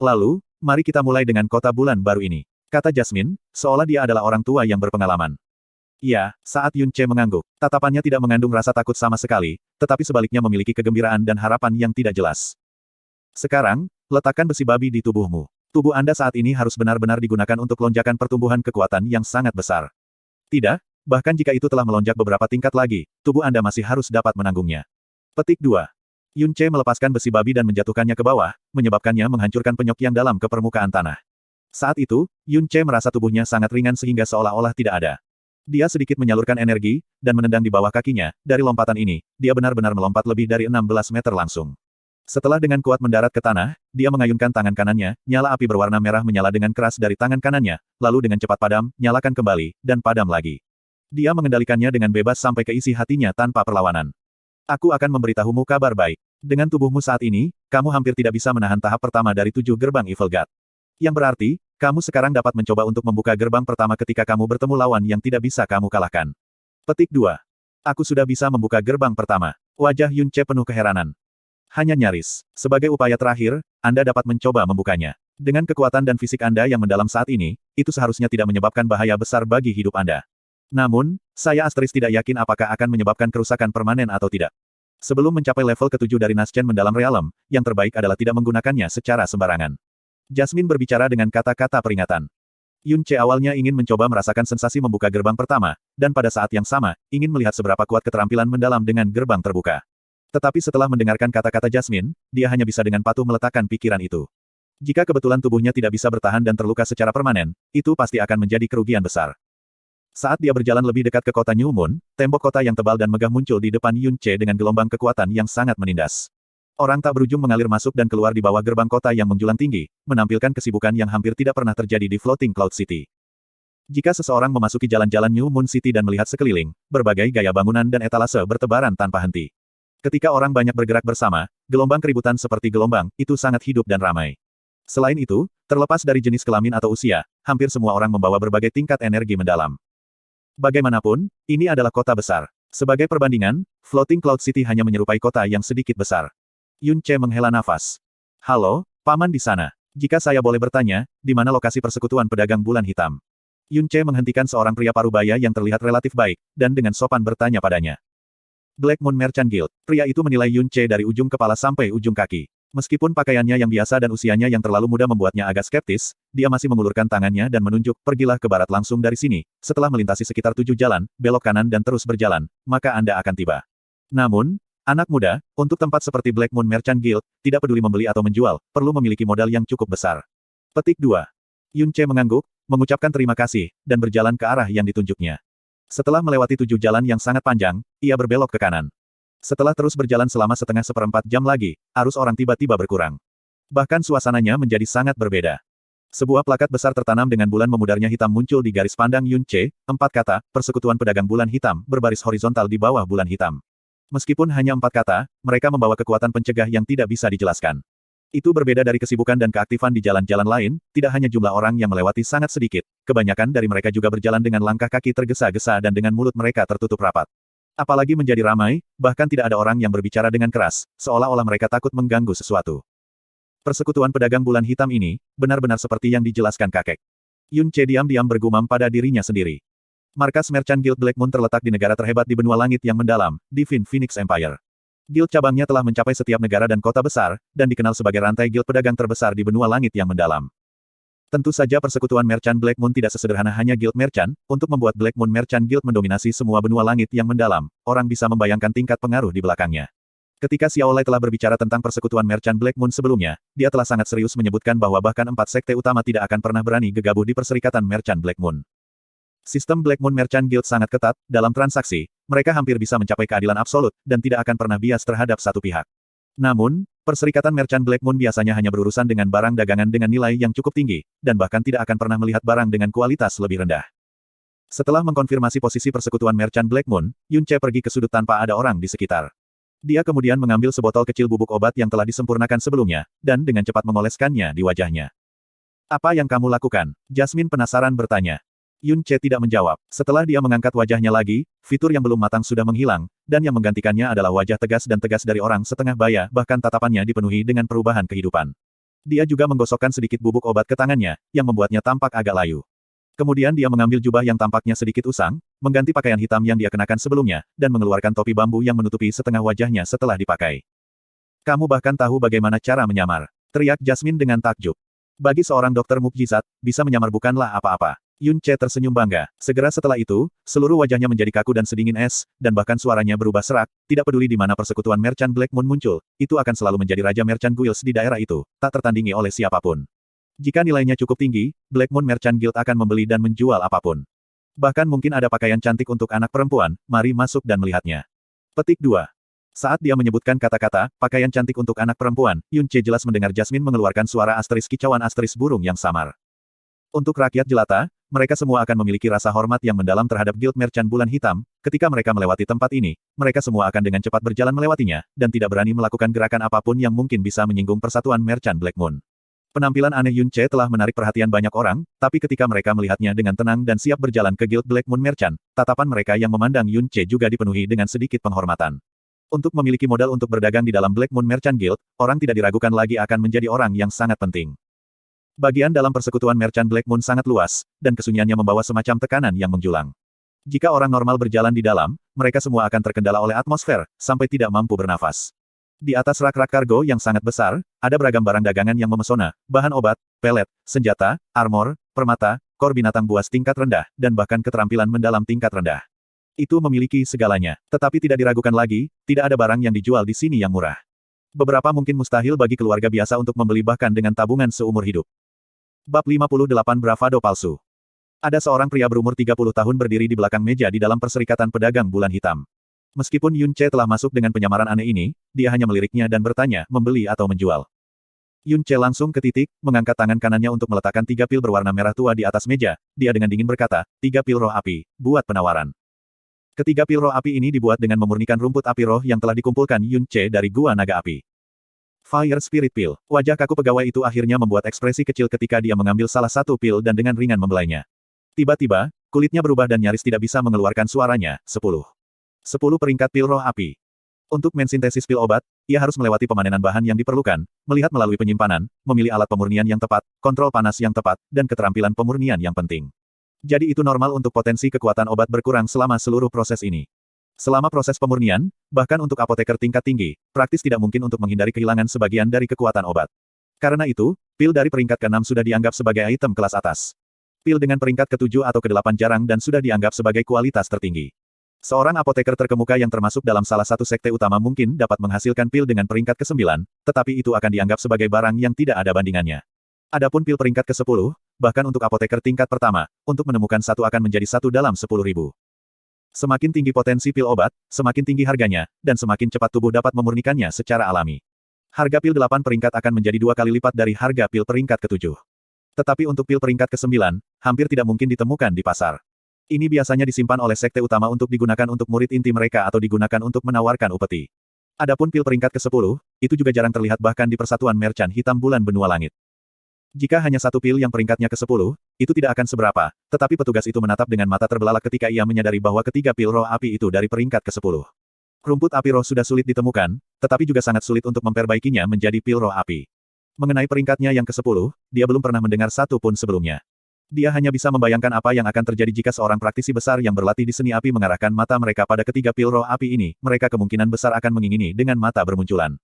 Lalu, mari kita mulai dengan kota bulan baru ini, kata Jasmine, seolah dia adalah orang tua yang berpengalaman. Ya, saat Yun Ce mengangguk, tatapannya tidak mengandung rasa takut sama sekali, tetapi sebaliknya memiliki kegembiraan dan harapan yang tidak jelas. Sekarang, letakkan besi babi di tubuhmu. Tubuh Anda saat ini harus benar-benar digunakan untuk lonjakan pertumbuhan kekuatan yang sangat besar. Tidak, bahkan jika itu telah melonjak beberapa tingkat lagi, tubuh Anda masih harus dapat menanggungnya. Petik 2. Yun Ce melepaskan besi babi dan menjatuhkannya ke bawah, menyebabkannya menghancurkan penyok yang dalam ke permukaan tanah. Saat itu, Yun Ce merasa tubuhnya sangat ringan sehingga seolah-olah tidak ada. Dia sedikit menyalurkan energi, dan menendang di bawah kakinya. Dari lompatan ini, dia benar-benar melompat lebih dari 16 meter langsung. Setelah dengan kuat mendarat ke tanah, dia mengayunkan tangan kanannya, nyala api berwarna merah menyala dengan keras dari tangan kanannya, lalu dengan cepat padam, nyalakan kembali, dan padam lagi. Dia mengendalikannya dengan bebas sampai ke isi hatinya tanpa perlawanan. Aku akan memberitahumu kabar baik. Dengan tubuhmu saat ini, kamu hampir tidak bisa menahan tahap pertama dari 7 gerbang Evil God. Yang berarti, kamu sekarang dapat mencoba untuk membuka gerbang pertama ketika kamu bertemu lawan yang tidak bisa kamu kalahkan. Petik 2. Aku sudah bisa membuka gerbang pertama. Wajah Yun Ce penuh keheranan. Hanya nyaris. Sebagai upaya terakhir, Anda dapat mencoba membukanya. Dengan kekuatan dan fisik Anda yang mendalam saat ini, itu seharusnya tidak menyebabkan bahaya besar bagi hidup Anda. Namun, saya Asteris tidak yakin apakah akan menyebabkan kerusakan permanen atau tidak. Sebelum mencapai level ke-7 dari Naschen mendalam realem, yang terbaik adalah tidak menggunakannya secara sembarangan. Jasmine berbicara dengan kata-kata peringatan. Yun Ce awalnya ingin mencoba merasakan sensasi membuka gerbang pertama, dan pada saat yang sama, ingin melihat seberapa kuat keterampilan mendalam dengan gerbang terbuka. Tetapi setelah mendengarkan kata-kata Jasmine, dia hanya bisa dengan patuh meletakkan pikiran itu. Jika kebetulan tubuhnya tidak bisa bertahan dan terluka secara permanen, itu pasti akan menjadi kerugian besar. Saat dia berjalan lebih dekat ke kota New Moon, tembok kota yang tebal dan megah muncul di depan Yun Ce dengan gelombang kekuatan yang sangat menindas. Orang tak berujung mengalir masuk dan keluar di bawah gerbang kota yang menjulang tinggi, menampilkan kesibukan yang hampir tidak pernah terjadi di Floating Cloud City. Jika seseorang memasuki jalan-jalan New Moon City dan melihat sekeliling, berbagai gaya bangunan dan etalase bertebaran tanpa henti. Ketika orang banyak bergerak bersama, gelombang keributan seperti gelombang, itu sangat hidup dan ramai. Selain itu, terlepas dari jenis kelamin atau usia, hampir semua orang membawa berbagai tingkat energi mendalam. Bagaimanapun, ini adalah kota besar. Sebagai perbandingan, Floating Cloud City hanya menyerupai kota yang sedikit besar. Yun Ce menghela nafas. Halo, paman di sana. Jika saya boleh bertanya, di mana lokasi persekutuan pedagang bulan hitam? Yun Ce menghentikan seorang pria parubaya yang terlihat relatif baik, dan dengan sopan bertanya padanya. Black Moon Merchant Guild. Pria itu menilai Yun Ce dari ujung kepala sampai ujung kaki. Meskipun pakaiannya yang biasa dan usianya yang terlalu muda membuatnya agak skeptis, dia masih mengulurkan tangannya dan menunjuk, pergilah ke barat langsung dari sini, setelah melintasi sekitar 7 jalan, belok kanan dan terus berjalan, maka Anda akan tiba. Namun, anak muda, untuk tempat seperti Black Moon Merchant Guild, tidak peduli membeli atau menjual, perlu memiliki modal yang cukup besar. Petik 2. Yun Ce mengangguk, mengucapkan terima kasih, dan berjalan ke arah yang ditunjuknya. Setelah melewati 7 jalan yang sangat panjang, ia berbelok ke kanan. Setelah terus berjalan selama setengah seperempat jam lagi, arus orang tiba-tiba berkurang. Bahkan suasananya menjadi sangat berbeda. Sebuah plakat besar tertanam dengan bulan memudarnya hitam muncul di garis pandang Yun Ce, 4 kata, Persekutuan Pedagang Bulan Hitam, berbaris horizontal di bawah bulan hitam. Meskipun hanya 4 kata, mereka membawa kekuatan pencegah yang tidak bisa dijelaskan. Itu berbeda dari kesibukan dan keaktifan di jalan-jalan lain, tidak hanya jumlah orang yang melewati sangat sedikit, kebanyakan dari mereka juga berjalan dengan langkah kaki tergesa-gesa dan dengan mulut mereka tertutup rapat. Apalagi menjadi ramai, bahkan tidak ada orang yang berbicara dengan keras, seolah-olah mereka takut mengganggu sesuatu. Persekutuan pedagang bulan hitam ini, benar-benar seperti yang dijelaskan kakek. Yun Ce diam-diam bergumam pada dirinya sendiri. Markas Merchant Guild Black Moon terletak di negara terhebat di benua langit yang mendalam, Divine Phoenix Empire. Guild cabangnya telah mencapai setiap negara dan kota besar, dan dikenal sebagai rantai guild pedagang terbesar di benua langit yang mendalam. Tentu saja persekutuan Merchant Black Moon tidak sesederhana hanya Guild Merchant, untuk membuat Black Moon Merchant Guild mendominasi semua benua langit yang mendalam, orang bisa membayangkan tingkat pengaruh di belakangnya. Ketika Xiao Lei telah berbicara tentang persekutuan Merchant Black Moon sebelumnya, dia telah sangat serius menyebutkan bahwa bahkan 4 sekte utama tidak akan pernah berani gegabah di perserikatan Merchant Black Moon. Sistem Black Moon Merchant Guild sangat ketat, dalam transaksi, mereka hampir bisa mencapai keadilan absolut, dan tidak akan pernah bias terhadap satu pihak. Namun, perserikatan Merchant Black Moon biasanya hanya berurusan dengan barang dagangan dengan nilai yang cukup tinggi, dan bahkan tidak akan pernah melihat barang dengan kualitas lebih rendah. Setelah mengkonfirmasi posisi persekutuan Merchant Black Moon, Yun Ce pergi ke sudut tanpa ada orang di sekitar. Dia kemudian mengambil sebotol kecil bubuk obat yang telah disempurnakan sebelumnya, dan dengan cepat mengoleskannya di wajahnya. Apa yang kamu lakukan? Jasmine penasaran bertanya. Yun Ce tidak menjawab. Setelah dia mengangkat wajahnya lagi, fitur yang belum matang sudah menghilang, dan yang menggantikannya adalah wajah tegas dan tegas dari orang setengah baya, bahkan tatapannya dipenuhi dengan perubahan kehidupan. Dia juga menggosokkan sedikit bubuk obat ke tangannya, yang membuatnya tampak agak layu. Kemudian dia mengambil jubah yang tampaknya sedikit usang, mengganti pakaian hitam yang dia kenakan sebelumnya, dan mengeluarkan topi bambu yang menutupi setengah wajahnya setelah dipakai. Kamu bahkan tahu bagaimana cara menyamar. Teriak Jasmine dengan takjub. Bagi seorang dokter mukjizat, bisa menyamar bukanlah apa-apa. Yun Ce tersenyum bangga. Segera setelah itu, seluruh wajahnya menjadi kaku dan sedingin es, dan bahkan suaranya berubah serak, tidak peduli di mana persekutuan Merchant Black Moon muncul, itu akan selalu menjadi Raja Merchant Guilds di daerah itu, tak tertandingi oleh siapapun. Jika nilainya cukup tinggi, Black Moon Merchant Guild akan membeli dan menjual apapun. Bahkan mungkin ada pakaian cantik untuk anak perempuan, mari masuk dan melihatnya. Petik 2. Saat dia menyebutkan kata-kata, pakaian cantik untuk anak perempuan, Yun Ce jelas mendengar Jasmine mengeluarkan suara asteris kicauan asteris burung yang samar. Untuk rakyat jelata, mereka semua akan memiliki rasa hormat yang mendalam terhadap Guild Merchant Bulan Hitam, ketika mereka melewati tempat ini, mereka semua akan dengan cepat berjalan melewatinya, dan tidak berani melakukan gerakan apapun yang mungkin bisa menyinggung persatuan Merchant Black Moon. Penampilan aneh Yun Ce telah menarik perhatian banyak orang, tapi ketika mereka melihatnya dengan tenang dan siap berjalan ke Guild Black Moon Merchant, tatapan mereka yang memandang Yun Ce juga dipenuhi dengan sedikit penghormatan. Untuk memiliki modal untuk berdagang di dalam Black Moon Merchant Guild, orang tidak diragukan lagi akan menjadi orang yang sangat penting. Bagian dalam persekutuan Merchant Black Moon sangat luas, dan kesunyiannya membawa semacam tekanan yang menjulang. Jika orang normal berjalan di dalam, mereka semua akan terkendala oleh atmosfer, sampai tidak mampu bernafas. Di atas rak-rak kargo yang sangat besar, ada beragam barang dagangan yang memesona, bahan obat, pelet, senjata, armor, permata, kor binatang buas tingkat rendah, dan bahkan keterampilan mendalam tingkat rendah. Itu memiliki segalanya. Tetapi tidak diragukan lagi, tidak ada barang yang dijual di sini yang murah. Beberapa mungkin mustahil bagi keluarga biasa untuk membeli bahkan dengan tabungan seumur hidup. Bab 58 Bravado Palsu. Ada seorang pria berumur 30 tahun berdiri di belakang meja di dalam Perserikatan Pedagang Bulan Hitam. Meskipun Yun Che telah masuk dengan penyamaran aneh ini, dia hanya meliriknya dan bertanya, membeli atau menjual. Yun Che langsung ke titik, mengangkat tangan kanannya untuk meletakkan 3 pil berwarna merah tua di atas meja. Dia dengan dingin berkata, 3 pil roh api, buat penawaran. Ketiga pil roh api ini dibuat dengan memurnikan rumput api roh yang telah dikumpulkan Yun Che dari Gua Naga Api. Fire Spirit Pill. Wajah kaku pegawai itu akhirnya membuat ekspresi kecil ketika dia mengambil salah satu pil dan dengan ringan membelainya. Tiba-tiba, kulitnya berubah dan nyaris tidak bisa mengeluarkan suaranya. 10 peringkat pil roh api. Untuk mensintesis pil obat, ia harus melewati pemanenan bahan yang diperlukan, melihat melalui penyimpanan, memilih alat pemurnian yang tepat, kontrol panas yang tepat, dan keterampilan pemurnian yang penting. Jadi itu normal untuk potensi kekuatan obat berkurang selama seluruh proses ini. Selama proses pemurnian, bahkan untuk apoteker tingkat tinggi, praktis tidak mungkin untuk menghindari kehilangan sebagian dari kekuatan obat. Karena itu, pil dari peringkat ke-6 sudah dianggap sebagai item kelas atas. Pil dengan peringkat ke-7 atau ke-8 jarang dan sudah dianggap sebagai kualitas tertinggi. Seorang apoteker terkemuka yang termasuk dalam salah satu sekte utama mungkin dapat menghasilkan pil dengan peringkat ke-9, tetapi itu akan dianggap sebagai barang yang tidak ada bandingannya. Adapun pil peringkat ke-10, bahkan untuk apoteker tingkat pertama, untuk menemukan satu akan menjadi 1 dalam 10.000. Semakin tinggi potensi pil obat, semakin tinggi harganya, dan semakin cepat tubuh dapat memurnikannya secara alami. Harga pil 8 peringkat akan menjadi 2 kali lipat dari harga pil peringkat ke-7. Tetapi untuk pil peringkat ke-9, hampir tidak mungkin ditemukan di pasar. Ini biasanya disimpan oleh sekte utama untuk digunakan untuk murid inti mereka atau digunakan untuk menawarkan upeti. Adapun pil peringkat ke-10, itu juga jarang terlihat bahkan di Persatuan Merchant Hitam Bulan Benua Langit. Jika hanya satu pil yang peringkatnya ke-10, itu tidak akan seberapa, tetapi petugas itu menatap dengan mata terbelalak ketika ia menyadari bahwa ketiga pil roh api itu dari peringkat ke-10. Rumput api roh sudah sulit ditemukan, tetapi juga sangat sulit untuk memperbaikinya menjadi pil roh api. Mengenai peringkatnya yang ke-10, dia belum pernah mendengar satu pun sebelumnya. Dia hanya bisa membayangkan apa yang akan terjadi jika seorang praktisi besar yang berlatih di seni api mengarahkan mata mereka pada ketiga pil roh api ini, mereka kemungkinan besar akan mengingini dengan mata bermunculan.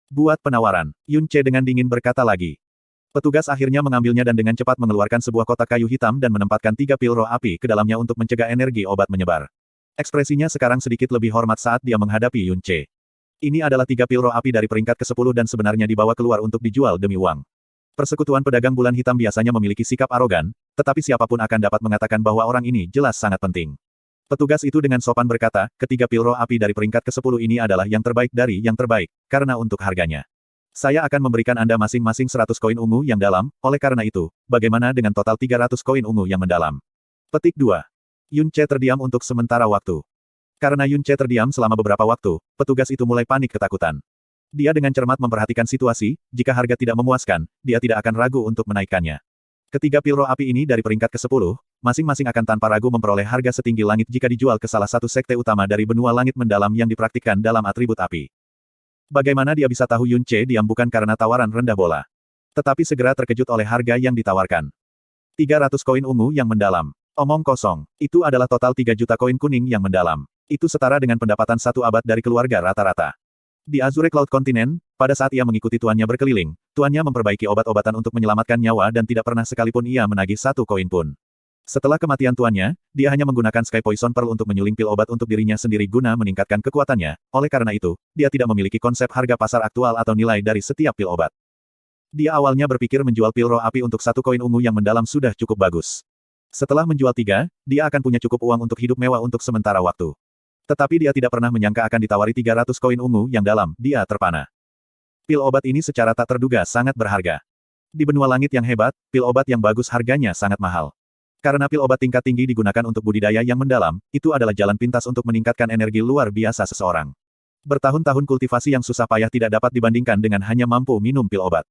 Buat penawaran, Yun Che dengan dingin berkata lagi. Petugas akhirnya mengambilnya dan dengan cepat mengeluarkan sebuah kotak kayu hitam dan menempatkan 3 pil roh api ke dalamnya untuk mencegah energi obat menyebar. Ekspresinya sekarang sedikit lebih hormat saat dia menghadapi Yun Che. Ini adalah 3 pil roh api dari peringkat ke-10 dan sebenarnya dibawa keluar untuk dijual demi uang. Persekutuan pedagang bulan hitam biasanya memiliki sikap arogan, tetapi siapapun akan dapat mengatakan bahwa orang ini jelas sangat penting. Petugas itu dengan sopan berkata, ketiga pil roh api dari peringkat ke-10 ini adalah yang terbaik dari yang terbaik, karena untuk harganya. Saya akan memberikan Anda masing-masing 100 koin ungu yang dalam, oleh karena itu, bagaimana dengan total 300 koin ungu yang mendalam? Petik 2. Yun Che terdiam untuk sementara waktu. Karena Yun Che terdiam selama beberapa waktu, petugas itu mulai panik ketakutan. Dia dengan cermat memperhatikan situasi, jika harga tidak memuaskan, dia tidak akan ragu untuk menaikkannya. Ketiga pil roh api ini dari peringkat ke-10, masing-masing akan tanpa ragu memperoleh harga setinggi langit jika dijual ke salah satu sekte utama dari benua langit mendalam yang dipraktikkan dalam atribut api. Bagaimana dia bisa tahu Yun Che diam bukan karena tawaran rendah bola. Tetapi segera terkejut oleh harga yang ditawarkan. 300 koin ungu yang mendalam. Omong kosong. Itu adalah total 3 juta koin kuning yang mendalam. Itu setara dengan pendapatan 1 abad dari keluarga rata-rata. Di Azure Cloud Continent, pada saat ia mengikuti tuannya berkeliling, tuannya memperbaiki obat-obatan untuk menyelamatkan nyawa dan tidak pernah sekalipun ia menagih 1 koin pun. Setelah kematian tuannya, dia hanya menggunakan Sky Poison Pearl untuk menyuling pil obat untuk dirinya sendiri guna meningkatkan kekuatannya, oleh karena itu, dia tidak memiliki konsep harga pasar aktual atau nilai dari setiap pil obat. Dia awalnya berpikir menjual pil roh api untuk 1 koin ungu yang mendalam sudah cukup bagus. Setelah menjual 3, dia akan punya cukup uang untuk hidup mewah untuk sementara waktu. Tetapi dia tidak pernah menyangka akan ditawari 300 koin ungu yang dalam, dia terpana. Pil obat ini secara tak terduga sangat berharga. Di benua langit yang hebat, pil obat yang bagus harganya sangat mahal. Karena pil obat tingkat tinggi digunakan untuk budidaya yang mendalam, itu adalah jalan pintas untuk meningkatkan energi luar biasa seseorang. Bertahun-tahun kultivasi yang susah payah tidak dapat dibandingkan dengan hanya mampu minum pil obat.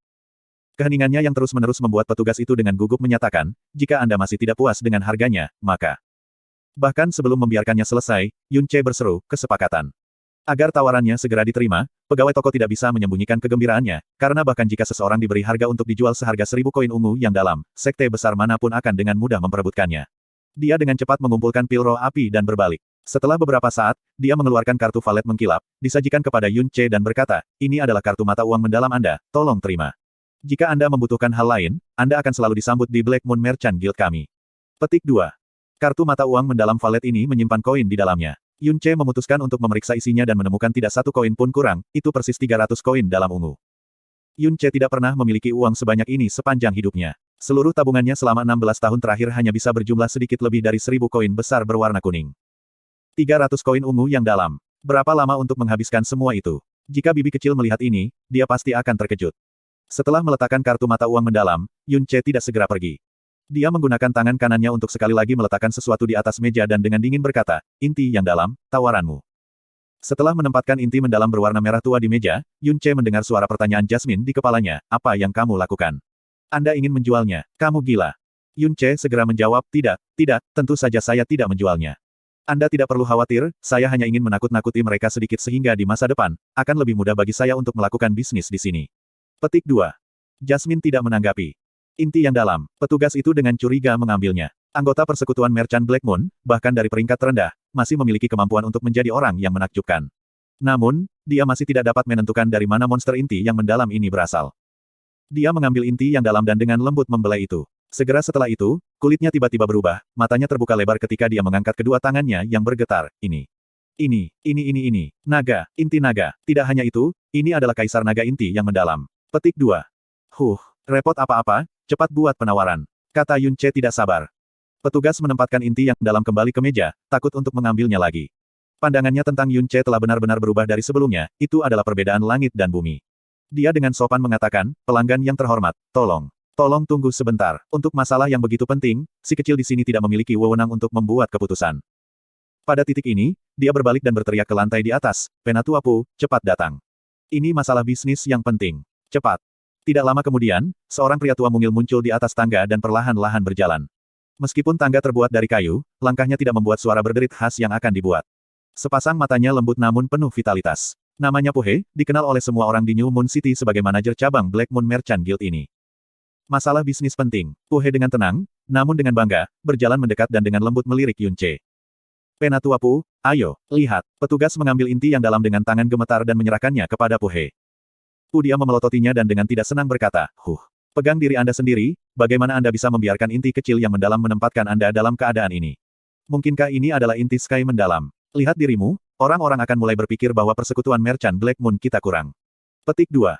Keheningannya yang terus-menerus membuat petugas itu dengan gugup menyatakan, jika Anda masih tidak puas dengan harganya, maka... Bahkan sebelum membiarkannya selesai, Yun Che berseru, kesepakatan. Agar tawarannya segera diterima, pegawai toko tidak bisa menyembunyikan kegembiraannya, karena bahkan jika seseorang diberi harga untuk dijual seharga 1.000 koin ungu yang dalam, sekte besar manapun akan dengan mudah memperebutkannya. Dia dengan cepat mengumpulkan pil roh api dan berbalik. Setelah beberapa saat, dia mengeluarkan kartu valet mengkilap, disajikan kepada Yun Ce dan berkata, ini adalah kartu mata uang mendalam Anda, tolong terima. Jika Anda membutuhkan hal lain, Anda akan selalu disambut di Black Moon Merchant Guild kami. Petik 2. Kartu mata uang mendalam valet ini menyimpan koin di dalamnya. Yun Ce memutuskan untuk memeriksa isinya dan menemukan tidak satu koin pun kurang, itu persis 300 koin dalam ungu. Yun Ce tidak pernah memiliki uang sebanyak ini sepanjang hidupnya. Seluruh tabungannya selama 16 tahun terakhir hanya bisa berjumlah sedikit lebih dari 1.000 koin besar berwarna kuning. 300 koin ungu yang dalam. Berapa lama untuk menghabiskan semua itu? Jika bibi kecil melihat ini, dia pasti akan terkejut. Setelah meletakkan kartu mata uang mendalam, Yun Ce tidak segera pergi. Dia menggunakan tangan kanannya untuk sekali lagi meletakkan sesuatu di atas meja dan dengan dingin berkata, inti yang dalam, tawaranmu. Setelah menempatkan inti mendalam berwarna merah tua di meja, Yun Ce mendengar suara pertanyaan Jasmine di kepalanya, apa yang kamu lakukan? Anda ingin menjualnya? Kamu gila. Yun Ce segera menjawab, tidak, tentu saja saya tidak menjualnya. Anda tidak perlu khawatir, saya hanya ingin menakut-nakuti mereka sedikit sehingga di masa depan, akan lebih mudah bagi saya untuk melakukan bisnis di sini. Petik 2. Jasmine tidak menanggapi. Inti yang dalam, petugas itu dengan curiga mengambilnya. Anggota persekutuan Merchant Black Moon, bahkan dari peringkat terendah, masih memiliki kemampuan untuk menjadi orang yang menakjubkan. Namun, dia masih tidak dapat menentukan dari mana monster inti yang mendalam ini berasal. Dia mengambil inti yang dalam dan dengan lembut membelai itu. Segera setelah itu, kulitnya tiba-tiba berubah, matanya terbuka lebar ketika dia mengangkat kedua tangannya yang bergetar. Ini. Naga, inti naga. Tidak hanya itu, ini adalah kaisar naga inti yang mendalam. Petik 2. Repot apa-apa, cepat buat penawaran. Kata Yun Ce tidak sabar. Petugas menempatkan inti yang dalam kembali ke meja, takut untuk mengambilnya lagi. Pandangannya tentang Yun Ce telah benar-benar berubah dari sebelumnya, itu adalah perbedaan langit dan bumi. Dia dengan sopan mengatakan, pelanggan yang terhormat, tolong tunggu sebentar. Untuk masalah yang begitu penting, si kecil di sini tidak memiliki wewenang untuk membuat keputusan. Pada titik ini, dia berbalik dan berteriak ke lantai di atas, Penatuapu, cepat datang. Ini masalah bisnis yang penting. Cepat. Tidak lama kemudian, seorang pria tua mungil muncul di atas tangga dan perlahan-lahan berjalan. Meskipun tangga terbuat dari kayu, langkahnya tidak membuat suara berderit khas yang akan dibuat. Sepasang matanya lembut namun penuh vitalitas. Namanya Puhe, dikenal oleh semua orang di New Moon City sebagai manajer cabang Black Moon Merchant Guild ini. Masalah bisnis penting. Puhe dengan tenang, namun dengan bangga, berjalan mendekat dan dengan lembut melirik Yun Ce. Penatuapu, ayo, lihat. Petugas mengambil inti yang dalam dengan tangan gemetar dan menyerahkannya kepada Puhe. Dia memelototinya dan dengan tidak senang berkata, pegang diri Anda sendiri, bagaimana Anda bisa membiarkan inti kecil yang mendalam menempatkan Anda dalam keadaan ini? Mungkinkah ini adalah inti Sky mendalam? Lihat dirimu, orang-orang akan mulai berpikir bahwa persekutuan Merchant Black Moon kita kurang. Petik 2.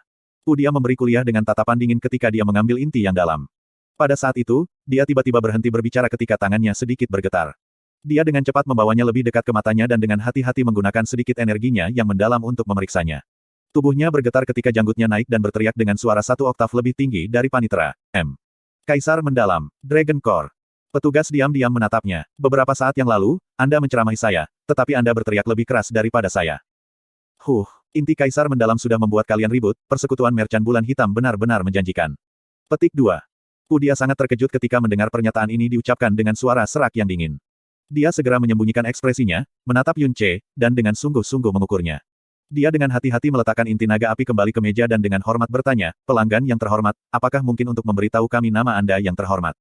Dia memberi kuliah dengan tatapan dingin ketika dia mengambil inti yang dalam. Pada saat itu, dia tiba-tiba berhenti berbicara ketika tangannya sedikit bergetar. Dia dengan cepat membawanya lebih dekat ke matanya dan dengan hati-hati menggunakan sedikit energinya yang mendalam untuk memeriksanya. Tubuhnya bergetar ketika janggutnya naik dan berteriak dengan suara 1 oktav lebih tinggi dari panitera. Kaisar mendalam, Dragon Core. Petugas diam-diam menatapnya. Beberapa saat yang lalu, Anda menceramahi saya, tetapi Anda berteriak lebih keras daripada saya. Inti kaisar mendalam sudah membuat kalian ribut, persekutuan Merchant Bulan Hitam benar-benar menjanjikan. Petik 2. Dia sangat terkejut ketika mendengar pernyataan ini diucapkan dengan suara serak yang dingin. Dia segera menyembunyikan ekspresinya, menatap Yun Ce, dan dengan sungguh-sungguh mengukurnya. Dia dengan hati-hati meletakkan inti naga api kembali ke meja dan dengan hormat bertanya, pelanggan yang terhormat, apakah mungkin untuk memberitahu kami nama Anda yang terhormat?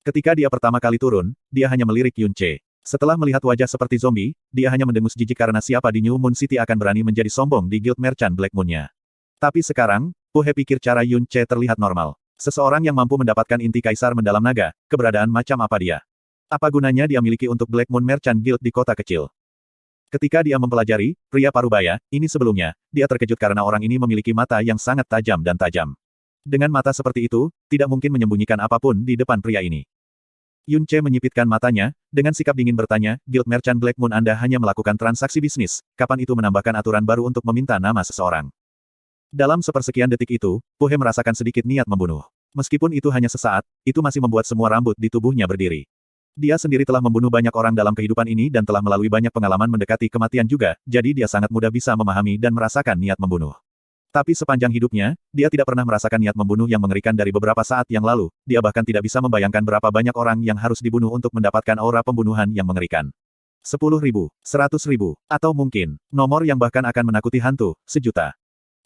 Ketika dia pertama kali turun, dia hanya melirik Yun Ce. Setelah melihat wajah seperti zombie, dia hanya mendengus jijik karena siapa di New Moon City akan berani menjadi sombong di Guild Merchant Black Moon-nya. Tapi sekarang, Puhe pikir cara Yun Ce terlihat normal. Seseorang yang mampu mendapatkan inti kaisar mendalam naga, keberadaan macam apa dia? Apa gunanya dia miliki untuk Black Moon Merchant Guild di kota kecil? Ketika dia mempelajari, pria parubaya, ini sebelumnya, dia terkejut karena orang ini memiliki mata yang sangat tajam dan tajam. Dengan mata seperti itu, tidak mungkin menyembunyikan apapun di depan pria ini. Yun Ce menyipitkan matanya, dengan sikap dingin bertanya, Guild Merchant Black Moon Anda hanya melakukan transaksi bisnis, kapan itu menambahkan aturan baru untuk meminta nama seseorang? Dalam sepersekian detik itu, Puhe merasakan sedikit niat membunuh. Meskipun itu hanya sesaat, itu masih membuat semua rambut di tubuhnya berdiri. Dia sendiri telah membunuh banyak orang dalam kehidupan ini dan telah melalui banyak pengalaman mendekati kematian juga, jadi dia sangat mudah bisa memahami dan merasakan niat membunuh. Tapi sepanjang hidupnya, dia tidak pernah merasakan niat membunuh yang mengerikan dari beberapa saat yang lalu, dia bahkan tidak bisa membayangkan berapa banyak orang yang harus dibunuh untuk mendapatkan aura pembunuhan yang mengerikan. 10.000, 100.000, atau mungkin, nomor yang bahkan akan menakuti hantu, 1.000.000.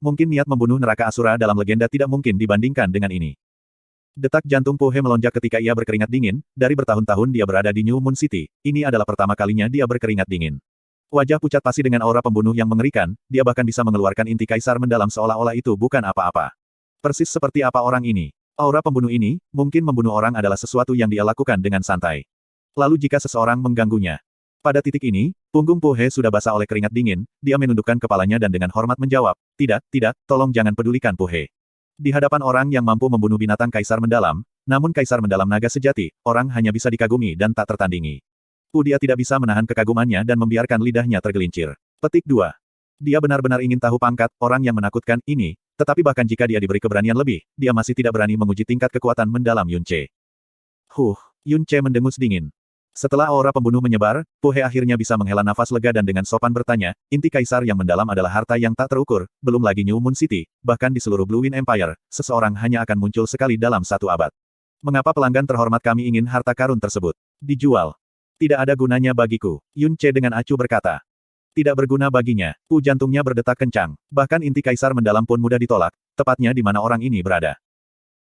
Mungkin niat membunuh neraka Asura dalam legenda tidak mungkin dibandingkan dengan ini. Detak jantung Po He melonjak ketika ia berkeringat dingin, dari bertahun-tahun dia berada di New Moon City, ini adalah pertama kalinya dia berkeringat dingin. Wajah pucat pasi dengan aura pembunuh yang mengerikan, dia bahkan bisa mengeluarkan inti kaisar mendalam seolah-olah itu bukan apa-apa. Persis seperti apa orang ini. Aura pembunuh ini, mungkin membunuh orang adalah sesuatu yang dia lakukan dengan santai. Lalu jika seseorang mengganggunya. Pada titik ini, punggung Po He sudah basah oleh keringat dingin, dia menundukkan kepalanya dan dengan hormat menjawab, tidak, tolong jangan pedulikan Po He. Di hadapan orang yang mampu membunuh binatang kaisar mendalam, namun kaisar mendalam naga sejati, orang hanya bisa dikagumi dan tak tertandingi. Dia tidak bisa menahan kekagumannya dan membiarkan lidahnya tergelincir. Petik 2. Dia benar-benar ingin tahu pangkat orang yang menakutkan ini, tetapi bahkan jika dia diberi keberanian lebih, dia masih tidak berani menguji tingkat kekuatan mendalam Yun Ce. Yun Ce mendengus dingin. Setelah aura pembunuh menyebar, Po He akhirnya bisa menghela nafas lega dan dengan sopan bertanya, inti kaisar yang mendalam adalah harta yang tak terukur, belum lagi New Moon City, bahkan di seluruh Blue Wind Empire, seseorang hanya akan muncul sekali dalam 1 abad. Mengapa pelanggan terhormat kami ingin harta karun tersebut? Dijual. Tidak ada gunanya bagiku, Yun Ce dengan acuh berkata. Tidak berguna baginya, jantungnya berdetak kencang, bahkan inti kaisar mendalam pun mudah ditolak, tepatnya di mana orang ini berada.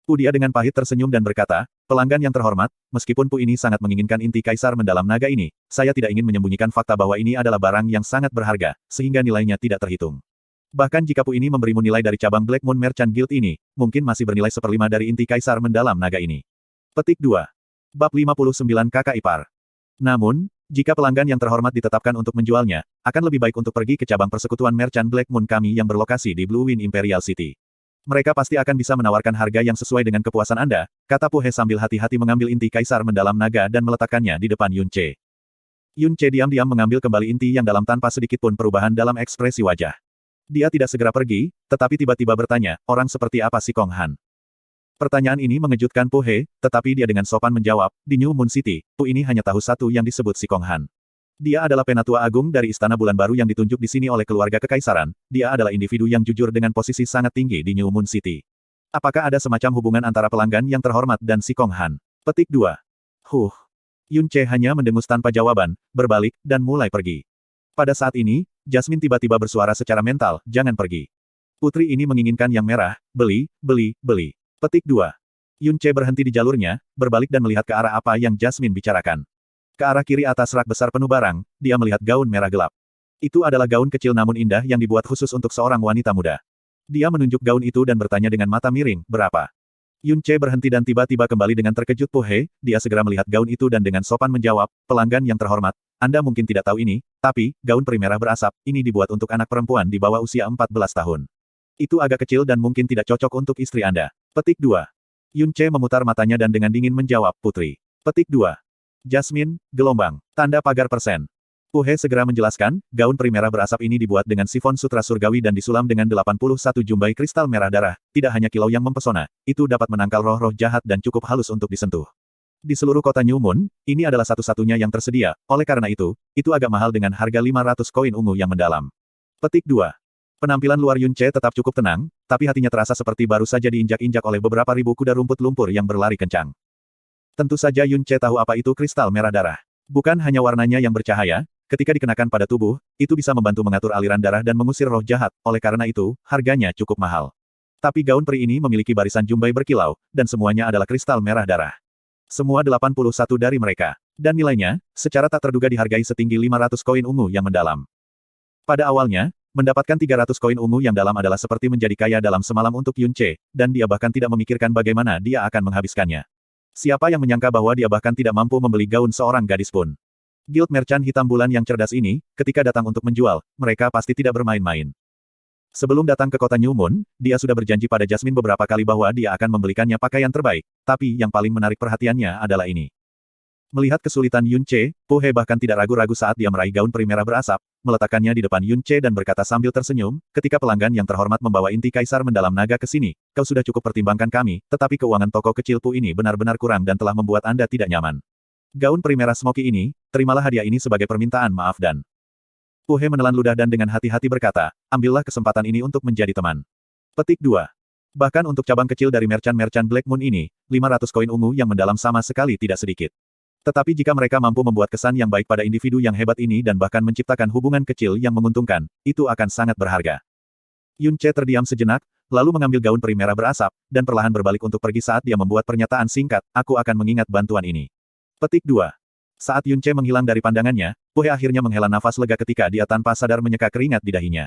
Dia dengan pahit tersenyum dan berkata, pelanggan yang terhormat, meskipun ini sangat menginginkan inti kaisar mendalam naga ini, saya tidak ingin menyembunyikan fakta bahwa ini adalah barang yang sangat berharga, sehingga nilainya tidak terhitung. Bahkan jika ini memberimu nilai dari cabang Black Moon Merchant Guild ini, mungkin masih bernilai 1/5 dari inti kaisar mendalam naga ini. Petik 2. Bab 59 Kakak Ipar. Namun, jika pelanggan yang terhormat ditetapkan untuk menjualnya, akan lebih baik untuk pergi ke cabang persekutuan Merchant Black Moon kami yang berlokasi di Blue Wind Imperial City. Mereka pasti akan bisa menawarkan harga yang sesuai dengan kepuasan Anda, kata Po He sambil hati-hati mengambil inti kaisar mendalam naga dan meletakkannya di depan Yun Ce. Yun Ce diam-diam mengambil kembali inti yang dalam tanpa sedikit pun perubahan dalam ekspresi wajah. Dia tidak segera pergi, tetapi tiba-tiba bertanya, orang seperti apa si Kong Han? Pertanyaan ini mengejutkan Po He, tetapi dia dengan sopan menjawab, di New Moon City, ini hanya tahu satu yang disebut si Kong Han. Dia adalah penatua agung dari Istana Bulan Baru yang ditunjuk di sini oleh keluarga kekaisaran, dia adalah individu yang jujur dengan posisi sangat tinggi di New Moon City. Apakah ada semacam hubungan antara pelanggan yang terhormat dan si Kong Han? Petik 2. Yun Ce hanya mendengus tanpa jawaban, berbalik, dan mulai pergi. Pada saat ini, Jasmine tiba-tiba bersuara secara mental, jangan pergi. Putri ini menginginkan yang merah, beli. Petik 2. Yun Ce berhenti di jalurnya, berbalik dan melihat ke arah apa yang Jasmine bicarakan. Ke arah kiri atas rak besar penuh barang, dia melihat gaun merah gelap. Itu adalah gaun kecil namun indah yang dibuat khusus untuk seorang wanita muda. Dia menunjuk gaun itu dan bertanya dengan mata miring, berapa? Yun Ce berhenti dan tiba-tiba kembali dengan terkejut Po He, dia segera melihat gaun itu dan dengan sopan menjawab, pelanggan yang terhormat, Anda mungkin tidak tahu ini, tapi, gaun peri merah berasap, ini dibuat untuk anak perempuan di bawah usia 14 tahun. Itu agak kecil dan mungkin tidak cocok untuk istri Anda. Petik 2. Yun Ce memutar matanya dan dengan dingin menjawab, putri. Petik 2. Jasmine, gelombang, tanda pagar persen. Po He segera menjelaskan, gaun peri merah berasap ini dibuat dengan sifon sutra surgawi dan disulam dengan 81 jumbai kristal merah darah, tidak hanya kilau yang mempesona, itu dapat menangkal roh-roh jahat dan cukup halus untuk disentuh. Di seluruh kota New Moon, ini adalah satu-satunya yang tersedia, oleh karena itu agak mahal dengan harga 500 koin ungu yang mendalam. Petik 2. Penampilan luar Yun Ce tetap cukup tenang, tapi hatinya terasa seperti baru saja diinjak-injak oleh beberapa ribu kuda rumput lumpur yang berlari kencang. Tentu saja Yun Ce tahu apa itu kristal merah darah. Bukan hanya warnanya yang bercahaya, ketika dikenakan pada tubuh, itu bisa membantu mengatur aliran darah dan mengusir roh jahat, oleh karena itu, harganya cukup mahal. Tapi gaun peri ini memiliki barisan jumbai berkilau, dan semuanya adalah kristal merah darah. Semua 81 dari mereka. Dan nilainya, secara tak terduga dihargai setinggi 500 koin ungu yang mendalam. Pada awalnya, mendapatkan 300 koin ungu yang dalam adalah seperti menjadi kaya dalam semalam untuk Yun Ce, dan dia bahkan tidak memikirkan bagaimana dia akan menghabiskannya. Siapa yang menyangka bahwa dia bahkan tidak mampu membeli gaun seorang gadis pun. Guild Merchant Hitam Bulan yang cerdas ini, ketika datang untuk menjual, mereka pasti tidak bermain-main. Sebelum datang ke kota New Moon, dia sudah berjanji pada Jasmine beberapa kali bahwa dia akan membelikannya pakaian terbaik, tapi yang paling menarik perhatiannya adalah ini. Melihat kesulitan Yun Ce, Po He bahkan tidak ragu-ragu saat dia meraih gaun peri merah berasap, meletakkannya di depan Yun Ce dan berkata sambil tersenyum, ketika pelanggan yang terhormat membawa inti kaisar mendalam naga ke sini, kau sudah cukup pertimbangkan kami, tetapi keuangan toko kecil Po ini benar-benar kurang dan telah membuat Anda tidak nyaman. Gaun peri merah smoky ini, terimalah hadiah ini sebagai permintaan maaf dan... Po He menelan ludah dan dengan hati-hati berkata, ambillah kesempatan ini untuk menjadi teman. Petik 2. Bahkan untuk cabang kecil dari merchant-merchant Black Moon ini, 500 koin ungu yang mendalam sama sekali tidak sedikit. Tetapi jika mereka mampu membuat kesan yang baik pada individu yang hebat ini dan bahkan menciptakan hubungan kecil yang menguntungkan, itu akan sangat berharga. Yun Ce terdiam sejenak, lalu mengambil gaun peri merah berasap, dan perlahan berbalik untuk pergi saat dia membuat pernyataan singkat, aku akan mengingat bantuan ini. Petik 2. Saat Yun Ce menghilang dari pandangannya, Pu He akhirnya menghela nafas lega ketika dia tanpa sadar menyeka keringat di dahinya.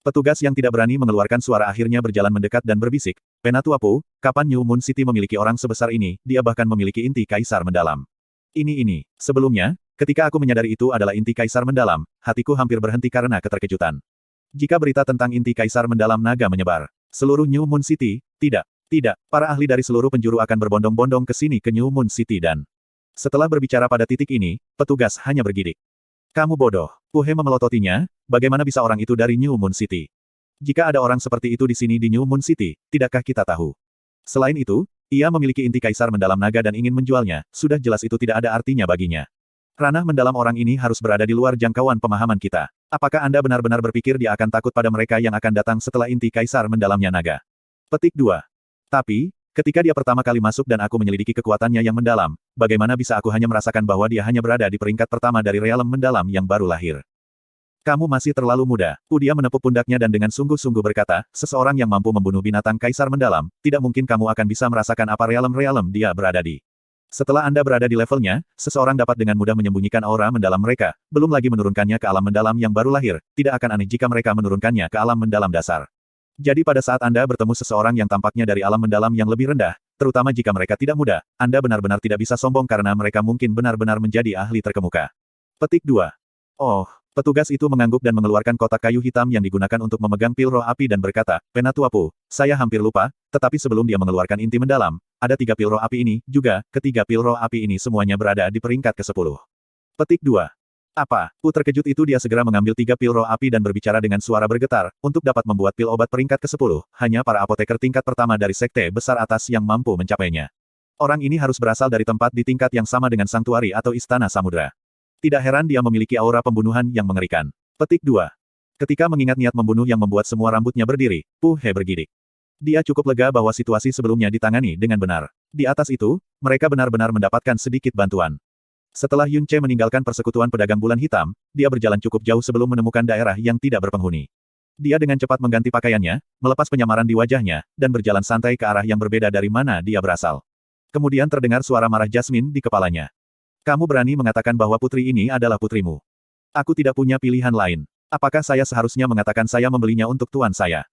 Petugas yang tidak berani mengeluarkan suara akhirnya berjalan mendekat dan berbisik, Penatua Pu, kapan New Moon City memiliki orang sebesar ini, dia bahkan memiliki inti kaisar mendalam. Ini. Sebelumnya, ketika aku menyadari itu adalah inti kaisar mendalam, hatiku hampir berhenti karena keterkejutan. Jika berita tentang inti kaisar mendalam naga menyebar, seluruh New Moon City, tidak, para ahli dari seluruh penjuru akan berbondong-bondong ke sini ke New Moon City dan... Setelah berbicara pada titik ini, petugas hanya bergidik. Kamu bodoh. Pu He memelototinya, bagaimana bisa orang itu dari New Moon City? Jika ada orang seperti itu di sini di New Moon City, tidakkah kita tahu? Selain itu, ia memiliki inti kaisar mendalam naga dan ingin menjualnya, sudah jelas itu tidak ada artinya baginya. Ranah mendalam orang ini harus berada di luar jangkauan pemahaman kita. Apakah Anda benar-benar berpikir dia akan takut pada mereka yang akan datang setelah inti kaisar mendalamnya naga? Petik 2. Tapi, ketika dia pertama kali masuk dan aku menyelidiki kekuatannya yang mendalam, bagaimana bisa aku hanya merasakan bahwa dia hanya berada di peringkat pertama dari realem mendalam yang baru lahir? Kamu masih terlalu muda. Dia menepuk pundaknya dan dengan sungguh-sungguh berkata, seseorang yang mampu membunuh binatang kaisar mendalam, tidak mungkin kamu akan bisa merasakan apa realem-realem dia berada di. Setelah Anda berada di levelnya, seseorang dapat dengan mudah menyembunyikan aura mendalam mereka, belum lagi menurunkannya ke alam mendalam yang baru lahir, tidak akan aneh jika mereka menurunkannya ke alam mendalam dasar. Jadi pada saat Anda bertemu seseorang yang tampaknya dari alam mendalam yang lebih rendah, terutama jika mereka tidak muda, Anda benar-benar tidak bisa sombong karena mereka mungkin benar-benar menjadi ahli terkemuka. Petik 2. Oh. Petugas itu mengangguk dan mengeluarkan kotak kayu hitam yang digunakan untuk memegang pil roh api dan berkata, Penatua Pu, saya hampir lupa, tetapi sebelum dia mengeluarkan inti mendalam, ada 3 pil roh api ini, juga, ketiga pil roh api ini semuanya berada di peringkat ke-10. Petik 2. Apa? Pu terkejut itu dia segera mengambil 3 pil roh api dan berbicara dengan suara bergetar, untuk dapat membuat pil obat peringkat ke-10, hanya para apoteker tingkat pertama dari sekte besar atas yang mampu mencapainya. Orang ini harus berasal dari tempat di tingkat yang sama dengan Sanktuari atau Istana Samudra. Tidak heran dia memiliki aura pembunuhan yang mengerikan. Petik 2. Ketika mengingat niat membunuh yang membuat semua rambutnya berdiri, Pu He bergidik. Dia cukup lega bahwa situasi sebelumnya ditangani dengan benar. Di atas itu, mereka benar-benar mendapatkan sedikit bantuan. Setelah Yun Ce meninggalkan persekutuan pedagang bulan hitam, dia berjalan cukup jauh sebelum menemukan daerah yang tidak berpenghuni. Dia dengan cepat mengganti pakaiannya, melepas penyamaran di wajahnya, dan berjalan santai ke arah yang berbeda dari mana dia berasal. Kemudian terdengar suara marah Jasmine di kepalanya. Kamu berani mengatakan bahwa putri ini adalah putrimu. Aku tidak punya pilihan lain. Apakah saya seharusnya mengatakan saya membelinya untuk tuan saya?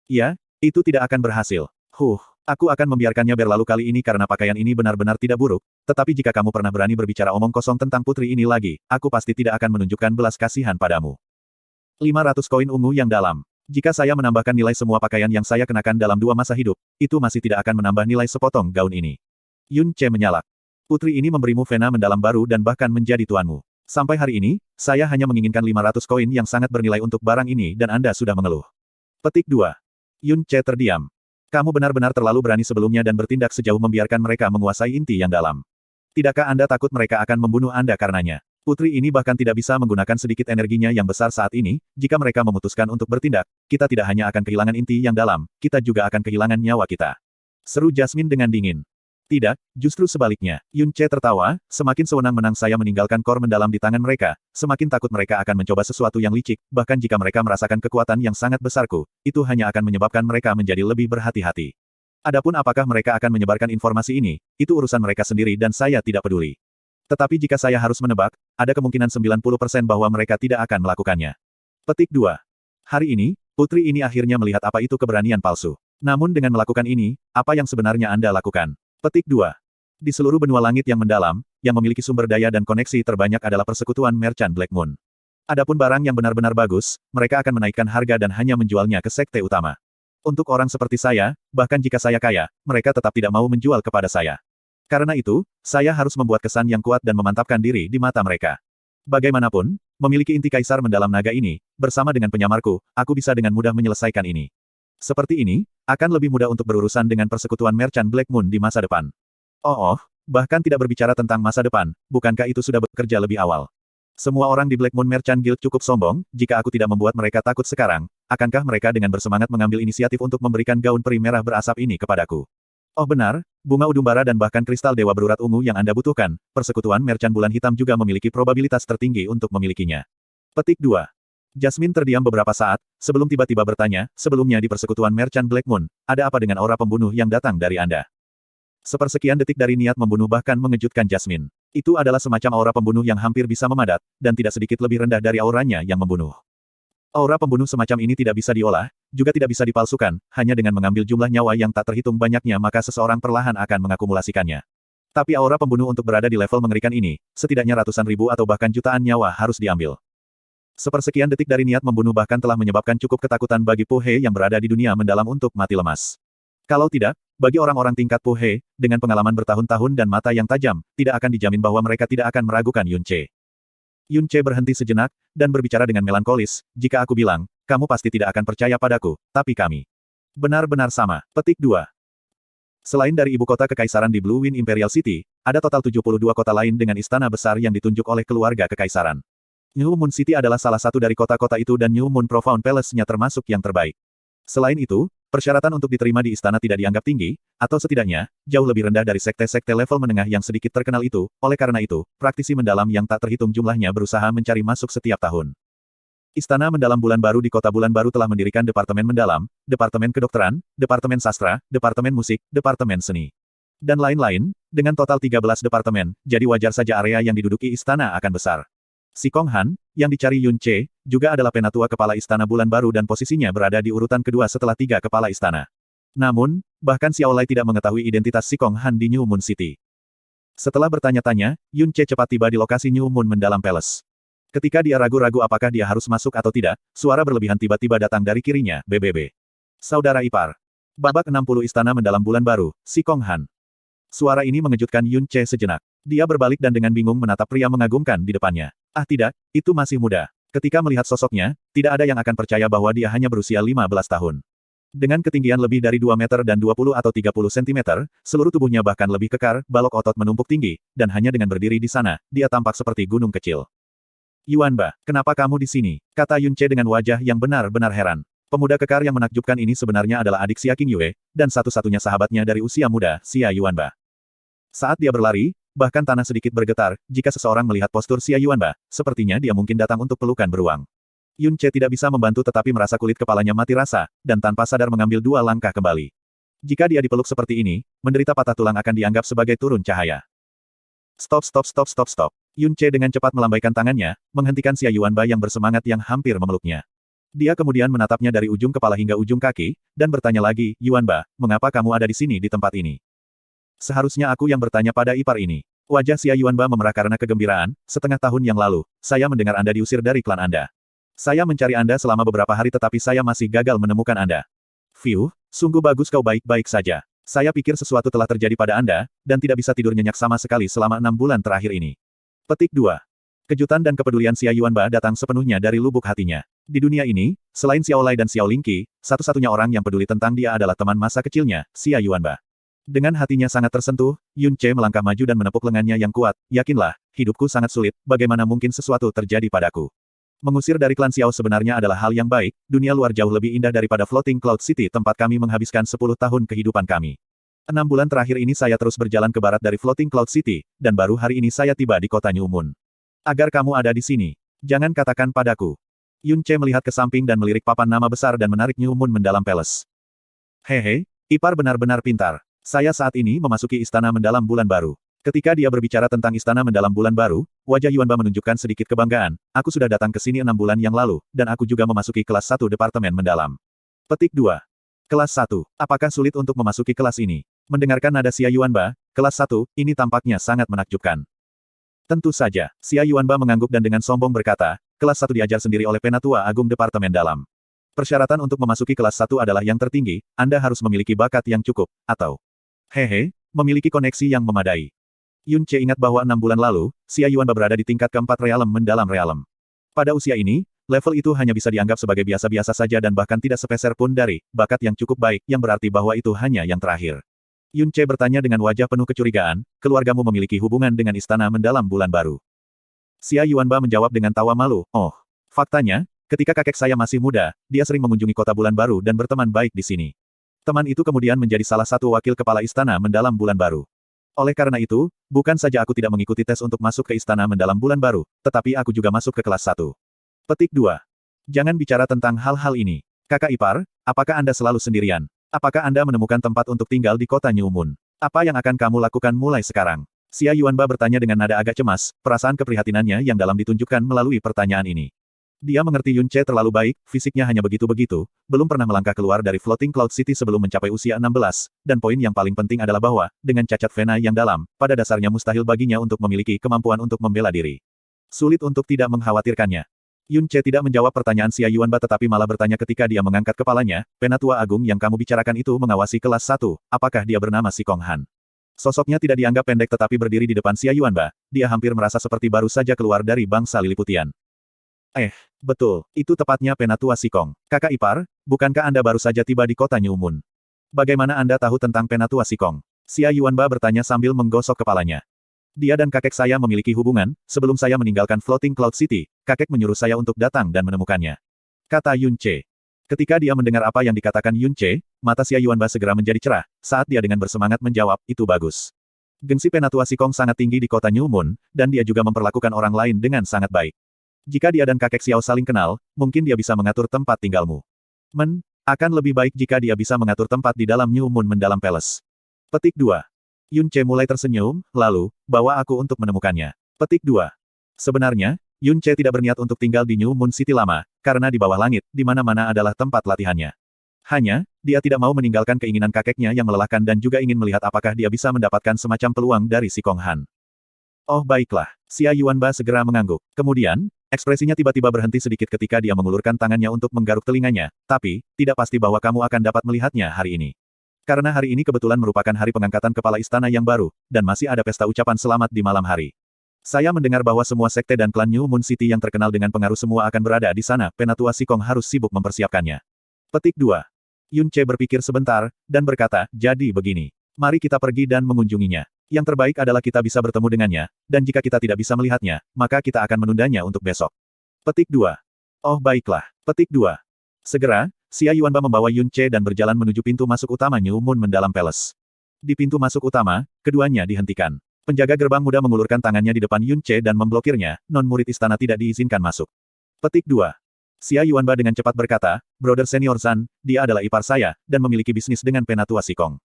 Ya, itu tidak akan berhasil. Aku akan membiarkannya berlalu kali ini karena pakaian ini benar-benar tidak buruk, tetapi jika kamu pernah berani berbicara omong kosong tentang putri ini lagi, aku pasti tidak akan menunjukkan belas kasihan padamu. 500 koin ungu yang dalam. Jika saya menambahkan nilai semua pakaian yang saya kenakan dalam 2 masa hidup, itu masih tidak akan menambah nilai sepotong gaun ini. Yun Ce menyalak. Putri ini memberimu vena mendalam baru dan bahkan menjadi tuanmu. Sampai hari ini, saya hanya menginginkan 500 koin yang sangat bernilai untuk barang ini dan Anda sudah mengeluh. Petik 2. Yun Ce terdiam. Kamu benar-benar terlalu berani sebelumnya dan bertindak sejauh membiarkan mereka menguasai inti yang dalam. Tidakkah Anda takut mereka akan membunuh Anda karenanya? Putri ini bahkan tidak bisa menggunakan sedikit energinya yang besar saat ini, jika mereka memutuskan untuk bertindak, kita tidak hanya akan kehilangan inti yang dalam, kita juga akan kehilangan nyawa kita. Seru Jasmine dengan dingin. Tidak, justru sebaliknya. Yun Ce tertawa, semakin sewenang-menang saya meninggalkan kor mendalam di tangan mereka, semakin takut mereka akan mencoba sesuatu yang licik, bahkan jika mereka merasakan kekuatan yang sangat besarku, itu hanya akan menyebabkan mereka menjadi lebih berhati-hati. Adapun apakah mereka akan menyebarkan informasi ini, itu urusan mereka sendiri dan saya tidak peduli. Tetapi jika saya harus menebak, ada kemungkinan 90% bahwa mereka tidak akan melakukannya. Petik 2. Hari ini, putri ini akhirnya melihat apa itu keberanian palsu. Namun dengan melakukan ini, apa yang sebenarnya Anda lakukan? Petik 2. Di seluruh benua langit yang mendalam, yang memiliki sumber daya dan koneksi terbanyak adalah persekutuan Merchant Black Moon. Adapun barang yang benar-benar bagus, mereka akan menaikkan harga dan hanya menjualnya ke sekte utama. Untuk orang seperti saya, bahkan jika saya kaya, mereka tetap tidak mau menjual kepada saya. Karena itu, saya harus membuat kesan yang kuat dan memantapkan diri di mata mereka. Bagaimanapun, memiliki inti kaisar mendalam naga ini, bersama dengan penyamarku, aku bisa dengan mudah menyelesaikan ini. Seperti ini, akan lebih mudah untuk berurusan dengan persekutuan Merchant Black Moon di masa depan. Bahkan tidak berbicara tentang masa depan, bukankah itu sudah bekerja lebih awal? Semua orang di Black Moon Merchant Guild cukup sombong, jika aku tidak membuat mereka takut sekarang, akankah mereka dengan bersemangat mengambil inisiatif untuk memberikan gaun peri merah berasap ini kepadaku? Oh benar, bunga udum bara dan bahkan kristal dewa berurat ungu yang Anda butuhkan, persekutuan merchant bulan hitam juga memiliki probabilitas tertinggi untuk memilikinya. Petik 2. Jasmine terdiam beberapa saat, sebelum tiba-tiba bertanya, sebelumnya di persekutuan merchant Black Moon, ada apa dengan aura pembunuh yang datang dari Anda? Sepersekian detik dari niat membunuh bahkan mengejutkan Jasmine. Itu adalah semacam aura pembunuh yang hampir bisa memadat, dan tidak sedikit lebih rendah dari auranya yang membunuh. Aura pembunuh semacam ini tidak bisa diolah, juga tidak bisa dipalsukan, hanya dengan mengambil jumlah nyawa yang tak terhitung banyaknya maka seseorang perlahan akan mengakumulasikannya. Tapi aura pembunuh untuk berada di level mengerikan ini, setidaknya ratusan ribu atau bahkan jutaan nyawa harus diambil. Sepersekian detik dari niat membunuh bahkan telah menyebabkan cukup ketakutan bagi Po He yang berada di dunia mendalam untuk mati lemas. Kalau tidak, bagi orang-orang tingkat Po He, dengan pengalaman bertahun-tahun dan mata yang tajam, tidak akan dijamin bahwa mereka tidak akan meragukan Yun Ce. Yun Ce berhenti sejenak, dan berbicara dengan melankolis, jika aku bilang, kamu pasti tidak akan percaya padaku, tapi kami benar-benar sama. Petik 2. Selain dari ibu kota kekaisaran di Blue Wind Imperial City, ada total 72 kota lain dengan istana besar yang ditunjuk oleh keluarga kekaisaran. New Moon City adalah salah satu dari kota-kota itu dan New Moon Profound Palace-nya termasuk yang terbaik. Selain itu, persyaratan untuk diterima di istana tidak dianggap tinggi, atau setidaknya, jauh lebih rendah dari sekte-sekte level menengah yang sedikit terkenal itu, oleh karena itu, praktisi mendalam yang tak terhitung jumlahnya berusaha mencari masuk setiap tahun. Istana Mendalam Bulan Baru di Kota Bulan Baru telah mendirikan Departemen Mendalam, Departemen Kedokteran, Departemen Sastra, Departemen Musik, Departemen Seni, dan lain-lain, dengan total 13 departemen, jadi wajar saja area yang diduduki istana akan besar. Si Kong Han, yang dicari Yun Ce, juga adalah penatua kepala istana Bulan Baru dan posisinya berada di urutan kedua setelah 3 kepala istana. Namun, bahkan Xiao Lai tidak mengetahui identitas si Kong Han di New Moon City. Setelah bertanya-tanya, Yun Ce cepat tiba di lokasi New Moon Mendalam Palace. Ketika dia ragu-ragu apakah dia harus masuk atau tidak, suara berlebihan tiba-tiba datang dari kirinya, BBB. Saudara ipar. Babak 60 Istana Mendalam Bulan Baru, si Kong Han. Suara ini mengejutkan Yun Ce sejenak. Dia berbalik dan dengan bingung menatap pria mengagumkan di depannya. Ah tidak, itu masih muda. Ketika melihat sosoknya, tidak ada yang akan percaya bahwa dia hanya berusia 15 tahun. Dengan ketinggian lebih dari 2 meter dan 20 atau 30 cm, seluruh tubuhnya bahkan lebih kekar, balok otot menumpuk tinggi, dan hanya dengan berdiri di sana, dia tampak seperti gunung kecil. Yuanba, kenapa kamu di sini? Kata Yun Ce dengan wajah yang benar-benar heran. Pemuda kekar yang menakjubkan ini sebenarnya adalah adik Xia Qingyue, dan satu-satunya sahabatnya dari usia muda, Xia Yuanba. Saat dia berlari, bahkan tanah sedikit bergetar, jika seseorang melihat postur Xia Yuanba, sepertinya dia mungkin datang untuk pelukan beruang. Yun Ce tidak bisa membantu tetapi merasa kulit kepalanya mati rasa, dan tanpa sadar mengambil 2 langkah kembali. Jika dia dipeluk seperti ini, menderita patah tulang akan dianggap sebagai turun cahaya. Stop stop stop stop stop. Yun Ce dengan cepat melambaikan tangannya, menghentikan Xia Yuanba yang bersemangat yang hampir memeluknya. Dia kemudian menatapnya dari ujung kepala hingga ujung kaki, dan bertanya lagi, Yuanba, mengapa kamu ada di sini di tempat ini? Seharusnya aku yang bertanya pada ipar ini. Wajah Xia Yuanba memerah karena kegembiraan, setengah tahun yang lalu, saya mendengar Anda diusir dari klan Anda. Saya mencari Anda selama beberapa hari tetapi saya masih gagal menemukan Anda. Fiu, sungguh bagus kau baik-baik saja. Saya pikir sesuatu telah terjadi pada Anda, dan tidak bisa tidur nyenyak sama sekali selama 6 bulan terakhir ini. Petik 2. Kejutan dan kepedulian Xia Yuanba datang sepenuhnya dari lubuk hatinya. Di dunia ini, selain Xiao Lai dan Xiao Lingqi, satu-satunya orang yang peduli tentang dia adalah teman masa kecilnya, Xia Yuanba. Dengan hatinya sangat tersentuh, Yun Ce melangkah maju dan menepuk lengannya yang kuat, yakinlah, hidupku sangat sulit, bagaimana mungkin sesuatu terjadi padaku. Mengusir dari klan Xiao sebenarnya adalah hal yang baik, dunia luar jauh lebih indah daripada Floating Cloud City tempat kami menghabiskan 10 tahun kehidupan kami. 6 bulan terakhir ini saya terus berjalan ke barat dari Floating Cloud City, dan baru hari ini saya tiba di kota New Moon. Agar kamu ada di sini. Jangan katakan padaku. Yun Ce melihat ke samping dan melirik papan nama besar dan menarik New Moon Mendalam Palace. Hehe, ipar benar-benar pintar. Saya saat ini memasuki Istana Mendalam Bulan Baru. Ketika dia berbicara tentang Istana Mendalam Bulan Baru, wajah Yuanba menunjukkan sedikit kebanggaan. Aku sudah datang ke sini 6 bulan yang lalu, dan aku juga memasuki kelas 1 Departemen Mendalam. Petik 2. Kelas 1. Apakah sulit untuk memasuki kelas ini? Mendengarkan nada Xia Yuanba, kelas 1, ini tampaknya sangat menakjubkan. Tentu saja, Xia Yuanba mengangguk dan dengan sombong berkata, kelas 1 diajar sendiri oleh Penatua Agung Departemen Dalam. Persyaratan untuk memasuki kelas 1 adalah yang tertinggi, Anda harus memiliki bakat yang cukup, atau hehe, memiliki koneksi yang memadai. Yun Ce ingat bahwa 6 bulan lalu, Xia Yuanba berada di tingkat keempat realem mendalam realem. Pada usia ini, level itu hanya bisa dianggap sebagai biasa-biasa saja dan bahkan tidak sepeser pun dari bakat yang cukup baik, yang berarti bahwa itu hanya yang terakhir. Yun Ce bertanya dengan wajah penuh kecurigaan, keluargamu memiliki hubungan dengan Istana Mendalam Bulan Baru. Xia Yuanba menjawab dengan tawa malu, oh, faktanya, ketika kakek saya masih muda, dia sering mengunjungi kota Bulan Baru dan berteman baik di sini. Teman itu kemudian menjadi salah satu wakil kepala istana mendalam bulan baru. Oleh karena itu, bukan saja aku tidak mengikuti tes untuk masuk ke istana mendalam bulan baru, tetapi aku juga masuk ke kelas 1. Petik 2. Jangan bicara tentang hal-hal ini. Kakak ipar, apakah Anda selalu sendirian? Apakah Anda menemukan tempat untuk tinggal di kota New Moon? Apa yang akan kamu lakukan mulai sekarang? Xia Yuanba bertanya dengan nada agak cemas, perasaan keprihatinannya yang dalam ditunjukkan melalui pertanyaan ini. Dia mengerti Yun Ce terlalu baik, fisiknya hanya begitu-begitu, belum pernah melangkah keluar dari Floating Cloud City sebelum mencapai usia 16, dan poin yang paling penting adalah bahwa, dengan cacat vena yang dalam, pada dasarnya mustahil baginya untuk memiliki kemampuan untuk membela diri. Sulit untuk tidak mengkhawatirkannya. Yun Ce tidak menjawab pertanyaan Xia Yuanba tetapi malah bertanya ketika dia mengangkat kepalanya, Penatua Agung yang kamu bicarakan itu mengawasi kelas 1, apakah dia bernama Si Kong Han? Sosoknya tidak dianggap pendek tetapi berdiri di depan Xia Yuanba, dia hampir merasa seperti baru saja keluar dari bangsa Liliputian. Betul, itu tepatnya Penatua Sikong. Kakak ipar, bukankah Anda baru saja tiba di kota New Moon? Bagaimana Anda tahu tentang Penatua Sikong? Xia Yuanba bertanya sambil menggosok kepalanya. Dia dan kakek saya memiliki hubungan, sebelum saya meninggalkan Floating Cloud City, kakek menyuruh saya untuk datang dan menemukannya. Kata Yun Ce. Ketika dia mendengar apa yang dikatakan Yun Ce, mata Xia Yuanba segera menjadi cerah, saat dia dengan bersemangat menjawab, itu bagus. Gengsi Penatua Sikong sangat tinggi di kota New Moon, dan dia juga memperlakukan orang lain dengan sangat baik. Jika dia dan kakek Xiao saling kenal, mungkin dia bisa mengatur tempat tinggalmu. Akan lebih baik jika dia bisa mengatur tempat di dalam New Moon Mendalam Palace. Petik 2. Yun Ce mulai tersenyum, lalu, bawa aku untuk menemukannya. Petik 2. Sebenarnya, Yun Ce tidak berniat untuk tinggal di New Moon City lama, karena di bawah langit, di mana-mana adalah tempat latihannya. Hanya, dia tidak mau meninggalkan keinginan kakeknya yang melelahkan dan juga ingin melihat apakah dia bisa mendapatkan semacam peluang dari Si Kong Han. Oh baiklah, Xia Yuanba segera mengangguk. Kemudian, ekspresinya tiba-tiba berhenti sedikit ketika dia mengulurkan tangannya untuk menggaruk telinganya, tapi, tidak pasti bahwa kamu akan dapat melihatnya hari ini. Karena hari ini kebetulan merupakan hari pengangkatan kepala istana yang baru, dan masih ada pesta ucapan selamat di malam hari. Saya mendengar bahwa semua sekte dan klan New Moon City yang terkenal dengan pengaruh semua akan berada di sana, Penatua Sikong harus sibuk mempersiapkannya. Petik 2. Yun Ce berpikir sebentar, dan berkata, jadi begini. Mari kita pergi dan mengunjunginya. Yang terbaik adalah kita bisa bertemu dengannya, dan jika kita tidak bisa melihatnya, maka kita akan menundanya untuk besok. Petik 2. Oh baiklah. Petik 2. Segera, Xia Yuanba membawa Yun Ce dan berjalan menuju pintu masuk utama New Moon Mendalam Palace. Di pintu masuk utama, keduanya dihentikan. Penjaga gerbang muda mengulurkan tangannya di depan Yun Ce dan memblokirnya, non-murid istana tidak diizinkan masuk. Petik 2. Xia Yuanba dengan cepat berkata, Brother Senior Zan, dia adalah ipar saya, dan memiliki bisnis dengan Penatua Sikong.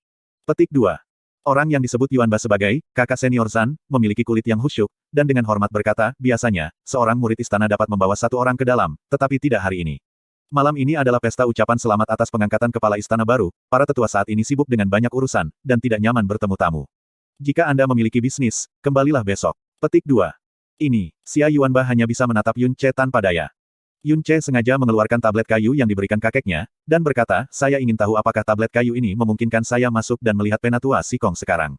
Petik 2. Orang yang disebut Yuanba sebagai kakak senior Zan, memiliki kulit yang khusyuk, dan dengan hormat berkata, biasanya, seorang murid istana dapat membawa satu orang ke dalam, tetapi tidak hari ini. Malam ini adalah pesta ucapan selamat atas pengangkatan kepala istana baru, para tetua saat ini sibuk dengan banyak urusan, dan tidak nyaman bertemu tamu. Jika Anda memiliki bisnis, kembalilah besok. Petik 2. Ini, Xia Yuanba hanya bisa menatap Yun Ce tanpa daya. Yun Ce sengaja mengeluarkan tablet kayu yang diberikan kakeknya, dan berkata, saya ingin tahu apakah tablet kayu ini memungkinkan saya masuk dan melihat Penatua Sikong sekarang.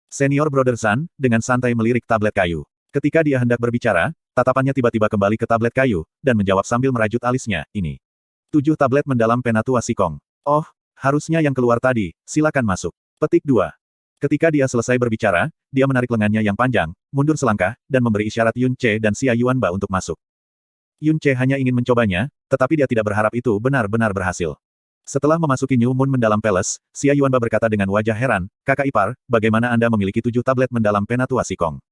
Senior Brother Zan, dengan santai melirik tablet kayu. Ketika dia hendak berbicara, tatapannya tiba-tiba kembali ke tablet kayu, dan menjawab sambil merajut alisnya, ini. 7 tablet mendalam Penatua Sikong. Oh, harusnya yang keluar tadi, silakan masuk. Petik 2. Ketika dia selesai berbicara, dia menarik lengannya yang panjang, mundur selangkah, dan memberi isyarat Yun Ce dan Xia Yuanba untuk masuk. Yun Ce hanya ingin mencobanya, tetapi dia tidak berharap itu benar-benar berhasil. Setelah memasuki New Moon Mendalam Palace, Xia Yuanba berkata dengan wajah heran, kakak ipar, bagaimana Anda memiliki 7 tablet mendalam Penatua Sikong?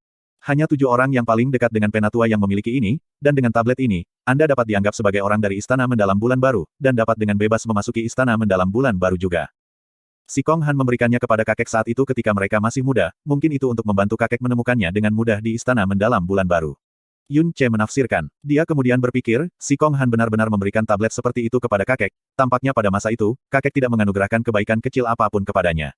Hanya 7 orang yang paling dekat dengan Penatua yang memiliki ini, dan dengan tablet ini, Anda dapat dianggap sebagai orang dari Istana Mendalam Bulan Baru, dan dapat dengan bebas memasuki Istana Mendalam Bulan Baru juga. Sikong Han memberikannya kepada kakek saat itu ketika mereka masih muda, mungkin itu untuk membantu kakek menemukannya dengan mudah di Istana Mendalam Bulan Baru. Yun Ce menafsirkan. Dia kemudian berpikir, Si Kong Han benar-benar memberikan tablet seperti itu kepada kakek. Tampaknya pada masa itu, kakek tidak menganugerahkan kebaikan kecil apapun kepadanya.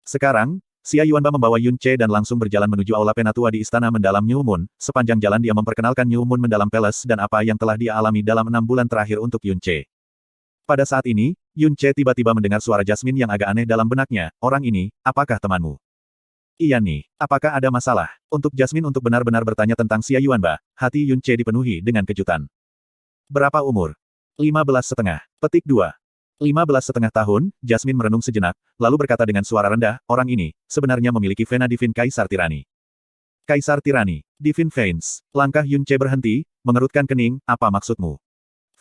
Sekarang, Xia Yuanba membawa Yun Ce dan langsung berjalan menuju Aula Penatua di Istana Mendalam New Moon. Sepanjang jalan dia memperkenalkan New Moon Mendalam Palace dan apa yang telah dia alami dalam 6 bulan terakhir untuk Yun Ce. Pada saat ini, Yun Ce tiba-tiba mendengar suara Jasmine yang agak aneh dalam benaknya. Orang ini, apakah temanmu? Iya nih, apakah ada masalah? Untuk Jasmine untuk benar-benar bertanya tentang Xia Yuanba, hati Yun Ce dipenuhi dengan kejutan. Berapa umur? 15,5. Petik 2. 15,5 tahun, Jasmine merenung sejenak, lalu berkata dengan suara rendah, orang ini, sebenarnya memiliki vena Divine Kaisar Tirani. Kaisar Tirani, Divine Veins. Langkah Yun Ce berhenti, mengerutkan kening, apa maksudmu?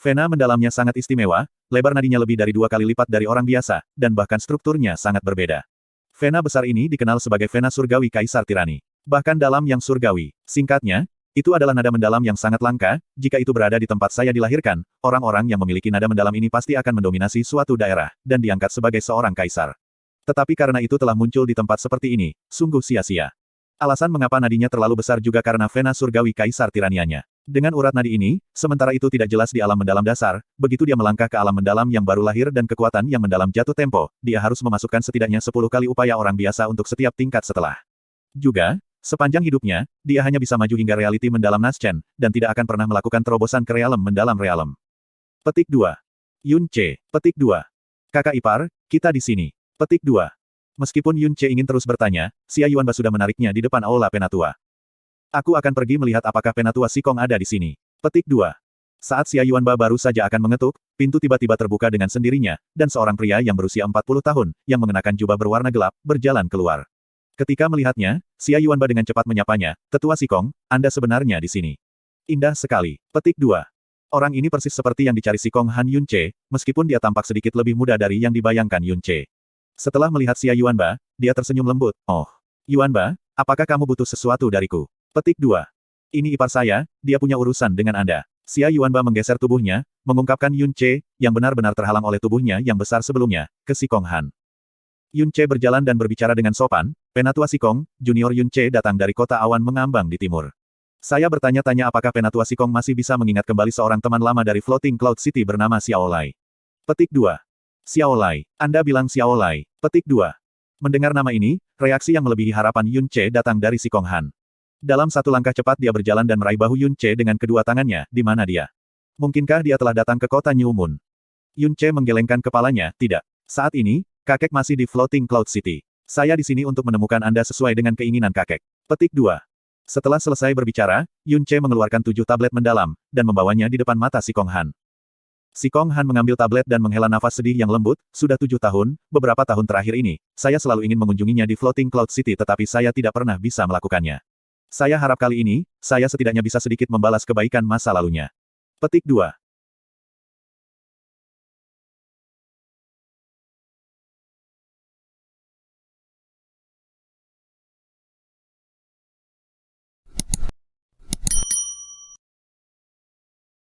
Vena mendalamnya sangat istimewa, lebar nadinya lebih dari 2 kali lipat dari orang biasa, dan bahkan strukturnya sangat berbeda. Vena besar ini dikenal sebagai vena surgawi Kaisar Tirani. Bahkan dalam yang surgawi. Singkatnya, itu adalah nada mendalam yang sangat langka, jika itu berada di tempat saya dilahirkan, orang-orang yang memiliki nada mendalam ini pasti akan mendominasi suatu daerah, dan diangkat sebagai seorang kaisar. Tetapi karena itu telah muncul di tempat seperti ini, sungguh sia-sia. Alasan mengapa nadinya terlalu besar juga karena vena surgawi Kaisar Tiranianya. Dengan urat nadi ini, sementara itu tidak jelas di alam mendalam dasar, begitu dia melangkah ke alam mendalam yang baru lahir dan kekuatan yang mendalam jatuh tempo, dia harus memasukkan setidaknya 10 kali upaya orang biasa untuk setiap tingkat setelah. Juga, sepanjang hidupnya, dia hanya bisa maju hingga realiti mendalam Naschen, dan tidak akan pernah melakukan terobosan ke realem mendalam realem. Petik 2. Yun Ce. Petik 2. Kakak ipar, kita di sini. Petik 2. Meskipun Yun Ce ingin terus bertanya, Xia Yuanba sudah menariknya di depan aula penatua. Aku akan pergi melihat apakah penatua Sikong ada di sini. Petik 2. Saat Xia Yuanba baru saja akan mengetuk, pintu tiba-tiba terbuka dengan sendirinya, dan seorang pria yang berusia 40 tahun, yang mengenakan jubah berwarna gelap, berjalan keluar. Ketika melihatnya, Xia Yuanba dengan cepat menyapanya, Tetua Sikong, Anda sebenarnya di sini. Indah sekali. Petik 2. Orang ini persis seperti yang dicari Sikong Han Yun Ce, meskipun dia tampak sedikit lebih muda dari yang dibayangkan Yun Ce. Setelah melihat Xia Yuanba, dia tersenyum lembut. Oh, Yuanba, apakah kamu butuh sesuatu dariku? Petik 2. Ini ipar saya, dia punya urusan dengan Anda. Xia Yuanba menggeser tubuhnya, mengungkapkan Yun Ce, yang benar-benar terhalang oleh tubuhnya yang besar sebelumnya, ke Sikong Han. Yun Ce berjalan dan berbicara dengan sopan, Penatua Sikong, Junior Yun Ce datang dari kota awan mengambang di timur. Saya bertanya-tanya apakah Penatua Sikong masih bisa mengingat kembali seorang teman lama dari Floating Cloud City bernama Xiao Lai. Petik 2. Xiao Lai. Anda bilang Xiao Lai. Petik 2. Mendengar nama ini, reaksi yang melebihi harapan Yun Ce datang dari Sikong Han. Dalam satu langkah cepat dia berjalan dan meraih bahu Yun Ce dengan kedua tangannya, di mana dia? Mungkinkah dia telah datang ke kota New Moon? Yun Ce menggelengkan kepalanya, tidak. Saat ini, kakek masih di Floating Cloud City. Saya di sini untuk menemukan Anda sesuai dengan keinginan kakek. Petik 2. Setelah selesai berbicara, Yun Ce mengeluarkan 7 tablet mendalam, dan membawanya di depan mata Sikong Han. Sikong Han mengambil tablet dan menghela nafas sedih yang lembut, sudah 7 tahun, beberapa tahun terakhir ini, saya selalu ingin mengunjunginya di Floating Cloud City tetapi saya tidak pernah bisa melakukannya. Saya harap kali ini, saya setidaknya bisa sedikit membalas kebaikan masa lalunya. Petik 2.